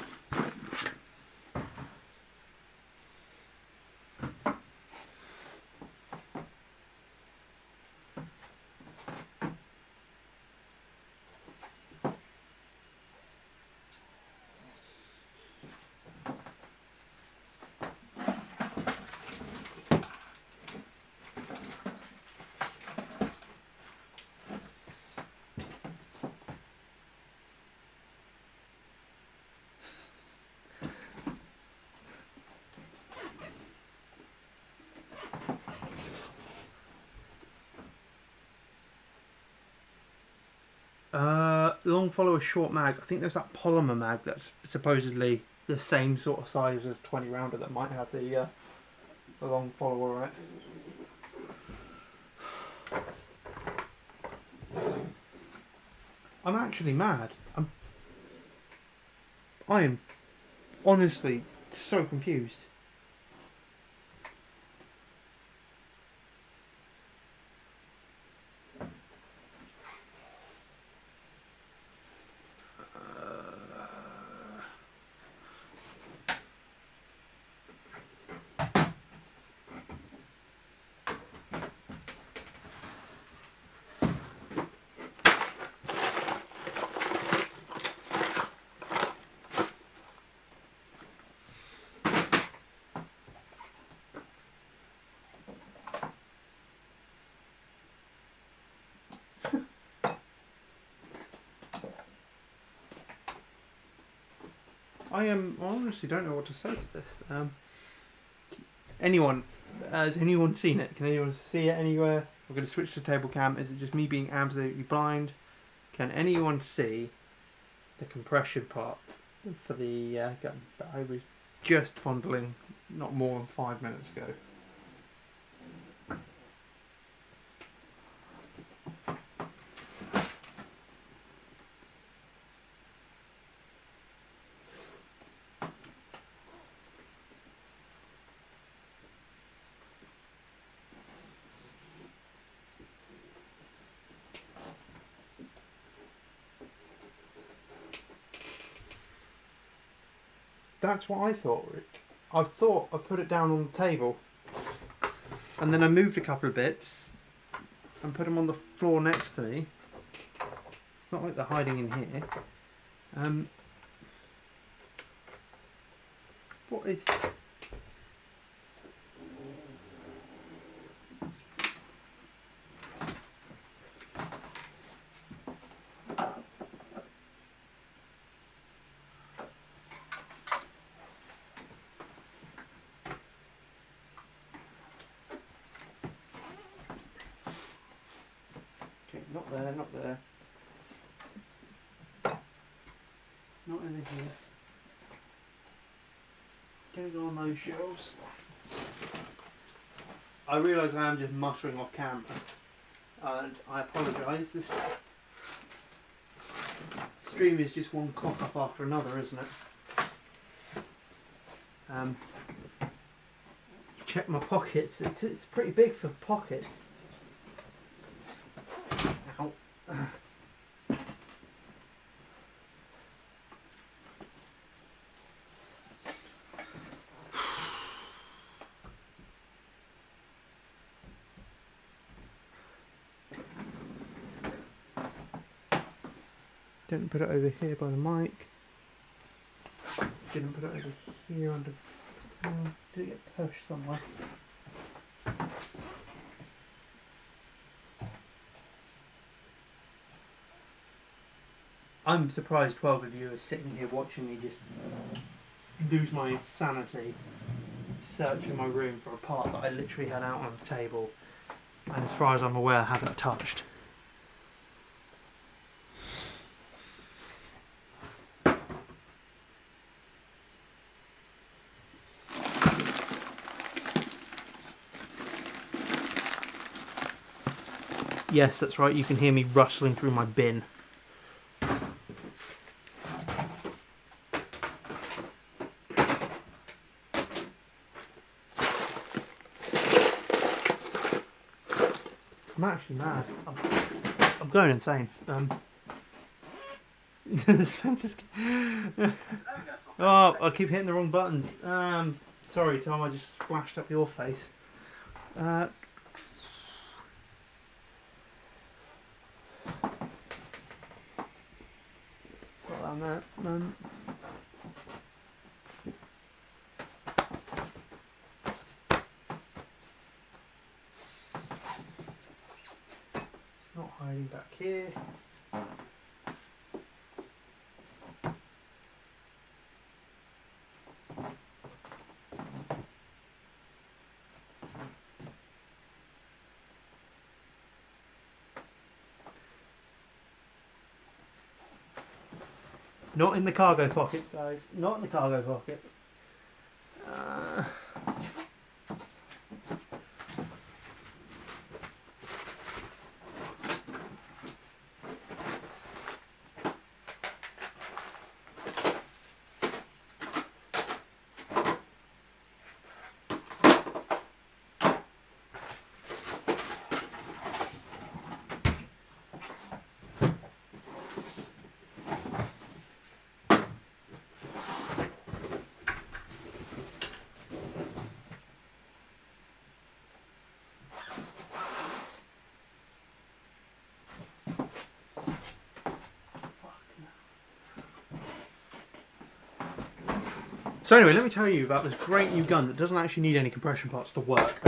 Long follower short mag. I think there's that polymer mag that's supposedly the same sort of size as a 20 rounder that might have the long follower on it. I'm actually mad. I am honestly so confused. I honestly don't know what to say to this. Has anyone seen it? Can anyone see it anywhere? I'm going to switch to table cam. Is it just me being absolutely blind? Can anyone see the compression part for the gun that I was just fondling not more than 5 minutes ago? That's what I thought, Rick. I thought I put it down on the table and then I moved a couple of bits and put them on the floor next to me. It's not like they're hiding in here. What is... Not there, not there. Not in here. Can we go on those shelves? I realise I am just muttering off camera. and I apologise. This stream is just one cock up after another, isn't it? Check my pockets. It's pretty big for pockets. Ow. Didn't put it over here by the mic. Didn't put it over here under. Did it get pushed somewhere? I'm surprised 12 of you are sitting here watching me just lose my sanity, searching my room for a part that I literally had out on the table, and as far as I'm aware, haven't touched. Yes, that's right, you can hear me rustling through my bin. I'm actually mad. I'm going insane. This fence is... Oh, I keep hitting the wrong buttons. Sorry, Tom, I just splashed up your face. On that, it's not hiding back here. Not in the cargo pockets, guys. Not in the cargo pockets. So anyway, let me tell you about this great new gun that doesn't actually need any compression parts to work.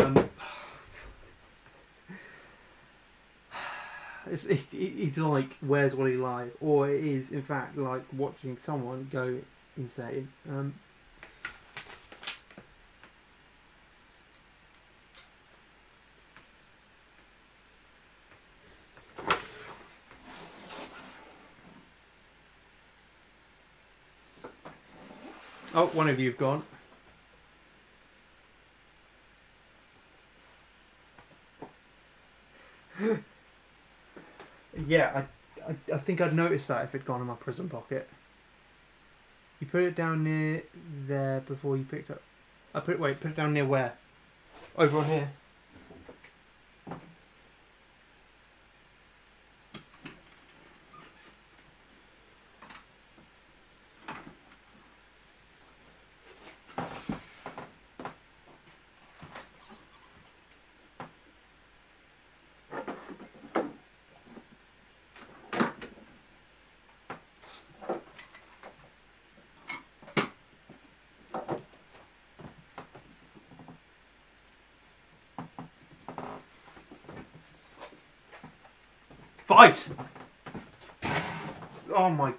It's like Where's Wally Live, or it is in fact like watching someone go insane. Oh, one of you've gone. Yeah, I think I'd noticed that if it'd gone in my prison pocket. You put it down near there before you picked up. Put it down near where? Over on here. Vice! Oh my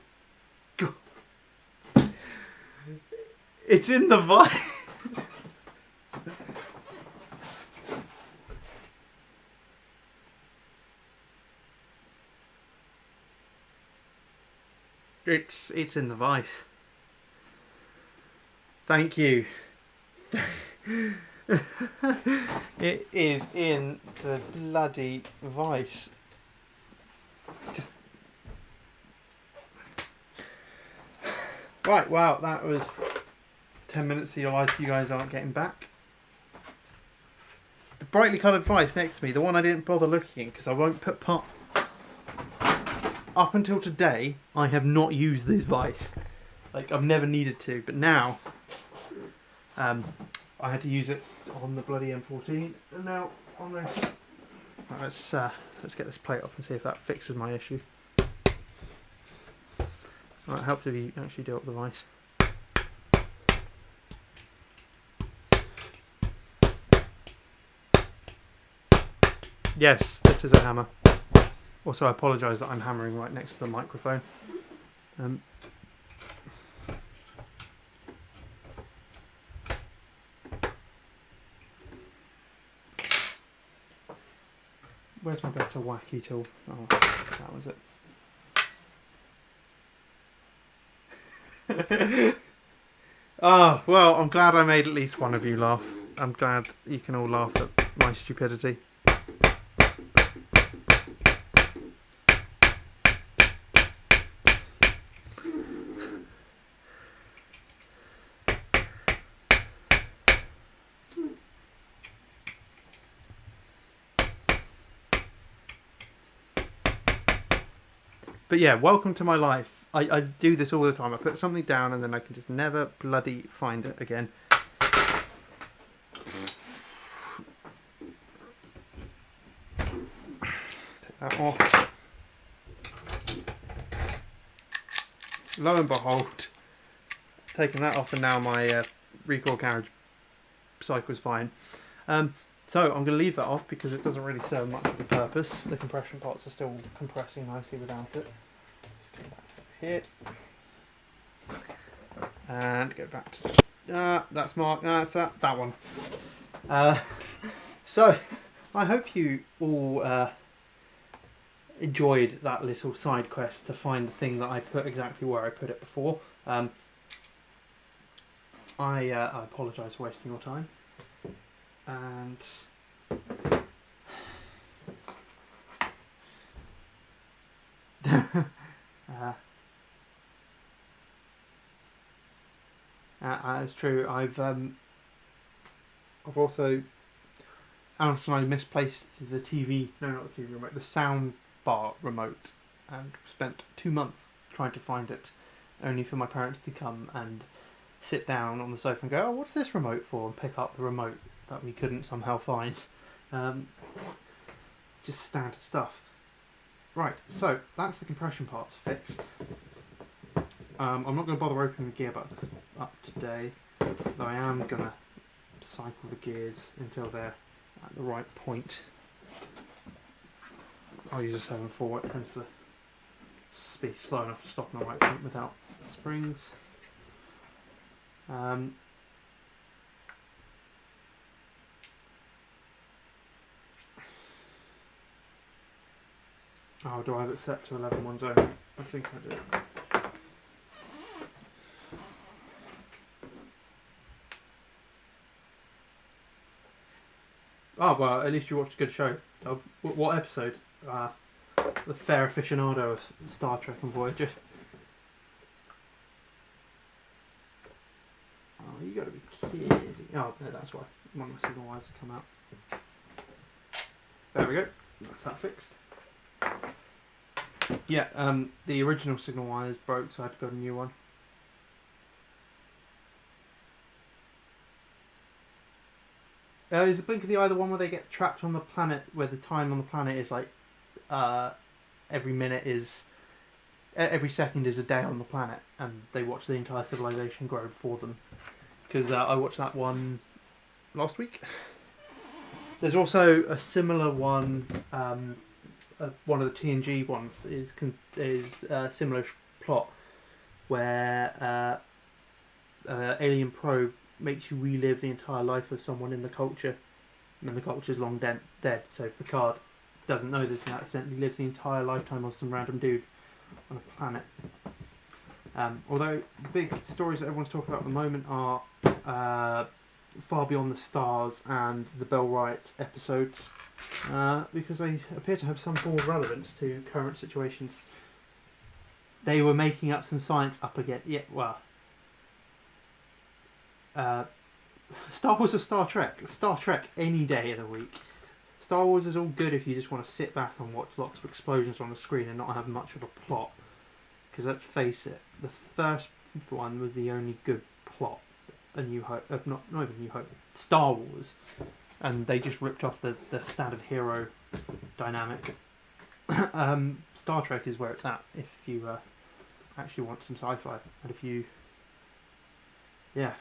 god. It's in the vice. It's in the vice. Thank you. It is in the bloody vice. Just right. Wow, that was 10 minutes of your life you guys aren't getting back. The brightly coloured vice next to me, the one I didn't bother looking in because I won't put part. Up until today, I have not used this vice. Like, I've never needed to, but now I had to use it on the bloody M14, and now on this. Right, let's get this plate off and see if that fixes my issue. Right, it helps if you actually do up the vice. Yes, this is a hammer. Also, I apologise that I'm hammering right next to the microphone. Where's my better wacky tool? Oh, that was it. Oh, well, I'm glad I made at least one of you laugh. I'm glad you can all laugh at my stupidity. But yeah, welcome to my life. I do this all the time. I put something down and then I can just never bloody find it again. Take that off. Lo and behold, taking that off and now my recoil carriage cycle is fine. So I'm going to leave that off because it doesn't really serve much of a purpose. The compression parts are still compressing nicely without it. Just come back over here and go back to that's marked. That's that one. So I hope you all enjoyed that little side quest to find the thing that I put exactly where I put it before. I apologise for wasting your time. And it's true. I've also Alice and I misplaced the TV. No, not the TV remote. The sound bar remote, and spent 2 months trying to find it, only for my parents to come and sit down on the sofa and go, "Oh, what's this remote for?" and pick up the remote that we couldn't somehow find. Just standard stuff. Right, so that's the compression parts fixed. I'm not going to bother opening the gearbox up today, though I am going to cycle the gears until they're at the right point. I'll use a 7.4, it tends to be slow enough to stop on the right point without springs. Oh, do I have it set to 11.1 zone? I think I do. Oh, well, at least you watched a good show. What episode? The fair aficionado of Star Trek and Voyager. Oh, you gotta be kidding. Oh, no, that's why. One of my signal wires have come out. There we go. That's that fixed. Yeah, the original signal wires broke, so I had to build a new one. Is the blink of the eye the one where they get trapped on the planet, where the time on the planet is like, every minute is, every second is a day on the planet, and they watch the entire civilization grow before them? Because I watched that one last week. There's also a similar one, one of the G&G ones is a similar plot, where alien probe makes you relive the entire life of someone in the culture, and the culture's long dead. So Picard doesn't know this and accidentally lives the entire lifetime of some random dude on a planet. Although the big stories that everyone's talking about at the moment are Far Beyond the Stars and the Bell Riot episodes, because they appear to have some form of relevance to current situations. They were making up some science up again. Yeah, well, Star Wars or Star Trek? Star Trek any day of the week. Star Wars is all good if you just want to sit back and watch lots of explosions on the screen and not have much of a plot. Because let's face it, the first one was the only good plot. A New Hope, not even New Hope, Star Wars, and they just ripped off the standard hero dynamic. Star Trek is where it's at if you actually want some sci-fi, and if you, yeah,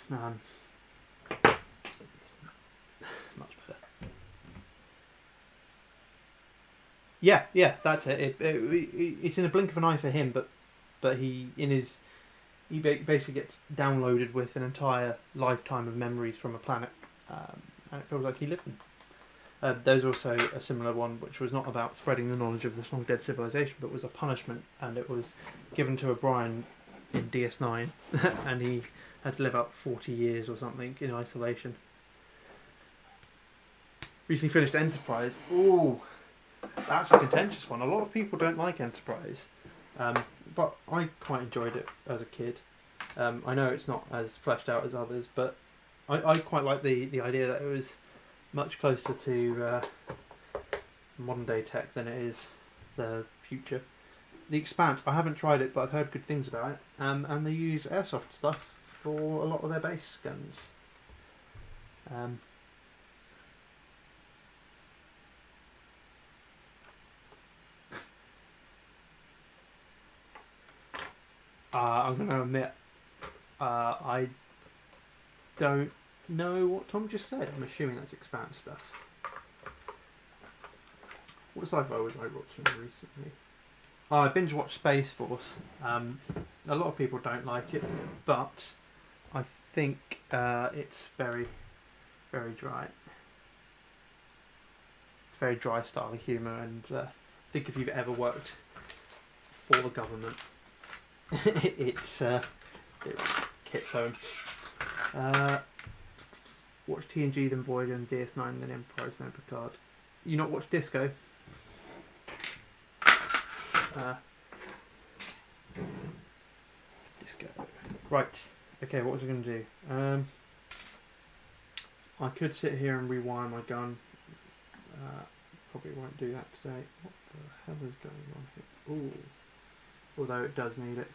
it's much better. Yeah, that's it. It's in a blink of an eye for him, but he basically gets downloaded with an entire lifetime of memories from a planet, and it feels like he lived them. There's also a similar one which was not about spreading the knowledge of this long dead civilization, but was a punishment, and it was given to O'Brien in DS9, and he had to live out 40 years or something in isolation. Recently finished Enterprise. Ooh, that's a contentious one. A lot of people don't like Enterprise. But I quite enjoyed it as a kid. I know it's not as fleshed out as others, but I quite like the idea that it was much closer to modern day tech than it is the future. The Expanse, I haven't tried it, but I've heard good things about it. And they use Airsoft stuff for a lot of their base guns. I'm going to admit, I don't know what Tom just said. I'm assuming that's Expanse stuff. What sci-fi was I watching recently? I binge watched Space Force. A lot of people don't like it, but I think it's very, very dry. It's very dry style of humour, and I think if you've ever worked for the government, it's hits home. Watch TNG, then Voyager, then DS9, then Enterprise, then Picard. You not watch Disco? Disco. Right. Okay, what was I going to do? I could sit here and rewire my gun. Probably won't do that today. What the hell is going on here? Ooh. Although it does need it.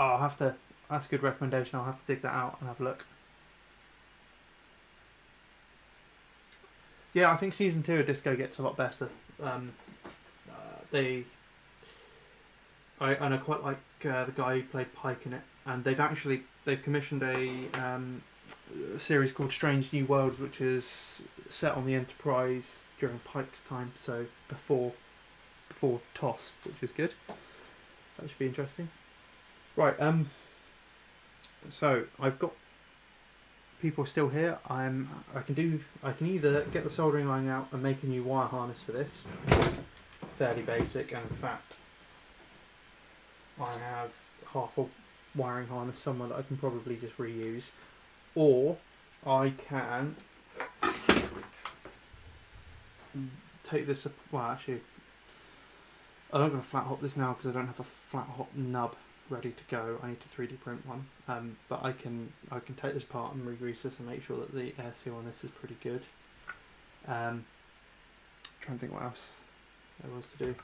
I'll have to, that's a good recommendation, I'll have to dig that out and have a look. Yeah, I think season 2 of Disco gets a lot better. I quite like the guy who played Pike in it, and they've commissioned a series called Strange New Worlds, which is set on the Enterprise during Pike's time, so before TOS, which is good. That should be interesting. Right, so I've got people still here. I can either get the soldering line out and make a new wire harness for this, which is fairly basic, and in fact I have half a wiring harness somewhere that I can probably just reuse, or I can take this. Well, actually, I'm not going to flat hop this now because I don't have a flat hop nub ready to go. I need to 3D print one, but I can take this apart and re-grease this and make sure that the air seal on this is pretty good. Trying to think what else there was to do.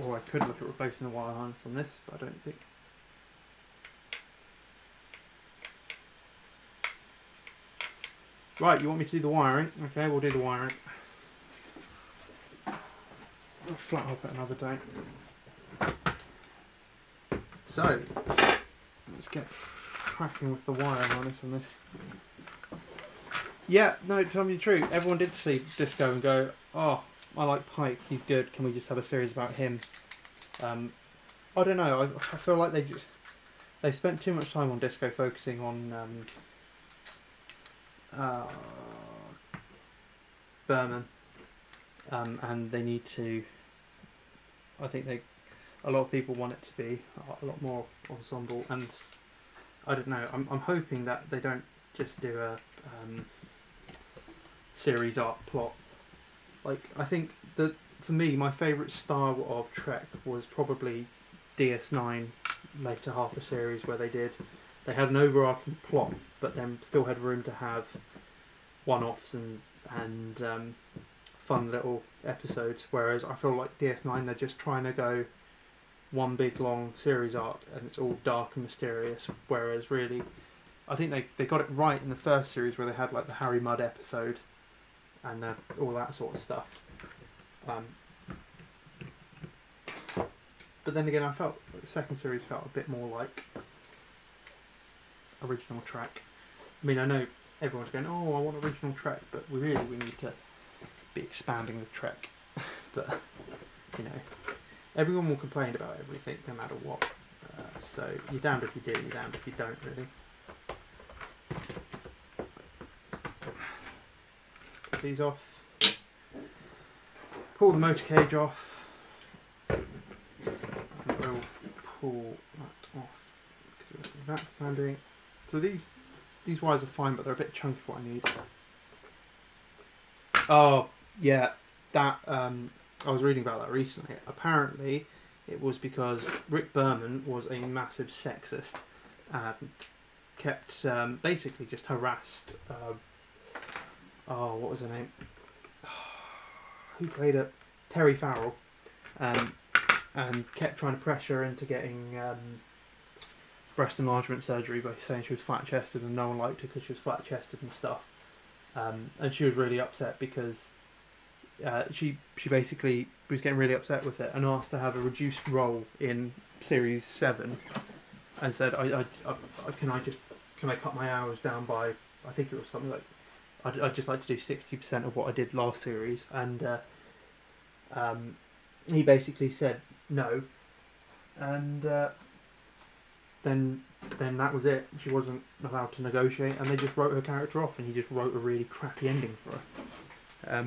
Or I could look at replacing the wire harness on this, but I don't think. Right, you want me to do the wiring? Okay, we'll do the wiring. I'll flat hop it another day. So, let's get cracking with the wire harness on this. Yeah, no, tell me the truth. Everyone did see Disco and go, oh, I like Pike, he's good, can we just have a series about him? I don't know. I feel like they spent too much time on Disco focusing on uh, Berman, and they need to. I think a lot of people want it to be a lot more ensemble, and I don't know. I'm hoping that they don't just do a series arc plot. Like, I think that for me, my favourite style of Trek was probably DS9, later half the series, where they had an overarching plot, but then still had room to have one-offs and fun little episodes. Whereas I feel like DS9, they're just trying to go one big long series arc, and it's all dark and mysterious. Whereas really, I think they got it right in the first series, where they had like the Harry Mudd episode and all that sort of stuff. But then again, I felt the second series felt a bit more like original Trek. I mean, I know everyone's going, "Oh, I want original Trek," but we need to be expanding the Trek. But you know, everyone will complain about everything, no matter what. So you're damned if you do, you're damned if you don't, really. Put these off. Pull the motor cage off. And we'll pull that off because that's what I'm doing. So these wires are fine, but they're a bit chunky for what I need. Oh yeah, that I was reading about that recently. Apparently, it was because Rick Berman was a massive sexist and kept basically just harassed. What was her name? Who played it? Terry Farrell, and kept trying to pressure her into getting breast enlargement surgery by saying she was flat chested, and no one liked her because she was flat chested and stuff. And she was really upset because she basically was getting really upset with it and asked to have a reduced role in series 7, and said, can I cut my hours down by, I think it was something like, I'd just like to do 60% of what I did last series, and he basically said no, and then that was it. She wasn't allowed to negotiate, and they just wrote her character off, and he just wrote a really crappy ending for her.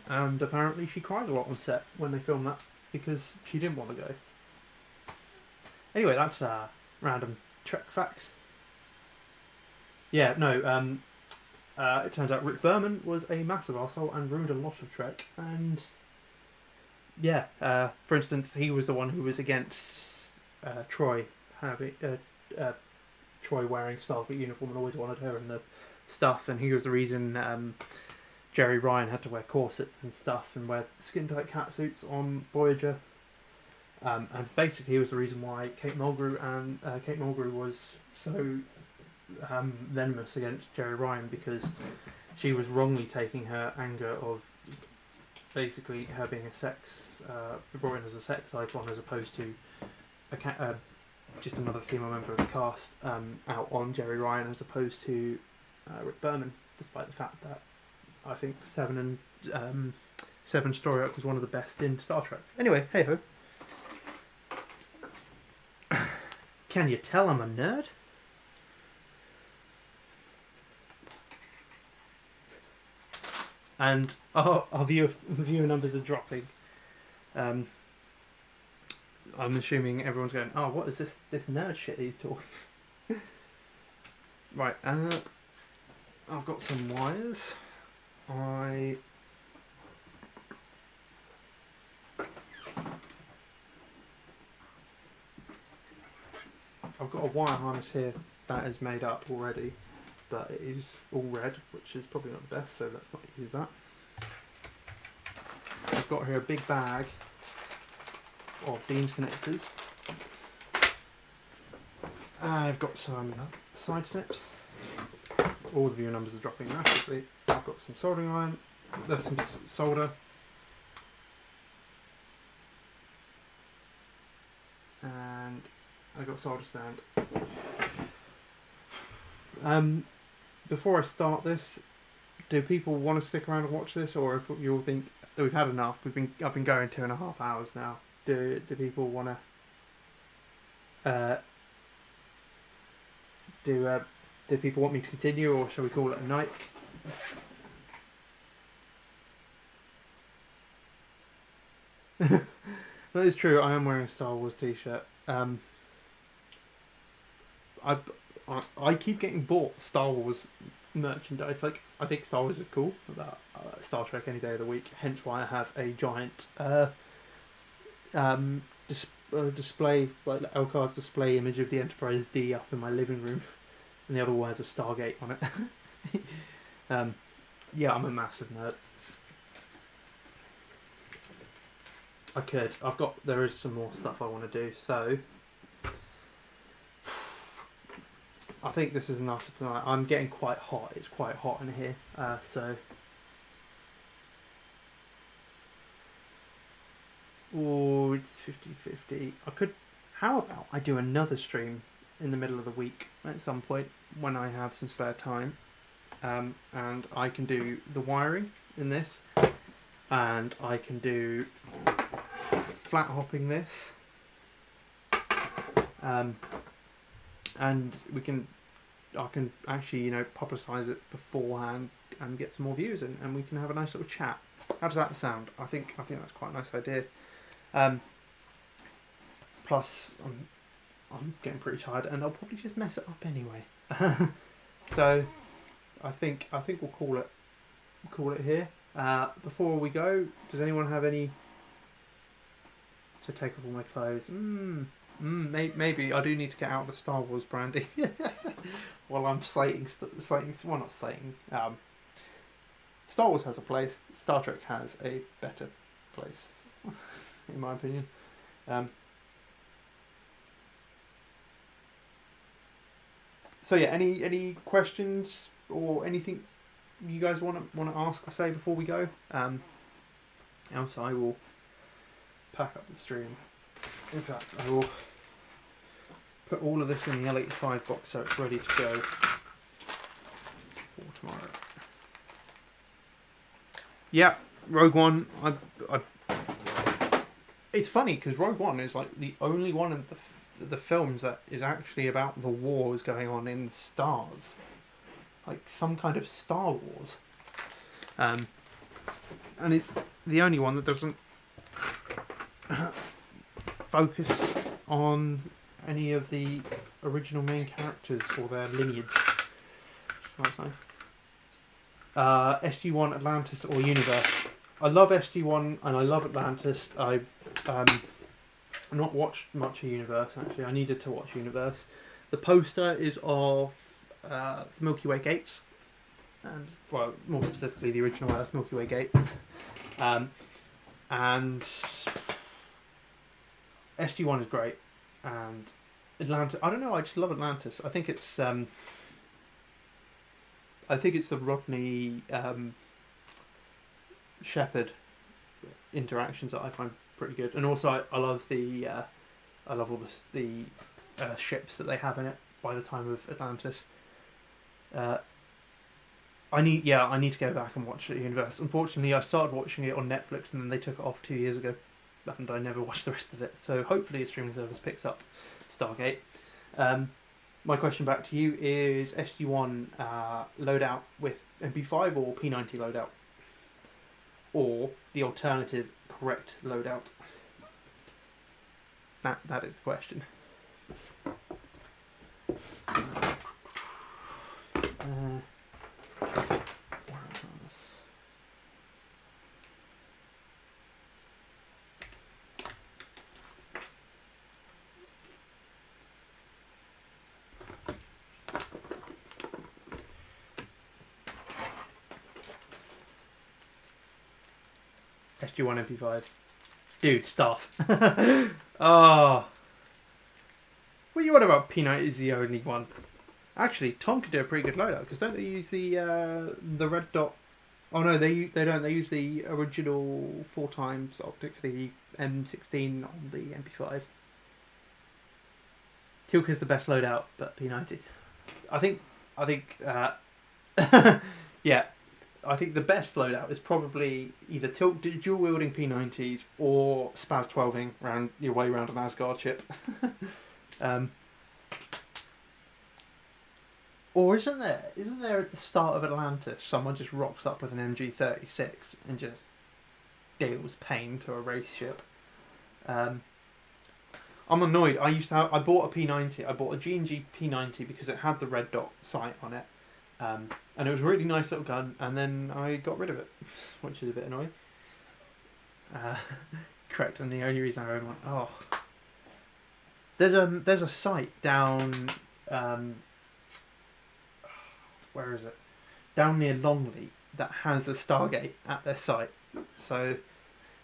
And apparently she cried a lot on set when they filmed that because she didn't want to go. Anyway, that's random Trek facts. Yeah, no. It turns out Rick Berman was a massive arsehole and ruined a lot of Trek. And yeah, for instance, he was the one who was against Troy Troy wearing Starfleet uniform and always wanted her in the stuff. And he was the reason Jerry Ryan had to wear corsets and stuff and wear skin-tight catsuits on Voyager. And basically, he was the reason why Kate Mulgrew was so venomous against Jerry Ryan, because she was wrongly taking her anger of basically her being brought in as a sex icon, as opposed to just another female member of the cast, out on Jerry Ryan, as opposed to Rick Berman, despite the fact that I think Seven story arc was one of the best in Star Trek. Anyway, hey ho. Can you tell I'm a nerd? And our viewer numbers are dropping. I'm assuming everyone's going, oh, what is this nerd shit he's talking? Right, I've got some wires. I've got a wire harness here that is made up already, but it is all red, which is probably not the best, so let's not use that. I've got here a big bag of Dean's connectors. I've got some side snips. All the viewer numbers are dropping massively. I've got some soldering iron. There's some solder. And I've got a solder stand. Before I start this, do people want to stick around and watch this, or if you all think that we've had enough? I've been going 2.5 hours now. Do people want to do people want me to continue, or shall we call it a night? That is true. I am wearing a Star Wars t-shirt. I keep getting bought Star Wars merchandise. Like, I think Star Wars is cool, about Star Trek any day of the week. Hence why I have a giant display, like LCAR's display image of the Enterprise D up in my living room, and the other one has a Stargate on it. Yeah, I'm a massive nerd. There is some more stuff I want to do, so I think this is enough for tonight. I'm getting quite hot. It's quite hot in here, so. Oh, it's 50-50. How about I do another stream in the middle of the week at some point when I have some spare time, and I can do the wiring in this, and I can do flat hopping this, and I can actually, publicise it beforehand and get some more views, and we can have a nice little chat. How does that sound? I think that's quite a nice idea. Plus, I'm getting pretty tired, and I'll probably just mess it up anyway. So, I think we'll call it here. Before we go, does anyone have any? To take off all my clothes. Maybe I do need to get out the Star Wars brandy. While I'm slating. Well, not slating. Star Wars has a place. Star Trek has a better place, in my opinion. So yeah, any questions or anything you guys want to ask or say before we go? Else I will pack up the stream. In fact, I will put all of this in the L85 box so it's ready to go for tomorrow. Yeah, Rogue One. It's funny because Rogue One is like the only one of the films that is actually about the wars going on in stars, like some kind of Star Wars, and it's the only one that doesn't focus on any of the original main characters or their lineage. SG-1, Atlantis, or Universe. I love SG-1 and I love Atlantis. I've not watched much of Universe, actually. I needed to watch Universe. The poster is of Milky Way gates, and well, more specifically the original Earth Milky Way gate. And SG-1 is great, and Atlantis. I don't know. I just love Atlantis. I think it's the Rodney Shepard interactions that I find pretty good, and also I love all the ships that they have in it by the time of Atlantis. I need to go back and watch the Universe. Unfortunately, I started watching it on Netflix and then they took it off 2 years ago, and I never watched the rest of it. So hopefully a streaming service picks up Stargate. My question back to you is SG-1 loadout with MP5 or P90 loadout? Or the alternative correct loadout? That is the question. SG-1 MP5. Dude, stuff. Oh. What you on about? P90 is the only one. Actually, Tom could do a pretty good loadout, because don't they use the red dot? Oh no, they don't. They use the original 4x optic for the M16 on the MP5. Tilka's the best loadout, but P90. I think. Yeah. I think the best loadout is probably either dual wielding P90s or Spaz 12ing around your way around an Asgard ship. Or isn't there at the start of Atlantis someone just rocks up with an MG36 and just deals pain to a race ship? I'm annoyed. I bought a P90. I bought a G&G P90 because it had the red dot sight on it. And it was a really nice little gun, and then I got rid of it, which is a bit annoying. Correct, and the only reason I own one. Oh, there's a site down, where is it? Down near Longley that has a Stargate at their site. So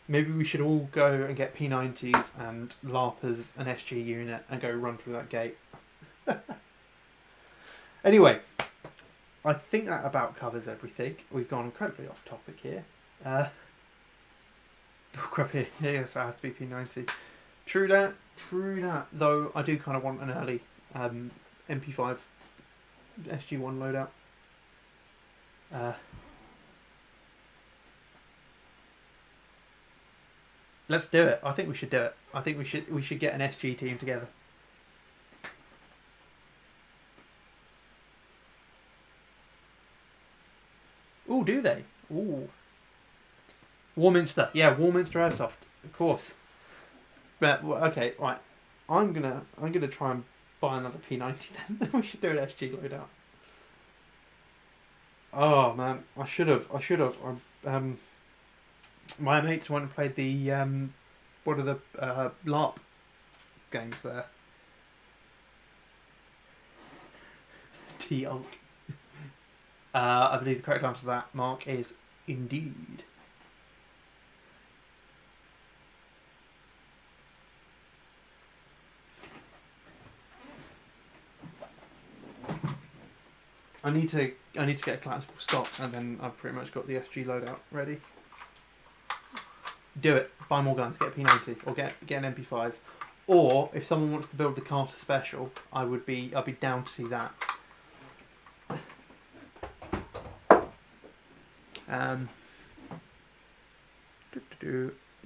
maybe we should all go and get P90s and LARPers an SG unit and go run through that gate. Anyway. I think that about covers everything. We've gone incredibly off topic here. Oh crap, yes, it has to be P90. True that. Though I do kind of want an early MP5 SG1 loadout. Let's do it. I think we should do it. I think we should get an SG team together. Oh, do they? Ooh. Warminster. Yeah, Warminster Airsoft. Of course. But, okay, right. I'm gonna try and buy another P90 then. We should do an SG loadout. Oh man, I should have. My mates went and played the what are the LARP games there? T-Unk. I believe the correct answer to that, Mark, is indeed. I need to get a collapsible stock, and then I've pretty much got the SG loadout ready. Do it. Buy more guns. Get a P90 or get an MP5. Or if someone wants to build the Carter Special, I'd be down to see that.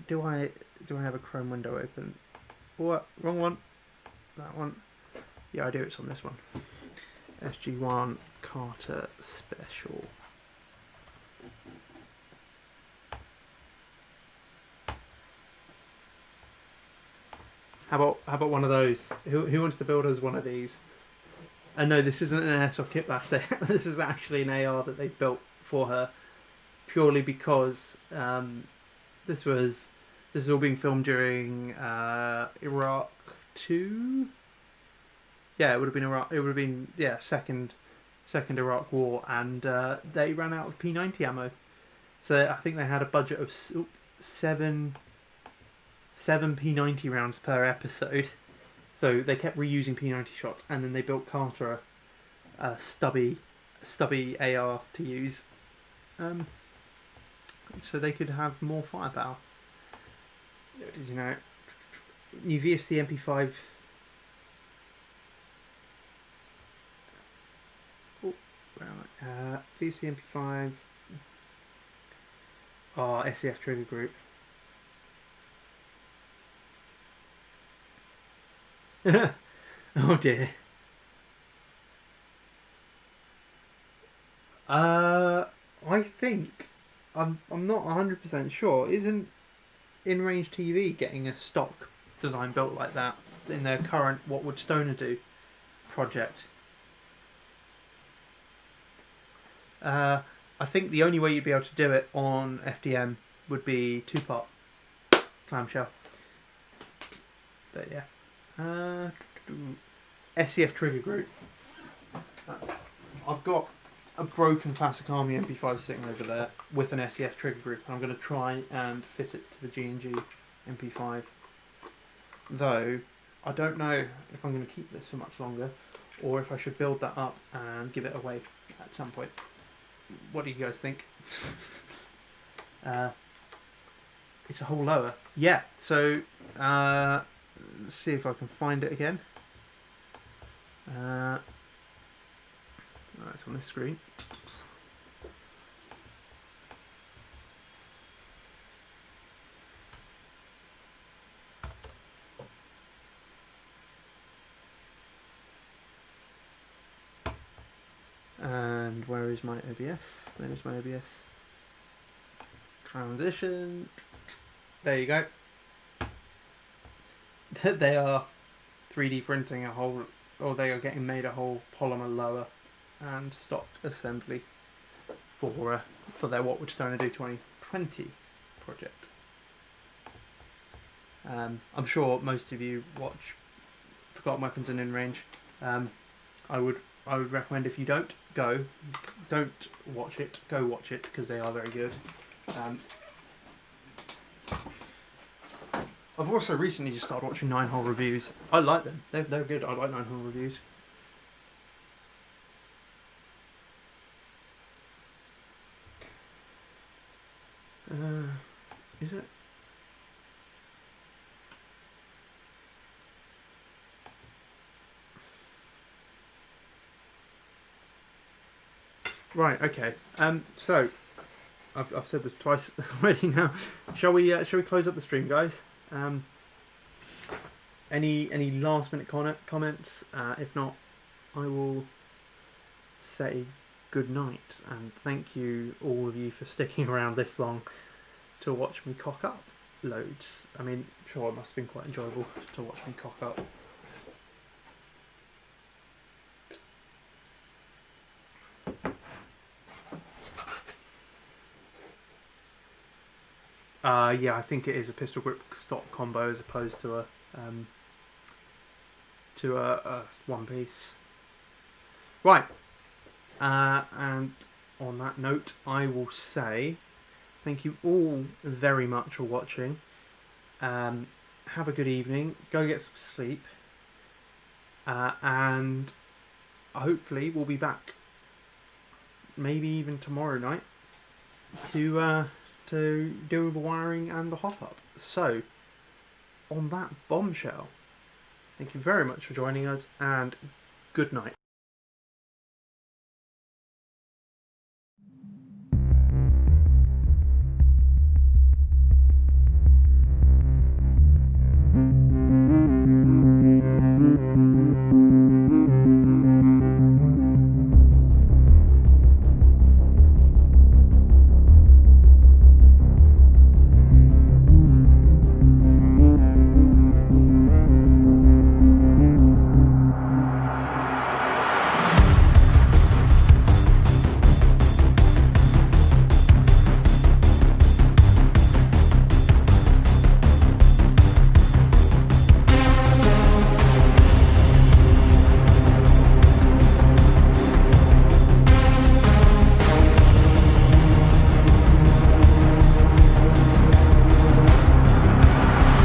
Do I have a Chrome window open? What? Wrong one. That one. Yeah, I do. It's on this one. SG1 Carter Special. How about one of those? Who wants to build us one of these? And no, this isn't an Airsoft kit bash. This is actually an AR that they built for her, purely because this is all being filmed during Iraq 2. Yeah, it would have been Iraq. It would have been second Iraq War, and they ran out of P90 ammo. So I think they had a budget of seven P90 rounds per episode. So they kept reusing P90 shots, and then they built Carter a stubby AR to use, so they could have more firepower. Did you know? New VFC MP5. Oh, where am I? VFC MP5. Oh, SCF trigger group. Oh dear. I think I'm not 100% sure. Isn't In Range TV getting a stock design built like that in their current What Would Stoner Do project? I think the only way you'd be able to do it on FDM would be 2-part clamshell. But yeah. SCF trigger group. I've got a broken Classic Army MP5 sitting over there with an SCF trigger group, and I'm going to try and fit it to the G&G MP5. Though I don't know if I'm going to keep this for much longer, or if I should build that up and give it away at some point. What do you guys think? It's a hole lower. Yeah. So. Let's see if I can find it again. It's on this screen. And where is my OBS? There's my OBS. Transition. There you go. They are 3D printing a whole, or they are getting made a whole polymer lower and stock assembly for their What Would Stoner Do 2020 project. I'm sure most of you watch Forgotten Weapons and In Range. I would recommend, if you don't watch it, go watch it, because they are very good. I've also recently just started watching 9-hole reviews. I like them. They're good. I like 9-hole reviews. Is it? Right. Okay. So I've said this twice already now. Shall we close up the stream, guys? Any last minute comments? If not, I will say good night, and thank you all of you for sticking around this long to watch me cock up loads. I mean, sure, it must have been quite enjoyable to watch me cock up. Yeah, I think it is a pistol grip stock combo as opposed to a one piece. Right, and on that note, I will say thank you all very much for watching. Have a good evening. Go get some sleep, and hopefully we'll be back, maybe even tomorrow night, to do the wiring and the hop-up. So, on that bombshell, thank you very much for joining us, and good night.